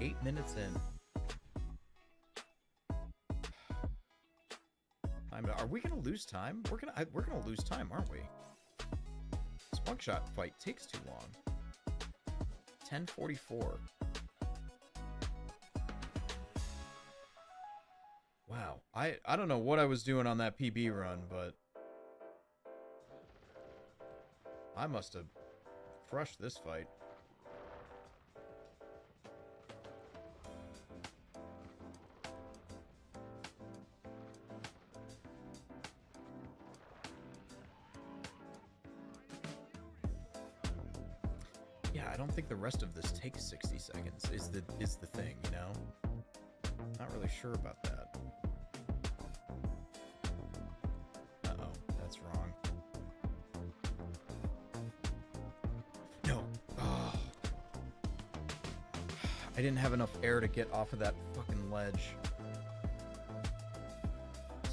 8 minutes in. Are we gonna lose time? We're gonna lose time, aren't we? This mugshot fight takes too long. 10:44. Wow. I don't know what I was doing on that PB run, but I must have crushed this fight. Yeah, I don't think the rest of this takes 60 seconds is the thing, you know? Not really sure about that. Uh-oh, that's wrong. No. Oh. I didn't have enough air to get off of that fucking ledge.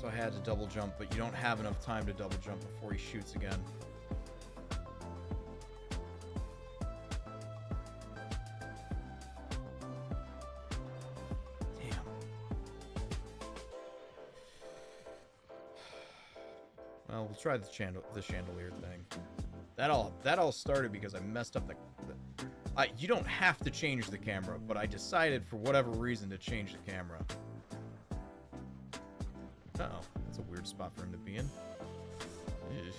So I had to double jump, but you don't have enough time to double jump before he shoots again. Well, we'll try the chandelier thing. That all started because I messed up the you don't have to change the camera, but I decided for whatever reason to change the camera. Uh-oh, that's a weird spot for him to be in. Eesh.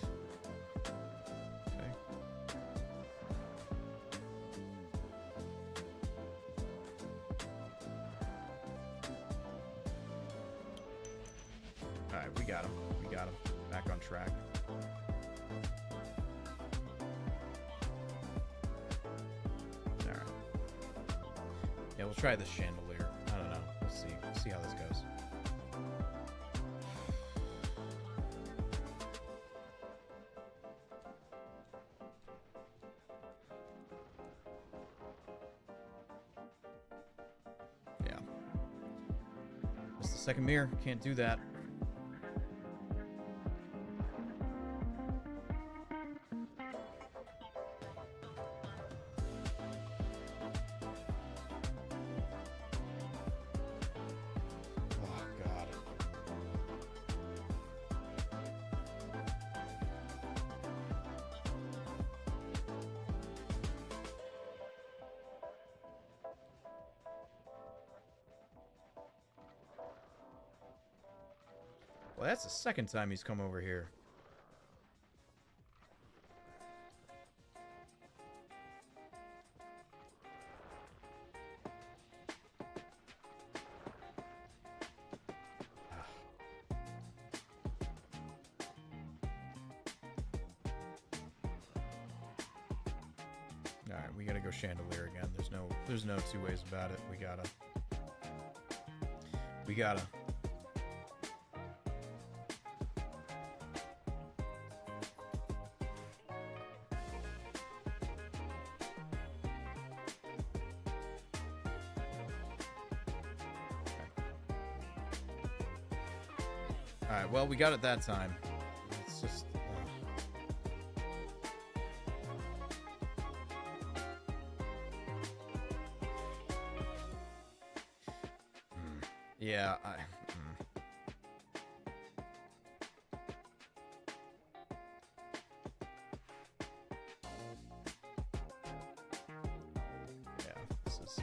Okay. Alright, we got him. We got him. Back on track. Alright. Yeah, we'll try this chandelier. I don't know. We'll see. We'll see how this goes. Yeah. Missed the second mirror. Can't do that. Well, that's the second time he's come over here. All right, we gotta go chandelier again. There's no two ways about it. We gotta. Alright, well, we got it that time. It's just... Yeah, Yeah, this is,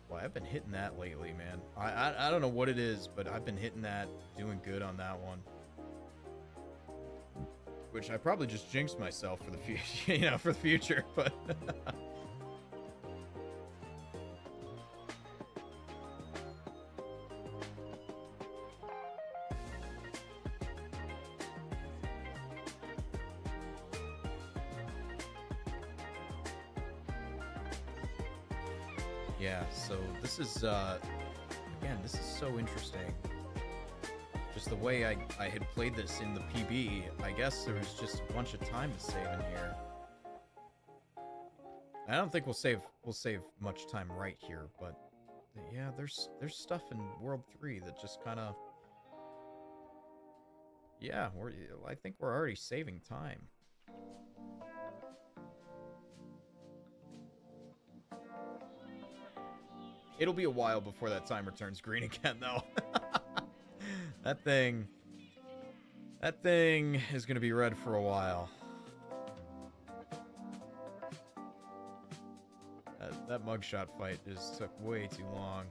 Well, I've been hitting that lately, man. I don't know what it is, but I've been hitting that, doing good on that one. Which I probably just jinxed myself for the future, you know, for the future, but... Yeah, so this is, again, this is so interesting. Just the way I had played this in the PB, I guess there was just a bunch of time to save in here. I don't think we'll save much time right here, but yeah, there's stuff in World 3 that just kind of... Yeah, I think we're already saving time. It'll be a while before that timer turns green again, though. That thing is gonna be red for a while. That mugshot fight just took way too long.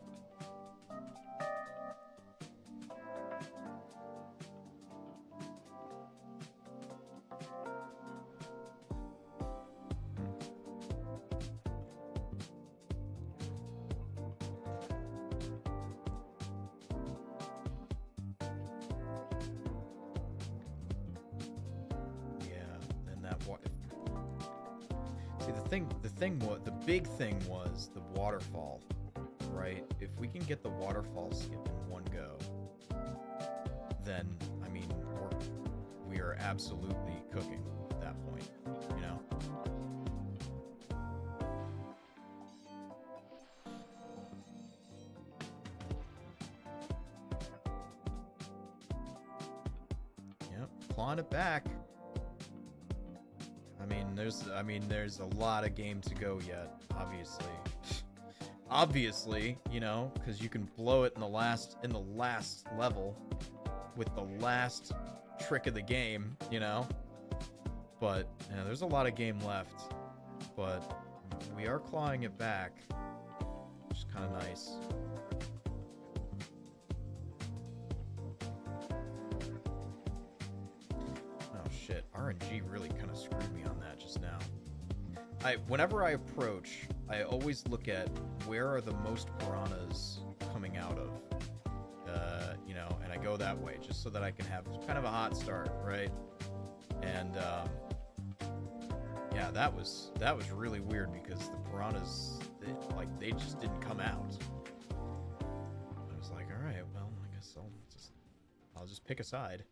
The big thing was the waterfall, right? If we can get the waterfall skip in one go, then, I mean, we are absolutely cooking at that point, you know? Yep, clawing it back. There's a lot of game to go yet, obviously. Obviously, you know, because you can blow it in the last level with the last trick of the game, you know. But yeah, there's a lot of game left, but we are clawing it back, which is kind of nice. Oh shit, RNG really kind of screwed me on that just now. Whenever I approach, I always look at where are the most piranhas coming out of, you know, and I go that way just so that I can have kind of a hot start, right? And yeah, that was really weird because the piranhas, they just didn't come out. I was like, all right, well, I guess I'll just pick a side.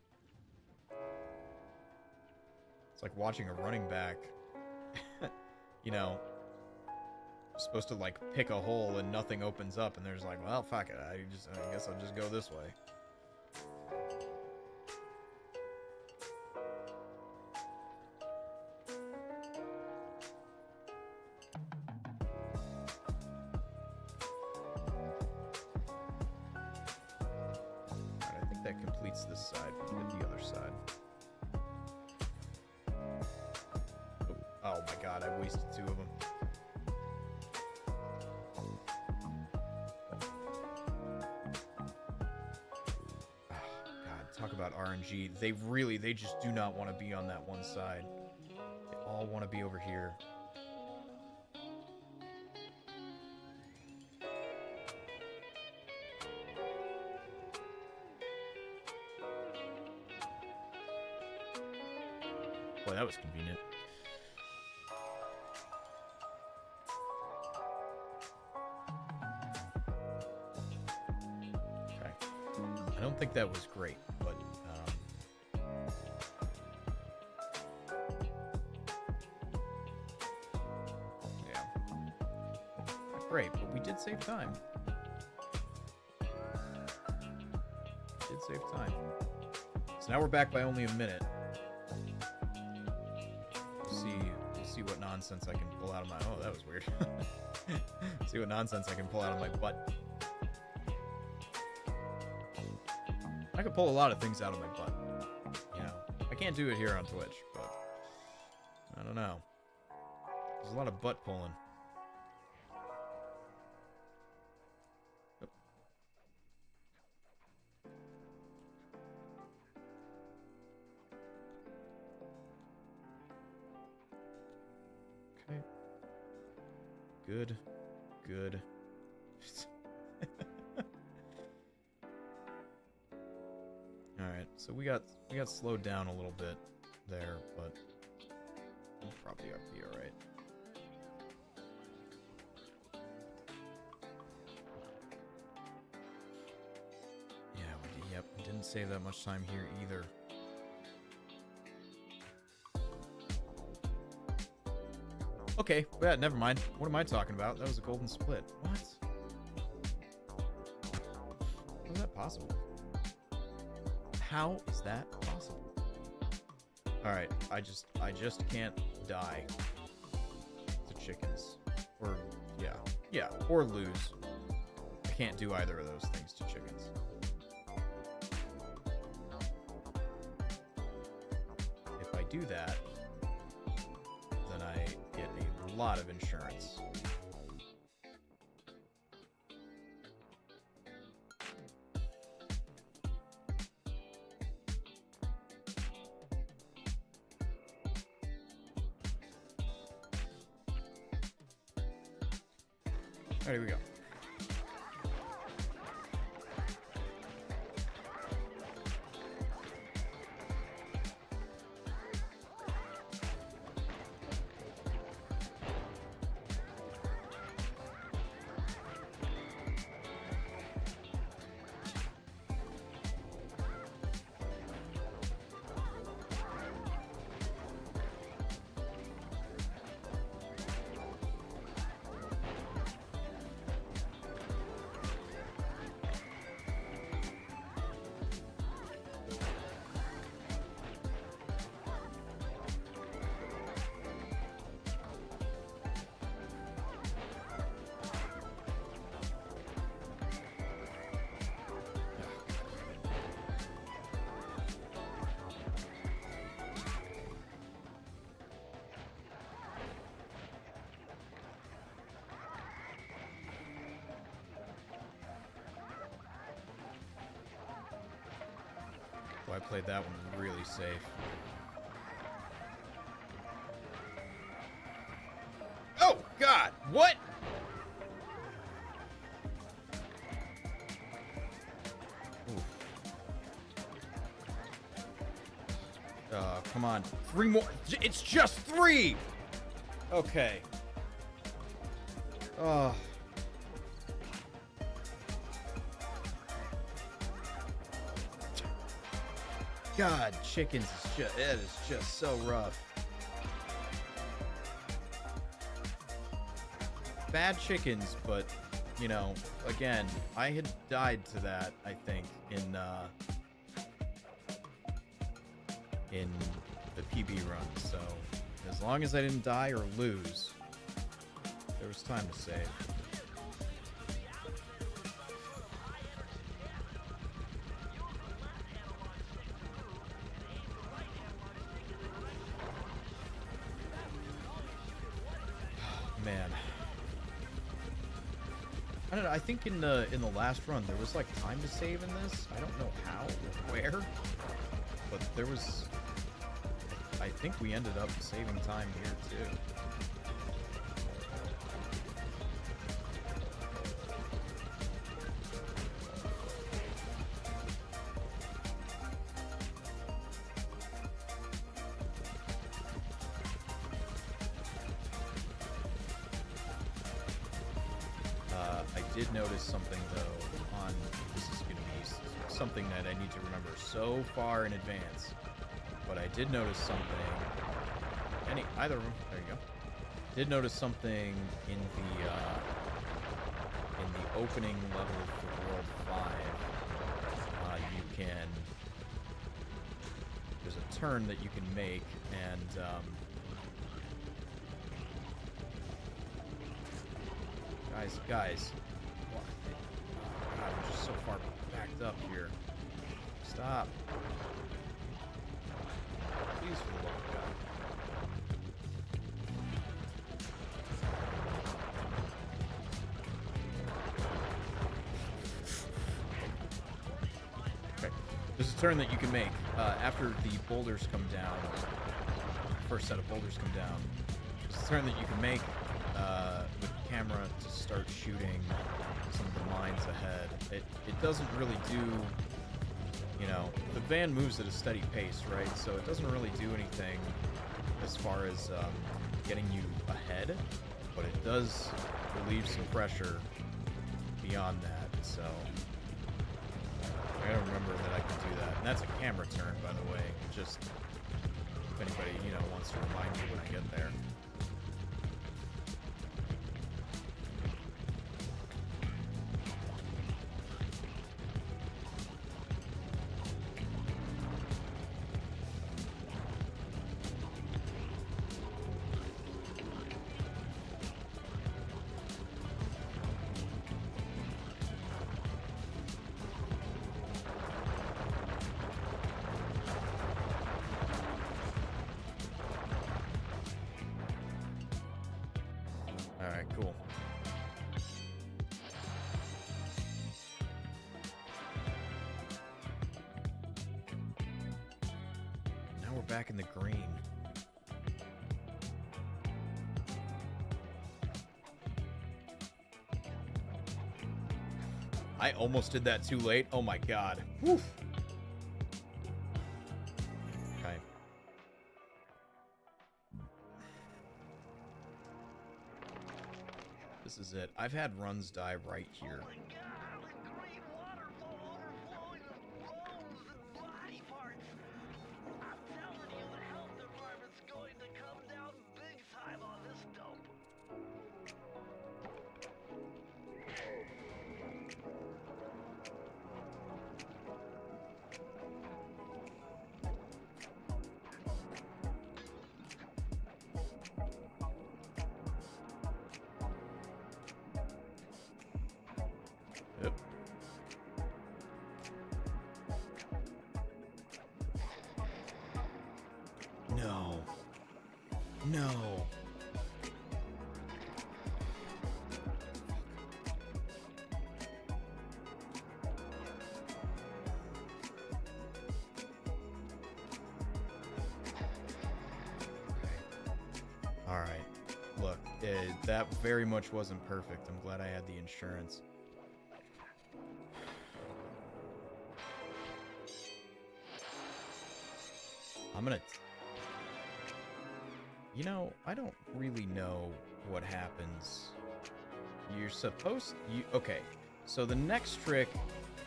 It's like watching a running back. You know, supposed to like pick a hole and nothing opens up, and there's like, well, fuck it, I guess I'll just go this way. Alright, I think that completes this side. We'll get the other side. Oh my god, I wasted two of them. Oh, god, talk about RNG. They just do not want to be on that one side. They all want to be over here. Boy, that was convenient. I don't think that was great, but yeah. great, but we did save time. Did save time. So now we're back by only a minute. We'll see what nonsense I can pull out of my... Oh, that was weird. See what nonsense I can pull out of my butt. I could pull a lot of things out of my butt. You know, I can't do it here on Twitch, but I don't know. There's a lot of butt pulling. Okay. Good. Good. All right, so we got slowed down a little bit there, but we'll probably be all right. Yeah, yep, we didn't save that much time here either. Okay, yeah, never mind. What am I talking about? That was a golden split. What? How is that possible? How is that possible? Alright, I just can't die to chickens. Or, yeah, or lose. I can't do either of those things to chickens. If I do that, then I get a lot of insurance. All right, here we go. Oh, I played that one really safe. Oh, God! What? Come on. 3 more. It's just 3! Okay. Oh. God, chickens is just, it is just so rough. Bad chickens, but, you know, again, I had died to that, I think, in the PB run, so as long as I didn't die or lose, there was time to save. Man, I don't know. I think in the last run there was like time to save in this. I don't know how or where, but there was. I think we ended up saving time here too. I did notice something though on, this is going to be something that I need to remember so far in advance, but I did notice something, either of them, there you go, did notice something in in the opening level for World 5, you can... There's a turn that you can make, and... Guys. What? Oh, God, I'm just so far backed up here. Stop. Please, for the love of God. Okay. There's a turn that you can make after the boulders come down. First set of boulders come down. There's a turn that you can make with the camera to start shooting some of the mines ahead. It doesn't really do, you know, the van moves at a steady pace, right? So it doesn't really do anything as far as getting you ahead, but it does relieve some pressure beyond that. So I gotta remember that I can do that. And that's a camera turn, by the way. Just if anybody, you know, wants to remind me when I get there. Alright, cool. Now we're back in the green. I almost did that too late. Oh my god. Whew. Okay. This is it. I've had runs die right here. Oh my god, the green waterfall overflowing with bones and body parts. I'm telling you, the health department's going to come down big time on this dope. Yep. No. No. All right. Look, that very much wasn't perfect. I'm glad I had the insurance. I'm gonna... You know, I don't really know what happens. You're supposed... Okay, so the next trick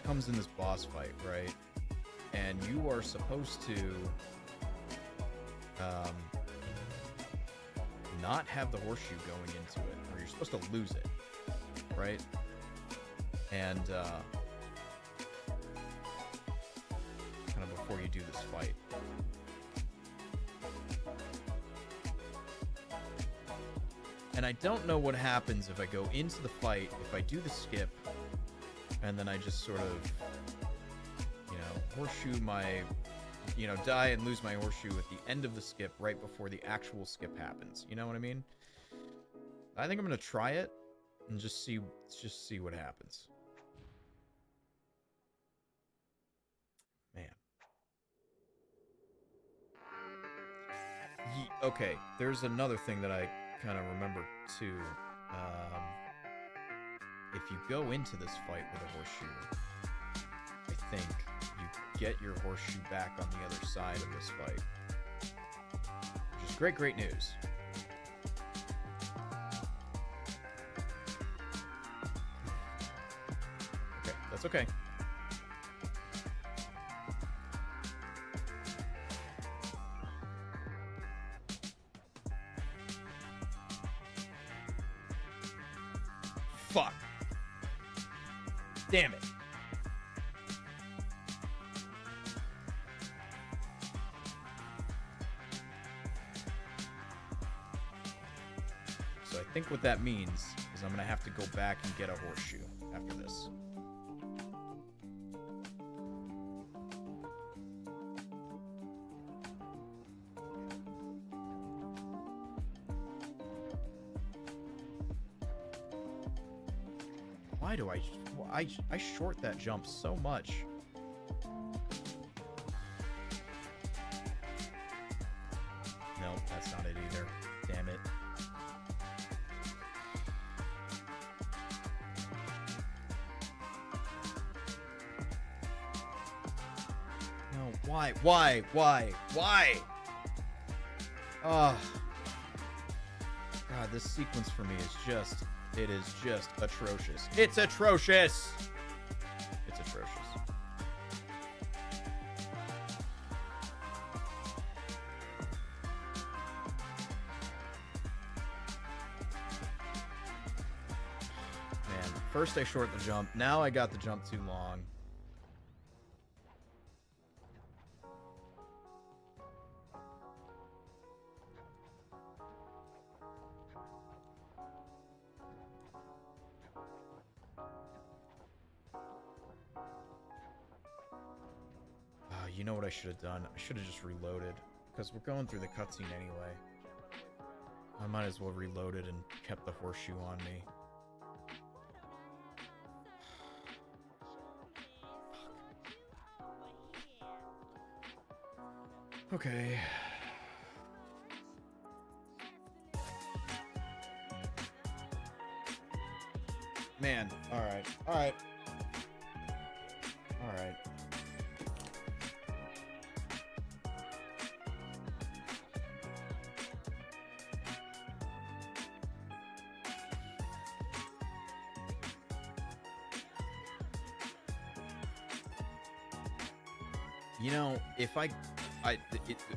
comes in this boss fight, right? And you are supposed to... not have the horseshoe going into it, or you're supposed to lose it, right? And, kind of before you do this fight. And I don't know what happens if I go into the fight, if I do the skip, and then I just sort of, you know, horseshoe my, you know, die and lose my horseshoe at the end of the skip right before the actual skip happens. You know what I mean? I think I'm going to try it and just see what happens. Man. Okay, there's another thing that I kind of remember too. If you go into this fight with a horseshoe, I think you get your horseshoe back on the other side of this fight, which is great news. Okay, that's okay. Fuck. Damn it. So I think what that means is I'm going to have to go back and get a horseshoe after this. Why do I short that jump so much? No, that's not it either. Damn it. No, why? Oh. God, this sequence for me is just... It is just atrocious. It's atrocious! It's atrocious. Man, first I short the jump. Now I got the jump too long. You know what I should have done? I should have just reloaded. Because we're going through the cutscene anyway. I might as well reloaded and kept the horseshoe on me. Okay. Man, alright. Alright. Alright. You know, if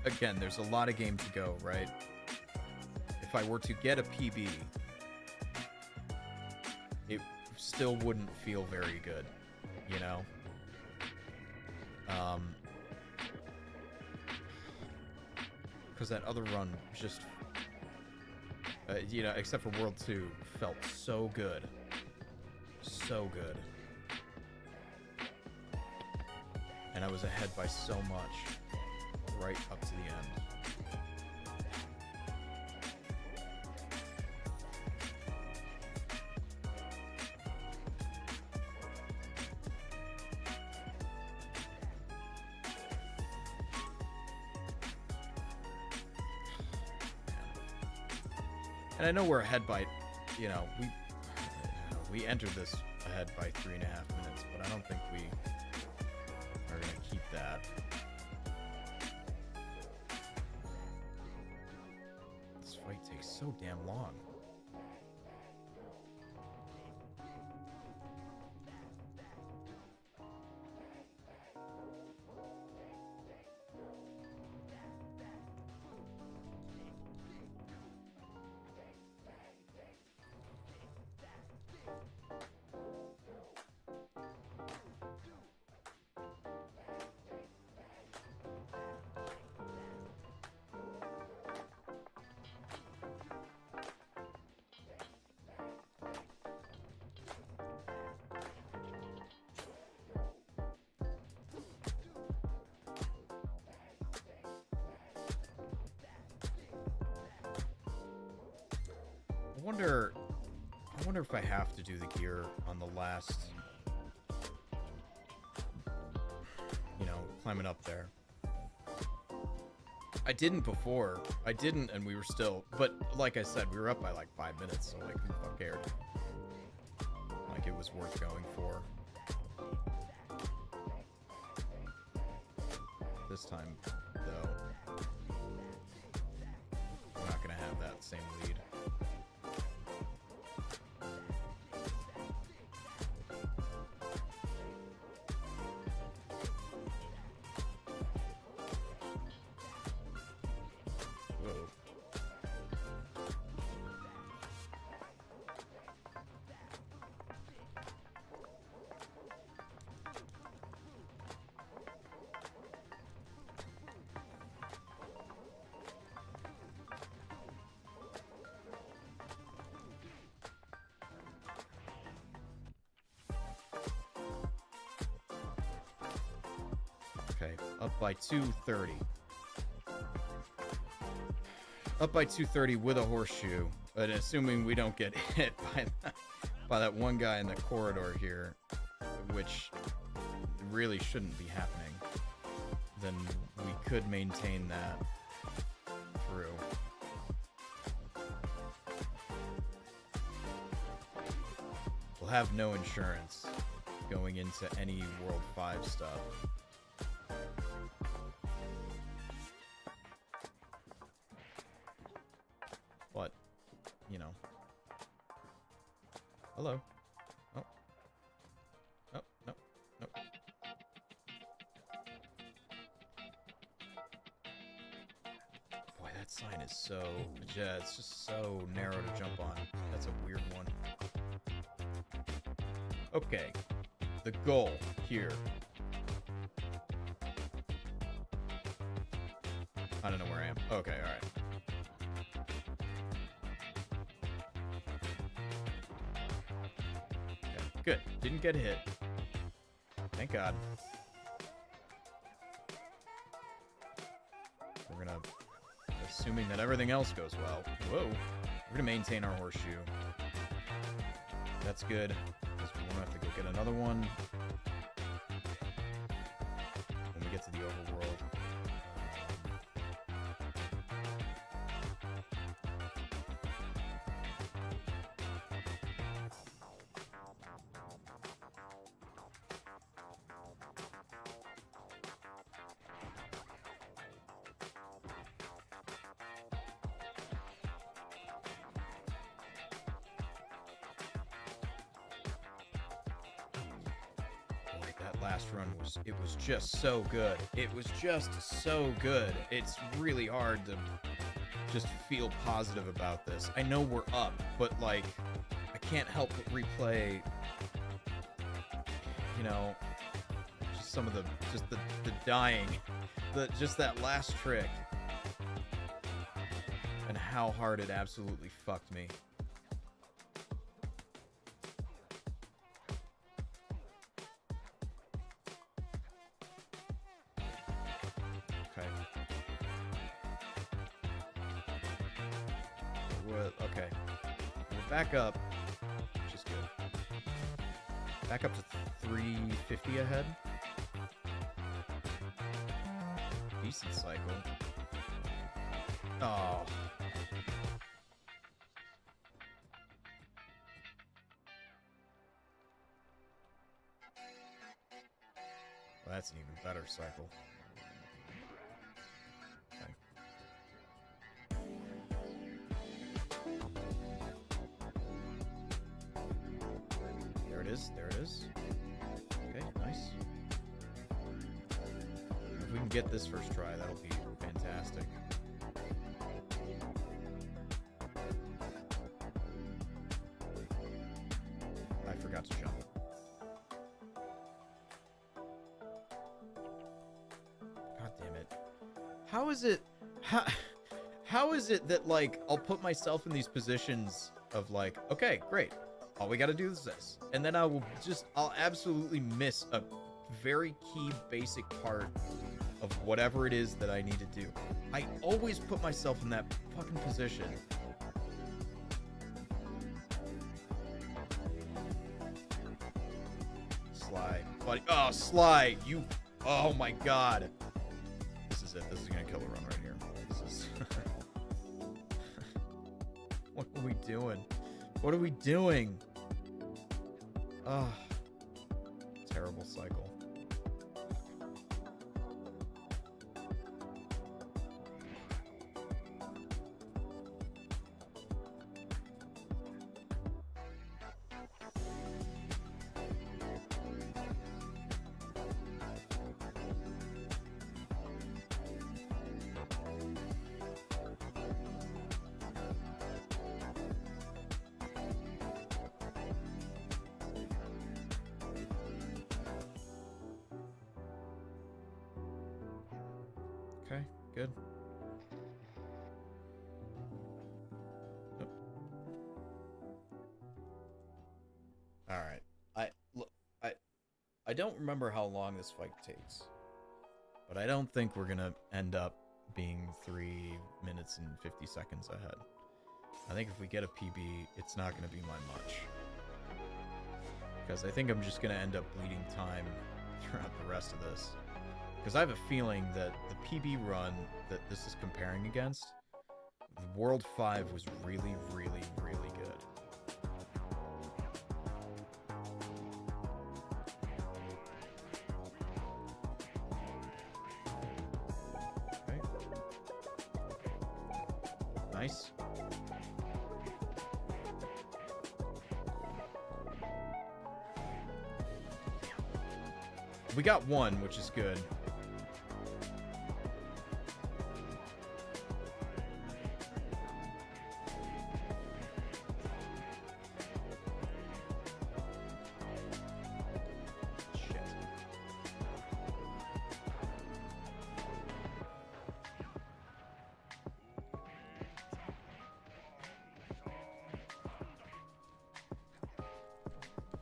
again, there's a lot of game to go, right? If I were to get a PB, it still wouldn't feel very good, you know? Because that other run just, you know, except for World 2, felt so good. So good. And I was ahead by so much, right up to the end. And I know we're ahead by, you know, we entered this ahead by 3.5 minutes, but I don't think we are going to keep that. This fight takes so damn long. I wonder if I have to do the gear on the last, you know, climbing up there. I didn't before. I didn't, and we were still, but like I said, we were up by like 5 minutes, so like, who the fuck cared? Like, it was worth going for. This time, though, we're not gonna have that same lead. Okay, up by 230. Up by 230 with a horseshoe, but assuming we don't get hit by that one guy in the corridor here, which really shouldn't be happening, then we could maintain that through. We'll have no insurance going into any World 5 stuff. But, you know. Hello. Oh. Oh, no. No. Boy, that sign is so... Yeah, it's just so narrow to jump on. That's a weird one. Okay. The goal here. I don't know where I am. Okay, alright. Good. Didn't get hit. Thank God. We're gonna... Assuming that everything else goes well. Whoa. We're gonna maintain our horseshoe. That's good. Because we won't have to go get another one. When we get to the overworld. Last run was, it was just so good. It was just so good. It's really hard to just feel positive about this. I know we're up, but like, I can't help but replay, you know, just some of the, just the dying, just that last trick, and how hard it absolutely fucked me. Okay. We're back up, which is good. Back up to 350 ahead. Decent cycle. Oh. Well, that's an even better cycle. There it is. Okay, nice. If we can get this first try, that'll be fantastic. I forgot to jump. God damn it. How is it... How is it that, like, I'll put myself in these positions of, like, okay, great. All we gotta do is this. And then I'll absolutely miss a very key basic part of whatever it is that I need to do. I always put myself in that fucking position. Sly. Buddy. Oh, Sly! You... Oh my god. This is it. This is gonna kill the run right here. This is... What are we doing? What are we doing? Ah, terrible cycle. Okay, good. Yep. All right. I don't remember how long this fight takes. But I don't think we're gonna end up being 3 minutes and 50 seconds ahead. I think if we get a PB, it's not gonna be by much. Because I think I'm just gonna end up bleeding time throughout the rest of this. Because I have a feeling that the PB run that this is comparing against, World 5 was really, really, really good. Okay. Nice. We got one, which is good. Shit.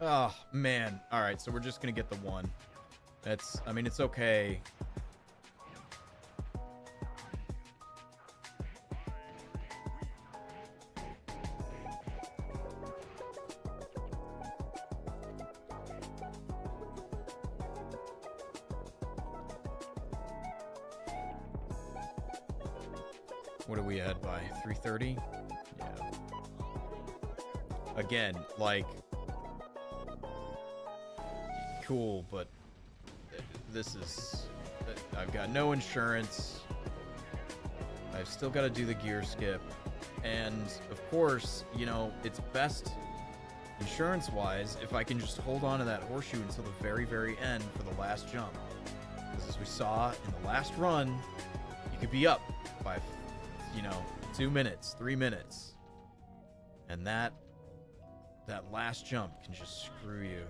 Oh, man. All right, so we're just going to get the one. That's, I mean, it's okay. What are we at by 3:30? Yeah. Again, like, cool, but this is, I've got no insurance. I've still got to do the gear skip. And of course, you know, it's best insurance-wise if I can just hold on to that horseshoe until the very, very end for the last jump. Because as we saw in the last run, you could be up by, you know, 2 minutes, 3 minutes. And that last jump can just screw you.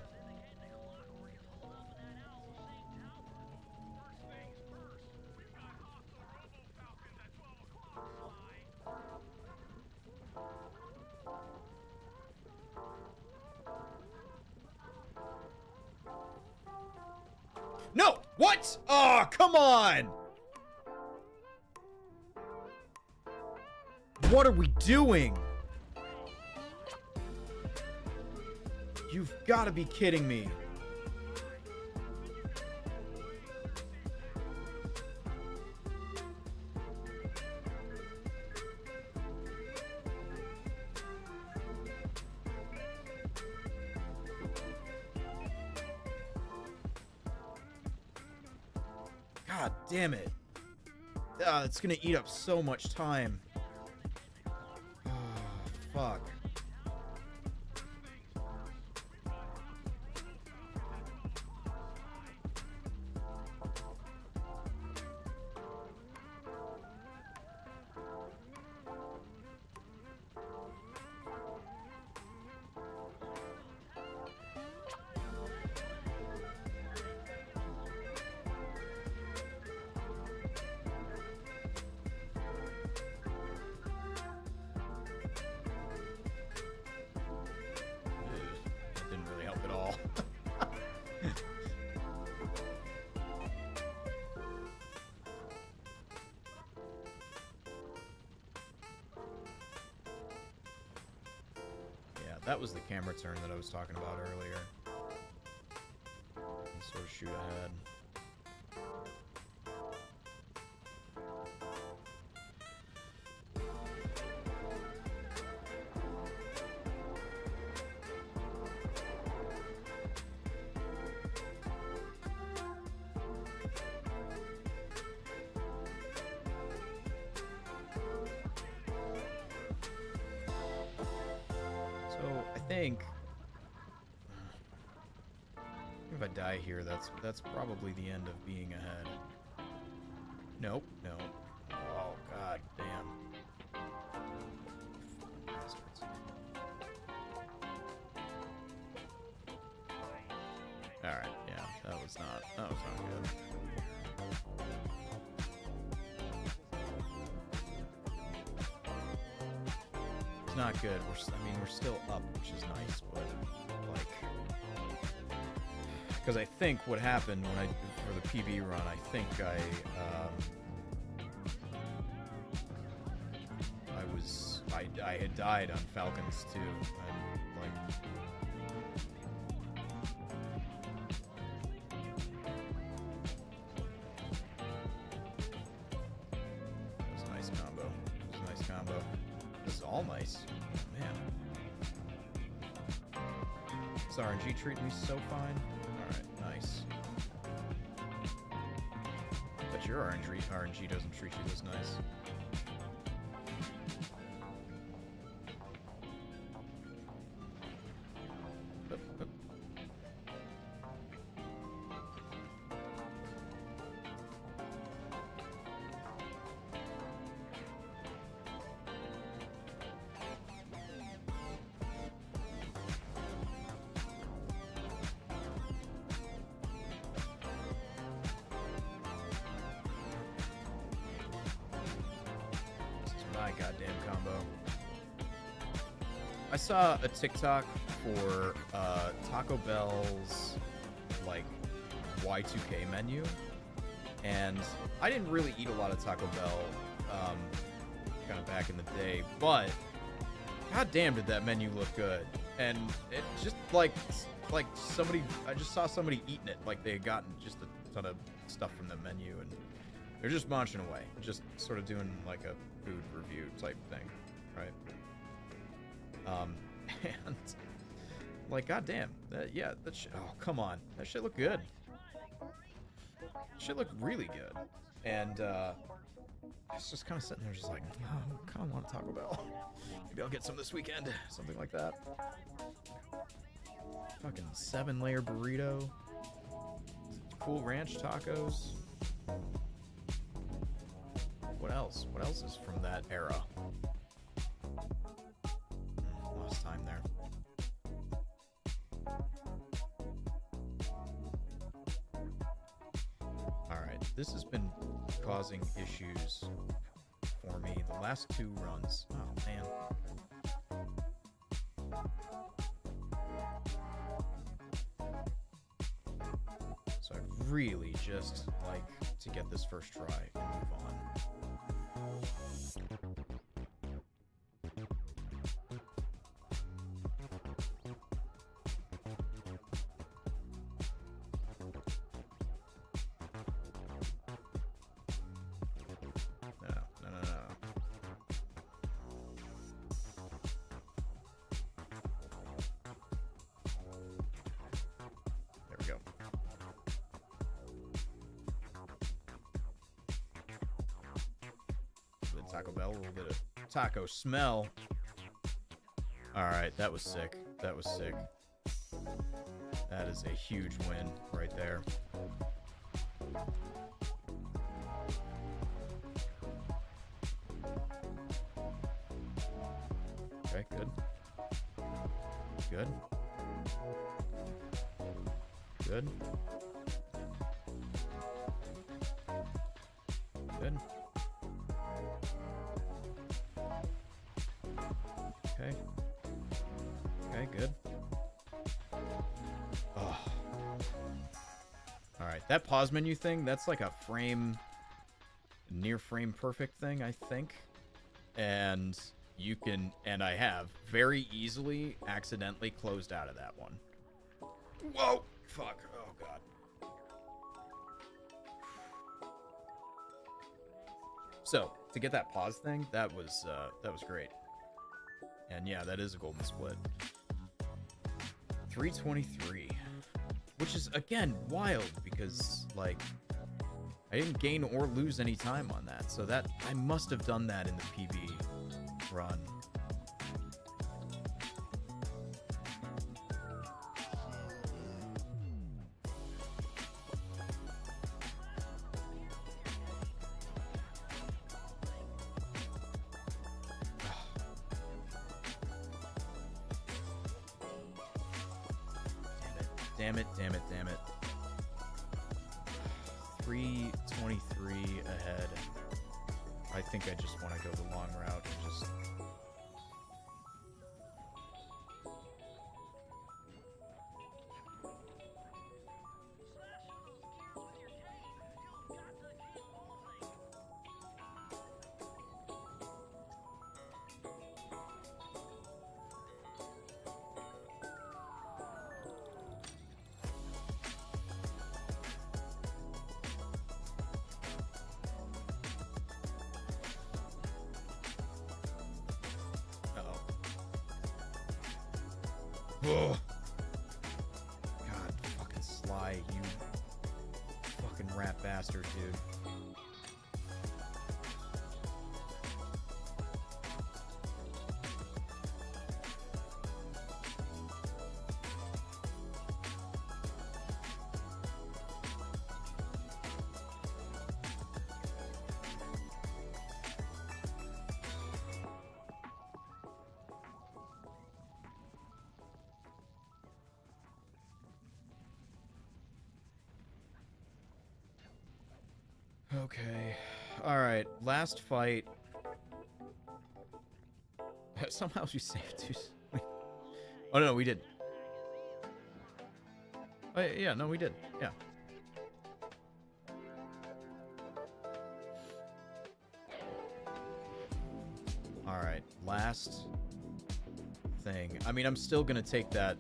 No! What? Oh, come on! What are we doing? You've got to be kidding me. God damn it. It's gonna eat up so much time. Oh, fuck. Didn't really help at all. Yeah, that was the camera turn that I was talking about earlier. And sort of shoot ahead. So I think if I die here, that's probably the end of being ahead. Nope, no. Oh god damn. Bastards. Alright, yeah, that was not good. It's not good. I mean, we're still up, which is nice, but like, because I think what happened when I for the PB run, I think I had died on Falcons too. And, like, that was a nice combo. That was a nice combo. This is all nice. Man. This RNG treating me so fine. Alright, nice. But your RNG doesn't treat you this nice. Goddamn combo. I saw a TikTok for Taco Bell's like Y2K menu, and I didn't really eat a lot of Taco Bell kind of back in the day, but goddamn did that menu look good. And it just like somebody, I just saw somebody eating it like they had gotten just a ton of stuff from the menu, and they're just munching away, just sort of doing like a food review type thing, right? And like, goddamn, that oh, come on, that shit looked good. Shit looked really good, and I was just kind of sitting there, just like, oh, I kind of want a Taco Bell. Maybe I'll get some this weekend, something like that. Fucking 7-layer burrito, Cool Ranch tacos. What else? What else is from that era? Lost time there. Alright, this has been causing issues for me the last 2 runs. Oh, man. So I really just like to get this first try and move on. Taco Bell, a little bit of taco smell. Alright, that was sick. That was sick. That is a huge win right there. Okay, good. Good. Good. Good. Okay. Okay, good. Oh. Alright, that pause menu thing, that's like a near frame perfect thing, I think. And you can, and I have, very easily accidentally closed out of that one. Whoa! Fuck. Oh, God. So, to get that pause thing, that was great. And yeah, that is a golden split. 323. Which is, again, wild because, like, I didn't gain or lose any time on that. So that, I must have done that in the PB run. Damn it, damn it, damn it. 323 ahead. I think I just want to go the long route and just... Ugh. God, fucking Sly, you fucking rat bastard, dude. Okay. Alright, last fight. Somehow you saved two. Oh, no, we did. Oh, yeah, no, we did. Yeah. Alright, last thing. I mean, I'm still gonna take that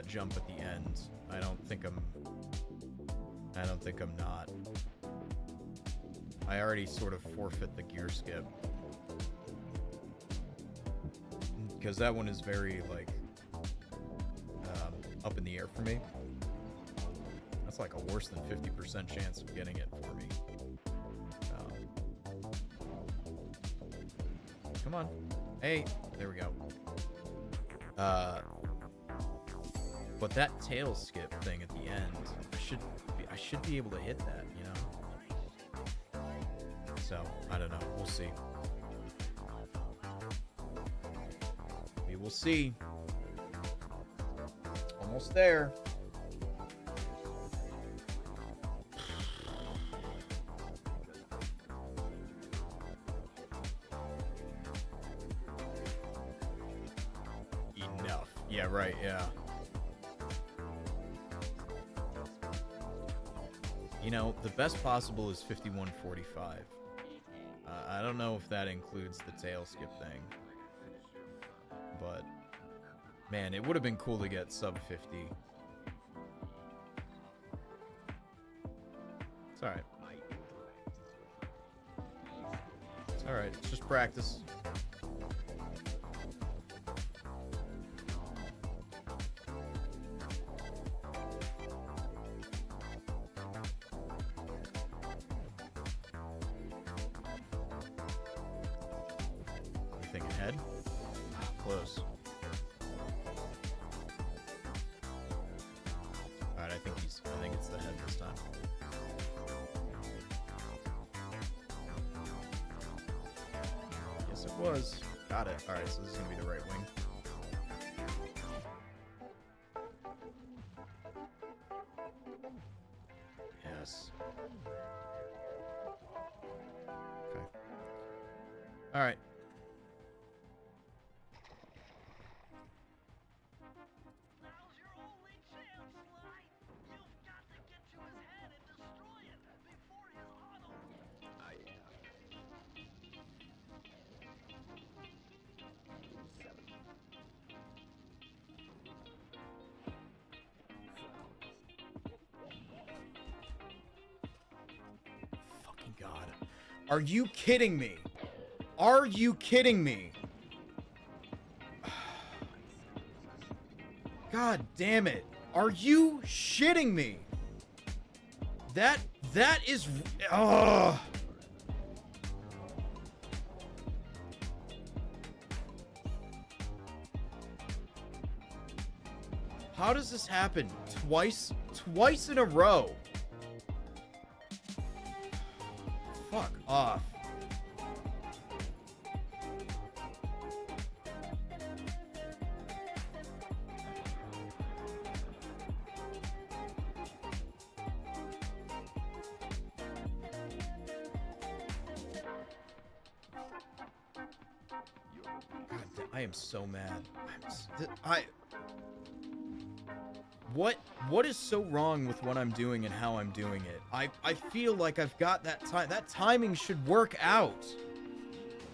jump at the end. I don't think I'm not. I already sort of forfeit the gear skip. Because that one is very, like, up in the air for me. That's like a worse than 50% chance of getting it for me. Come on. Hey, there we go. But that tail skip thing at the end, I should be able to hit that, you know? So, I don't know. We'll see. We will see. Almost there. Enough. Yeah, right, yeah. You know, the best possible is 51:45. I don't know if that includes the tail skip thing. But, man, it would have been cool to get sub 50. It's alright. It's alright. It's just practice. Anything ahead? Close. Alright, I think it's the head this time. Yes, it was. Got it. Alright, so this is gonna be the right wing. Yes. Okay. Alright. Now's your only chance, Sly. You've got to get to his head and destroy it before his auto. Fucking God. Are you kidding me? Are you kidding me? God damn it. Are you shitting me? That is... Ugh. How does this happen? Twice in a row. Fuck off. God, I am so mad. What is so wrong with what I'm doing and how I'm doing it? I feel like I've got that time. That timing should work out.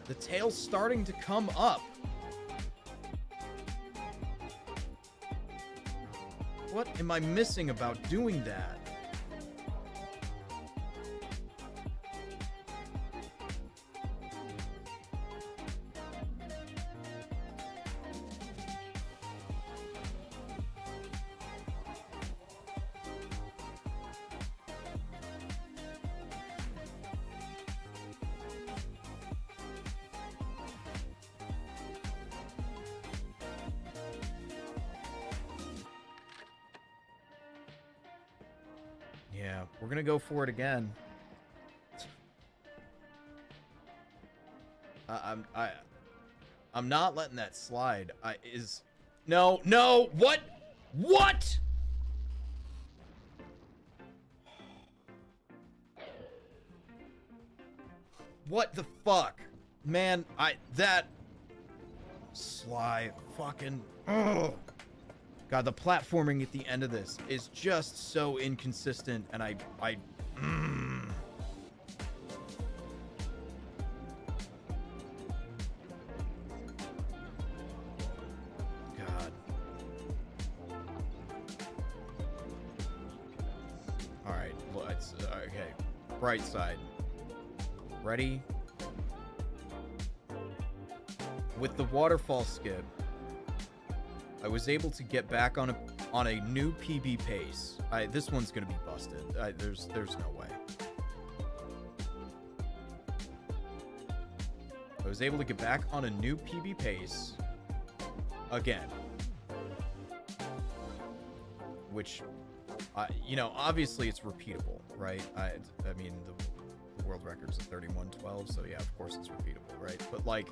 The tail's starting to come up. What am I missing about doing that? Yeah, we're gonna go for it again. I'm not letting that slide. No, what? What? What the fuck? Man, that sly fucking, ugh. God, the platforming at the end of this is just so inconsistent, and God. All right, let's, okay. Bright side. Ready? With the waterfall skip, I was able to get back on a new PB pace. This one's gonna be busted. There's no way. I was able to get back on a new PB pace again, which, you know, obviously it's repeatable, right? I mean, the world record's at 31:12, so yeah, of course it's repeatable, right? But like,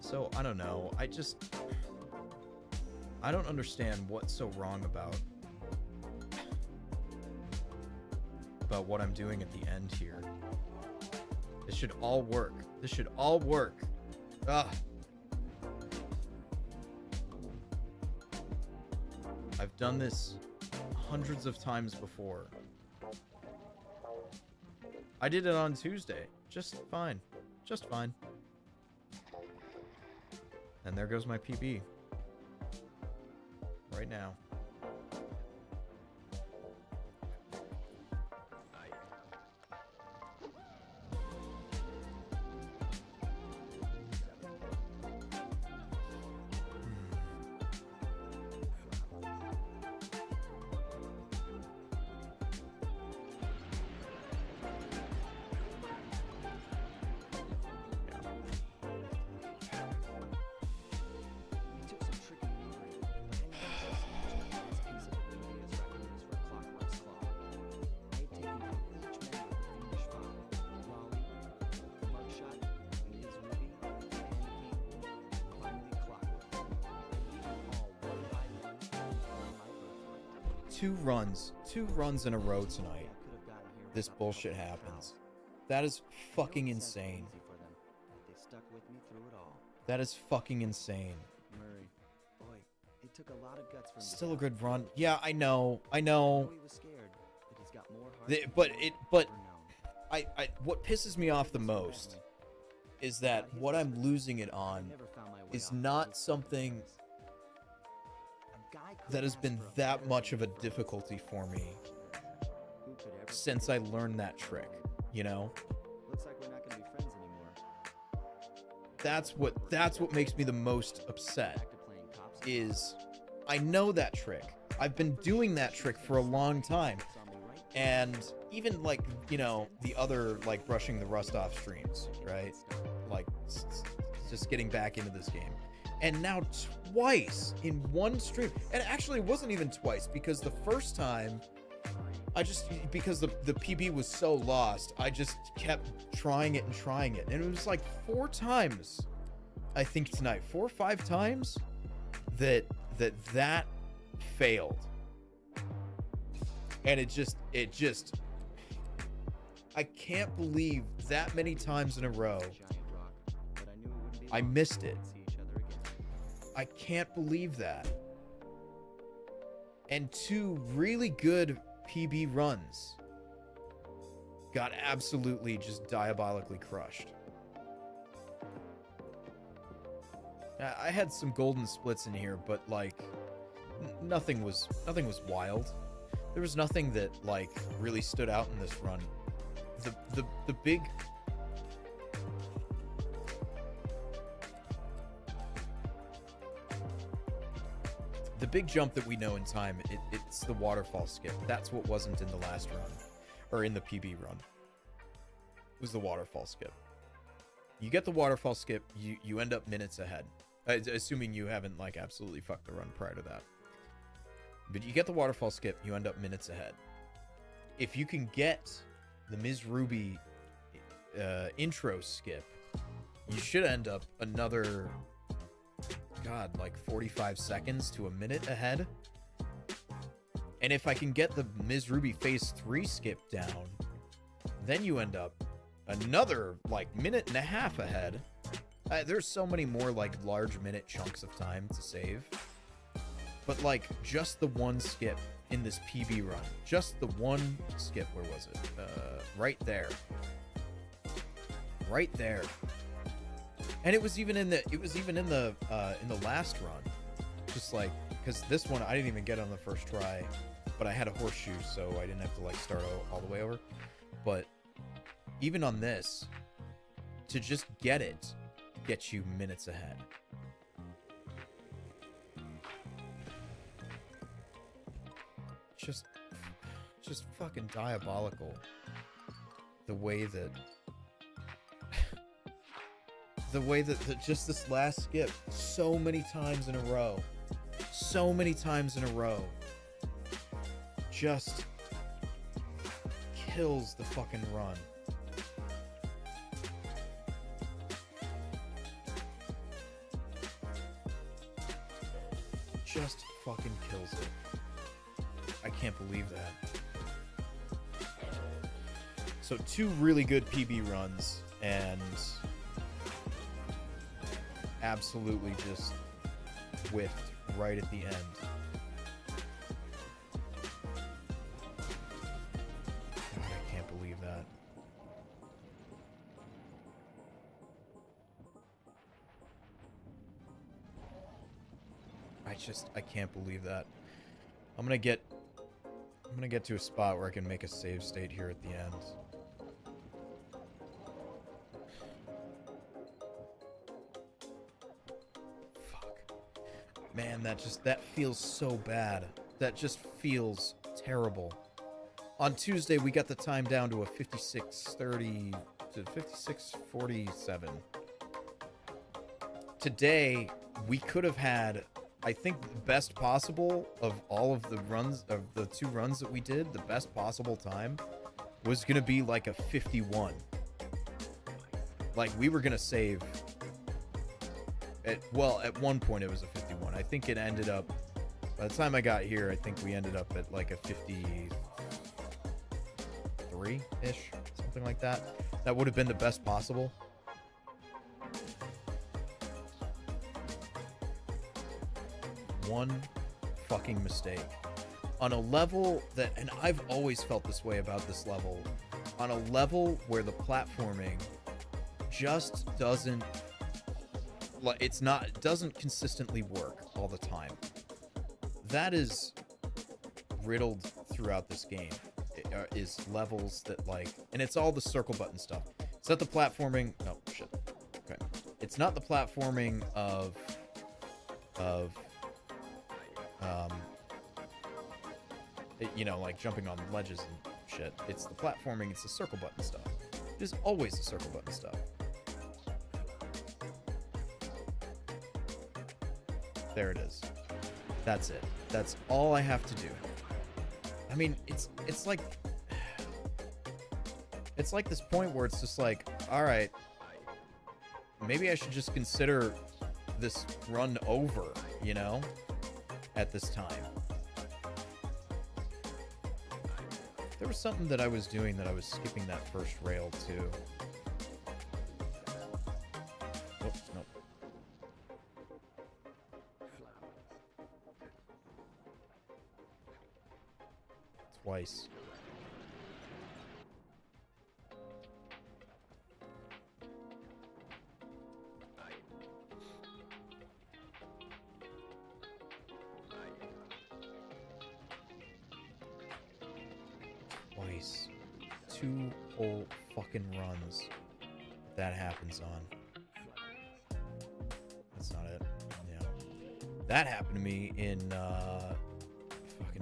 so I don't know. I don't understand what's so wrong about what I'm doing at the end here. This should all work. This should all work. Ugh. I've done this hundreds of times before. I did it on Tuesday. Just fine. Just fine. And there goes my PB. Right now. Two runs in a row tonight. This bullshit happens. That is fucking insane. That is fucking insane. Still a good run. Yeah, I know. But what pisses me off the most is that what I'm losing it on is not something that has been that much of a difficulty for me since I learned that trick, you know? Looks like we're not gonna be friends anymore. That's what makes me the most upset, is I know that trick. I've been doing that trick for a long time. And even like, you know, the other like brushing the rust off streams, right? Like just getting back into this game. And now twice in one stream. And actually it wasn't even twice, because the first time because the PB was so lost, I just kept trying it. And it was like 4 times, I think tonight, 4 or 5 times that failed. And it just, I can't believe that many times in a row I missed it. I can't believe that. And 2 really good PB runs got absolutely just diabolically crushed. I had some golden splits in here, but like nothing was wild. There was nothing that like really stood out in this run. The big jump that we know in time, it's the waterfall skip. That's what wasn't in the last run, or in the PB run. It was the waterfall skip. You get the waterfall skip, you end up minutes ahead. Assuming you haven't like absolutely fucked the run prior to that. But you get the waterfall skip, you end up minutes ahead. If you can get the Ms. Ruby intro skip, you should end up another, God, like 45 seconds to a minute ahead. And if I can get the Ms. Ruby phase 3 skip down, then you end up another like minute and a half ahead. There's so many more like large minute chunks of time to save. But like just the one skip in this PB run, just the one skip, where was it? Right there. Right there. And it was even in the last run. Just like, because this one I didn't even get on the first try, but I had a horseshoe, so I didn't have to like start all the way over. But even on this, to just get it gets you minutes ahead. Just fucking diabolical. The way that just this last skip so many times in a row just kills the fucking run. Just fucking kills it. I can't believe that. So 2 really good PB runs and absolutely just whiffed right at the end. God, I can't believe that. I can't believe that. I'm gonna get to a spot where I can make a save state here at the end. Man, that feels so bad. That just feels terrible. On Tuesday, we got the time down to a 56:30 to 56:47. Today, we could have had, I think, the best possible of all of the runs, of the 2 runs that we did, the best possible time was going to be like a 51. Like, we were going to save... At one point it was a 51. I think it ended up, by the time I got here, I think we ended up at like a 53-ish, something like that. That would have been the best possible. One fucking mistake. On a level that, and I've always felt this way about this level, on a level where the platforming just doesn't, it doesn't consistently work all the time. That is riddled throughout this game. Is levels that like, and it's all the circle button stuff. It's not the platforming. Oh shit. Okay. It's not the platforming of you know, like jumping on ledges and shit. It's the platforming. It's the circle button stuff. It is always the circle button stuff. There it is. That's it. That's all I have to do. I mean, it's like this point where it's just like, all right, maybe I should just consider this run over, you know, at this time. There was something that I was doing that I was skipping that first rail too. Oops, nope. Twice. Twice. 2 whole fucking runs that happens on. That's not it. Yeah. That happened to me in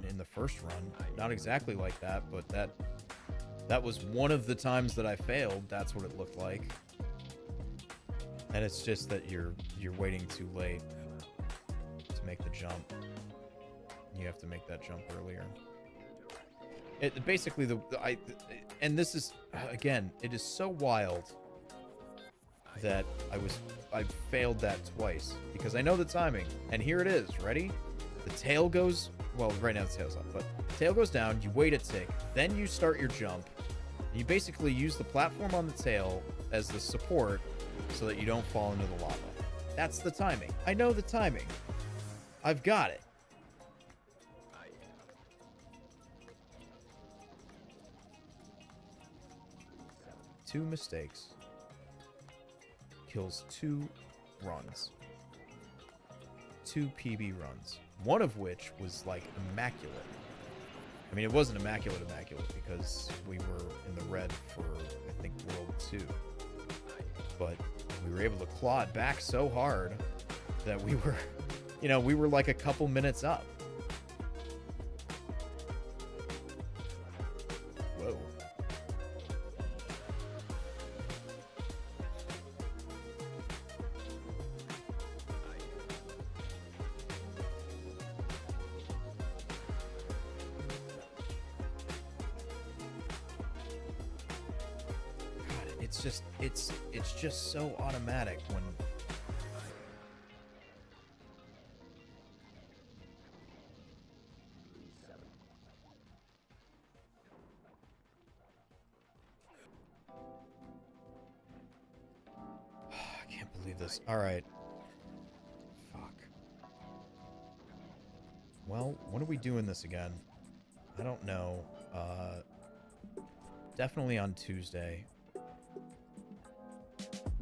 in the first run. Not exactly like that, but that was one of the times that I failed. That's what it looked like. And it's just that you're waiting too late to make the jump. You have to make that jump earlier. It basically and this is again, it is so wild that I failed that twice because I know the timing. And here it is. Ready? The tail goes, well, right now the tail's up, but tail goes down, you wait a tick, then you start your jump. You basically use the platform on the tail as the support so that you don't fall into the lava. That's the timing. I know the timing. I've got it. Two mistakes kills 2 runs. 2 PB runs. One of which was like immaculate. I mean, it wasn't immaculate because we were in the red for, I think, World 2. But we were able to claw it back so hard that we were, you know, we were like a couple minutes up. Whoa. It's just so automatic when I can't believe this. All right. Fuck. Well, when are we doing this again? I don't know. Definitely on Tuesday.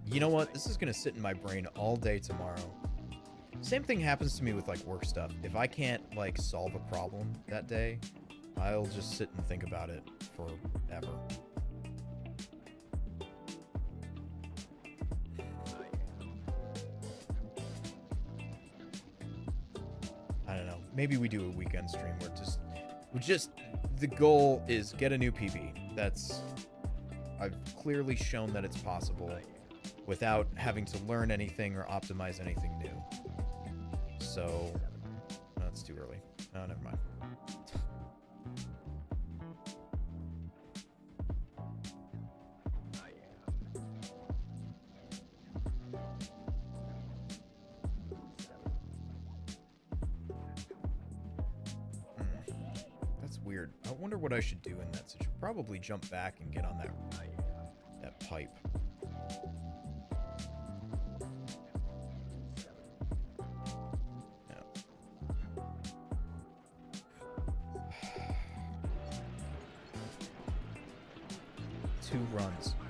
You know what? This is going to sit in my brain all day tomorrow. Same thing happens to me with, like, work stuff. If I can't, like, solve a problem that day, I'll just sit and think about it forever. I don't know. Maybe we do a weekend stream where the goal is get a new PB. I've clearly shown that it's possible without having to learn anything or optimize anything new. So, no, it's too early. Oh, never mind. That's weird. I wonder what I should do in that situation. Probably jump back and get on that pipe.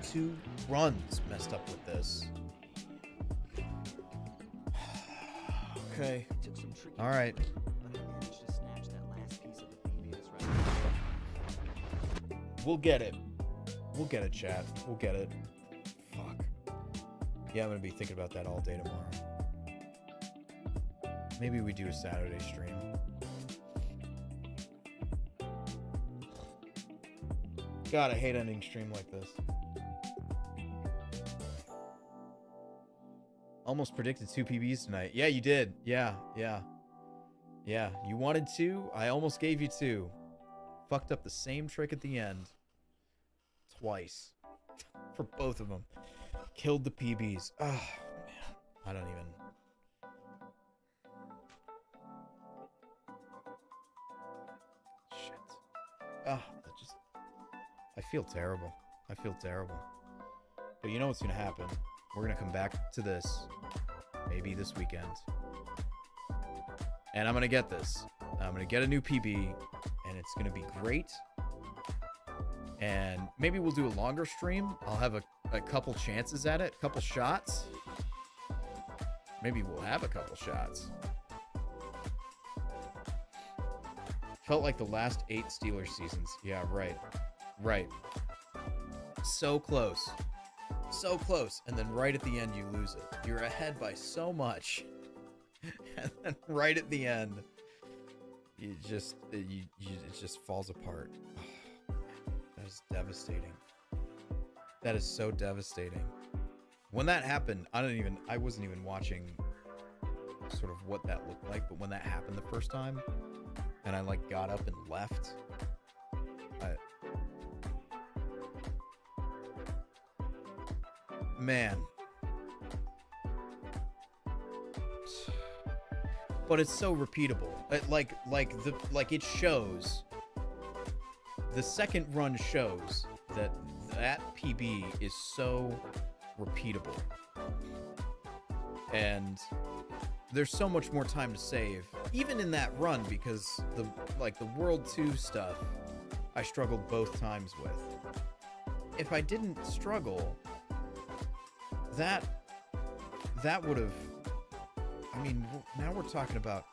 Two runs messed up with this. Okay. All right. We'll get it. We'll get it, chat. We'll get it. Fuck. Yeah, I'm gonna be thinking about that all day tomorrow. Maybe we do a Saturday stream. God, I hate ending stream like this. Almost predicted 2 PBs tonight. Yeah, you did. Yeah. You wanted 2. I almost gave you 2. Fucked up the same trick at the end. Twice. For both of them. Killed the PBs. Oh, man. I don't even... Shit. Oh, that just... I feel terrible. I feel terrible. But you know what's going to happen? We're going to come back to this. Maybe this weekend. And I'm going to get this. I'm going to get a new PB. And it's going to be great. And maybe we'll do a longer stream. I'll have a couple chances at it. A couple shots. Maybe we'll have a couple shots. Felt like the last 8 Steelers seasons. Yeah, right. Right. So close. So close. And then right at the end, you lose it. You're ahead by so much. And then right at the end, it just falls apart. Oh, that is devastating. That is so devastating. When that happened, I wasn't even watching sort of what that looked like, but when that happened the first time, and I like got up and left, man. But it's so repeatable. Like it shows. The second run shows that PB is so repeatable. And there's so much more time to save, even in that run, because the World 2 stuff I struggled both times with. If I didn't struggle, that would have, I mean, now we're talking about,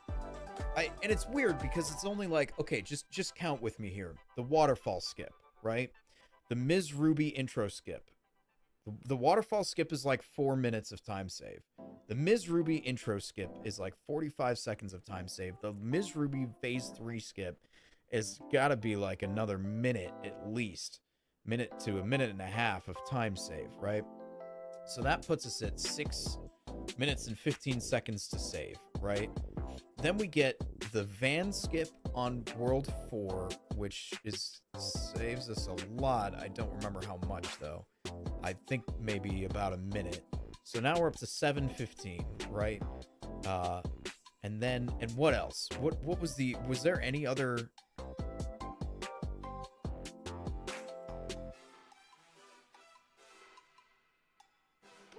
and it's weird because it's only like, okay, just count with me here. The waterfall skip, right? The Ms. Ruby intro skip. The waterfall skip is like 4 minutes of time save. The Ms. Ruby intro skip is like 45 seconds of time save. The Ms. Ruby phase 3 skip is gotta be like another minute at least. Minute to a minute and a half of time save, right? So that puts us at 6 minutes and 15 seconds to save, right? Then we get the van skip on World 4, which saves us a lot. I don't remember how much though. I think maybe about a minute. So now we're up to 7:15, right? And what else? What was there any other?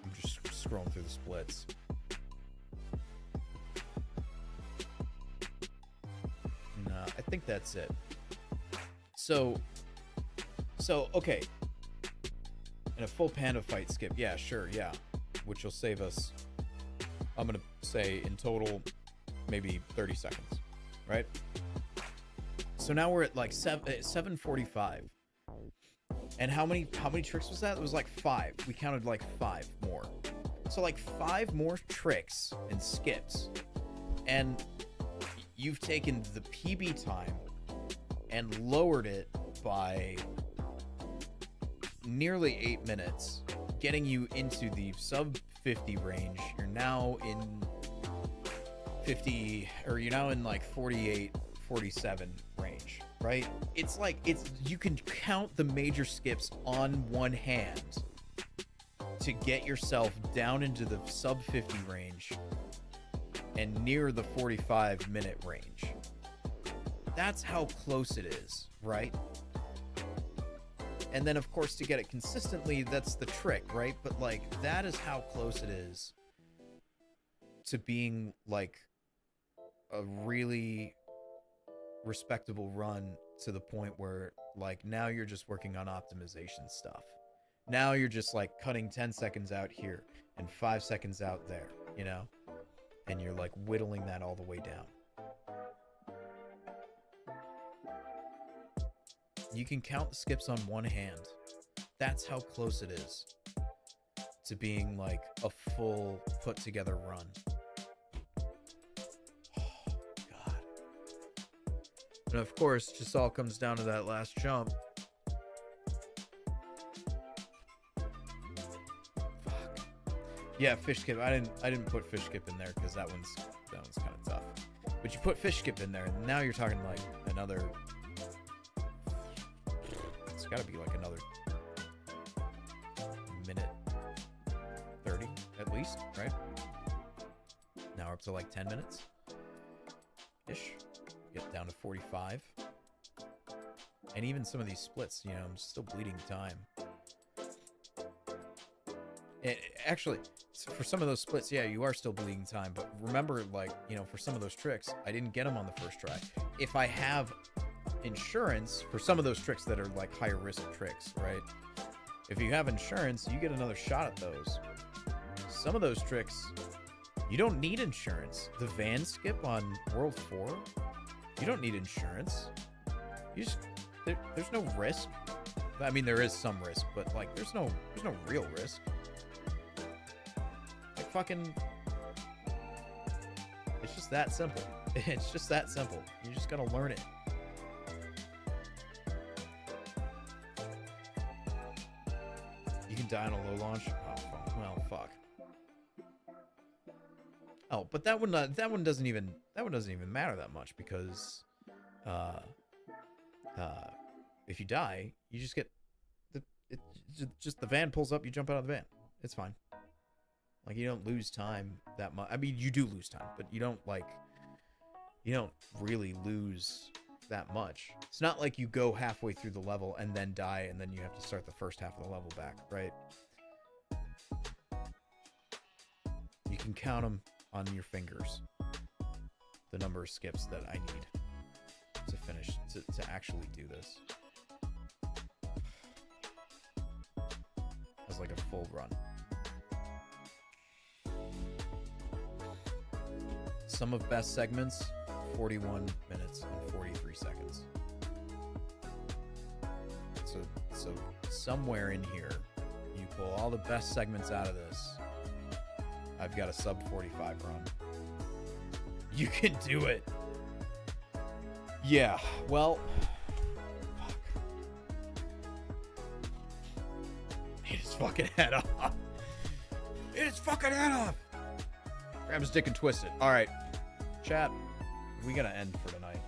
I'm just scrolling through the splits. No, I think that's it. So okay. And a full panda fight skip. Yeah, sure, yeah. Which will save us, I'm going to say in total, maybe 30 seconds, right? So now we're at like 7:45. And how many tricks was that? It was like 5. We counted like 5 more. So like 5 more tricks and skips. And you've taken the PB time and lowered it by nearly 8 minutes, getting you into the sub 50 range. You're now in 50, or you're now in like 48, 47 range, right? It's like, you can count the major skips on one hand to get yourself down into the sub 50 range and near the 45 minute range. That's how close it is, right? And then, of course, to get it consistently, that's the trick, right? But, like, that is how close it is to being, like, a really respectable run to the point where, like, now you're just working on optimization stuff. Now you're just, like, cutting 10 seconds out here and 5 seconds out there, you know? And you're, like, whittling that all the way down. You can count the skips on one hand. That's how close it is to being like a full put together run. Oh, God. And of course, just all comes down to that last jump. Fuck. Yeah, fish skip. I didn't put fish skip in there because that one's kind of tough. But you put fish skip in there, and now you're talking like another. It's got to be like another minute 30 at least, right? Now we're up to like 10 minutes ish. Get down to 45. And even some of these splits, you know, I'm still bleeding time. Actually, for some of those splits, yeah, you are still bleeding time. But remember, like, you know, for some of those tricks, I didn't get them on the first try. If I have insurance for some of those tricks that are like higher risk tricks, right? If you have insurance, you get another shot at those. Some of those tricks, you don't need insurance. The van skip on World 4, you don't need insurance. You just, there's no risk. I mean, there is some risk, but like, there's no real risk. Like fucking, it's just that simple. It's just that simple. You just gotta learn it. You can die on a low launch. Oh, well, fuck. Oh, but that one doesn't even matter that much because if you die, you just get just the van pulls up, you jump out of the van. It's fine. Like, you don't lose time that much. I mean, you do lose time, but you don't really lose that much. It's not like you go halfway through the level and then die and then you have to start the first half of the level back, right? You can count them on your fingers, the number of skips that I need to finish, to actually do this. As like a full run. Sum of best segments, 41 minutes and 43 seconds. So somewhere in here, you pull all the best segments out of this. I've got a sub 45 run. You can do it. Yeah, well, fuck. Hit his fucking head off. Hit his fucking head off. Grab his dick and twist it. All right, chat. We gotta end for tonight.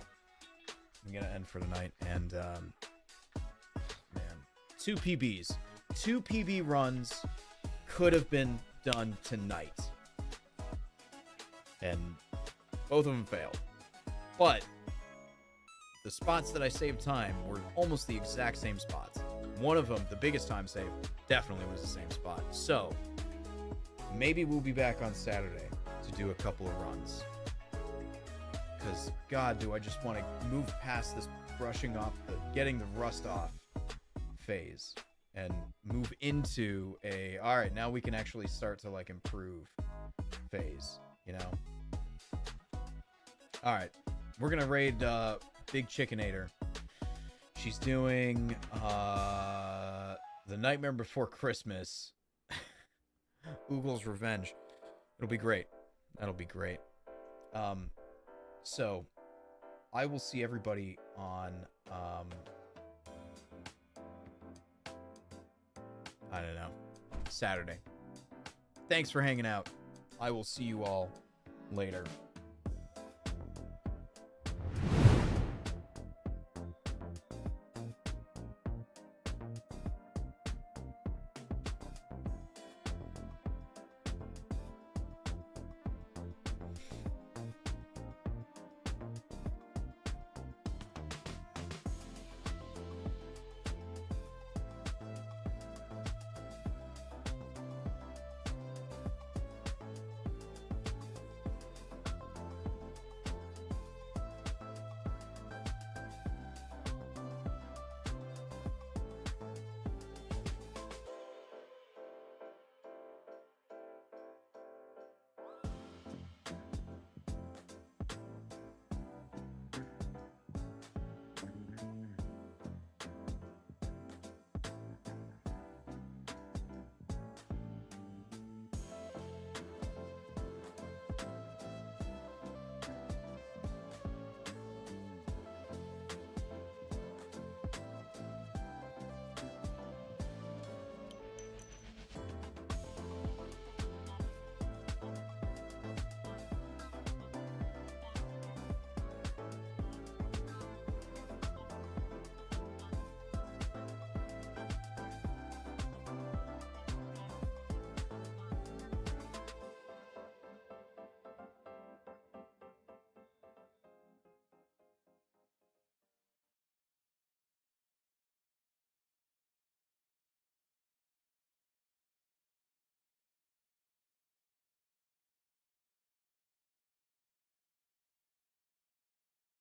And man, 2 PBs, 2 PB runs could have been done tonight, and both of them failed. But the spots that I saved time were almost the exact same spots. One of them, the biggest time save, definitely was the same spot. So maybe we'll be back on Saturday to do a couple of runs. Because, God, do I just want to move past this brushing off, getting the rust off phase and move into a, all right, now we can actually start to, like, improve phase, you know? All right, we're going to raid Big Chickenator. She's doing The Nightmare Before Christmas. Oogle's Revenge. It'll be great. That'll be great. So, I will see everybody on, I don't know, Saturday. Thanks for hanging out. I will see you all later.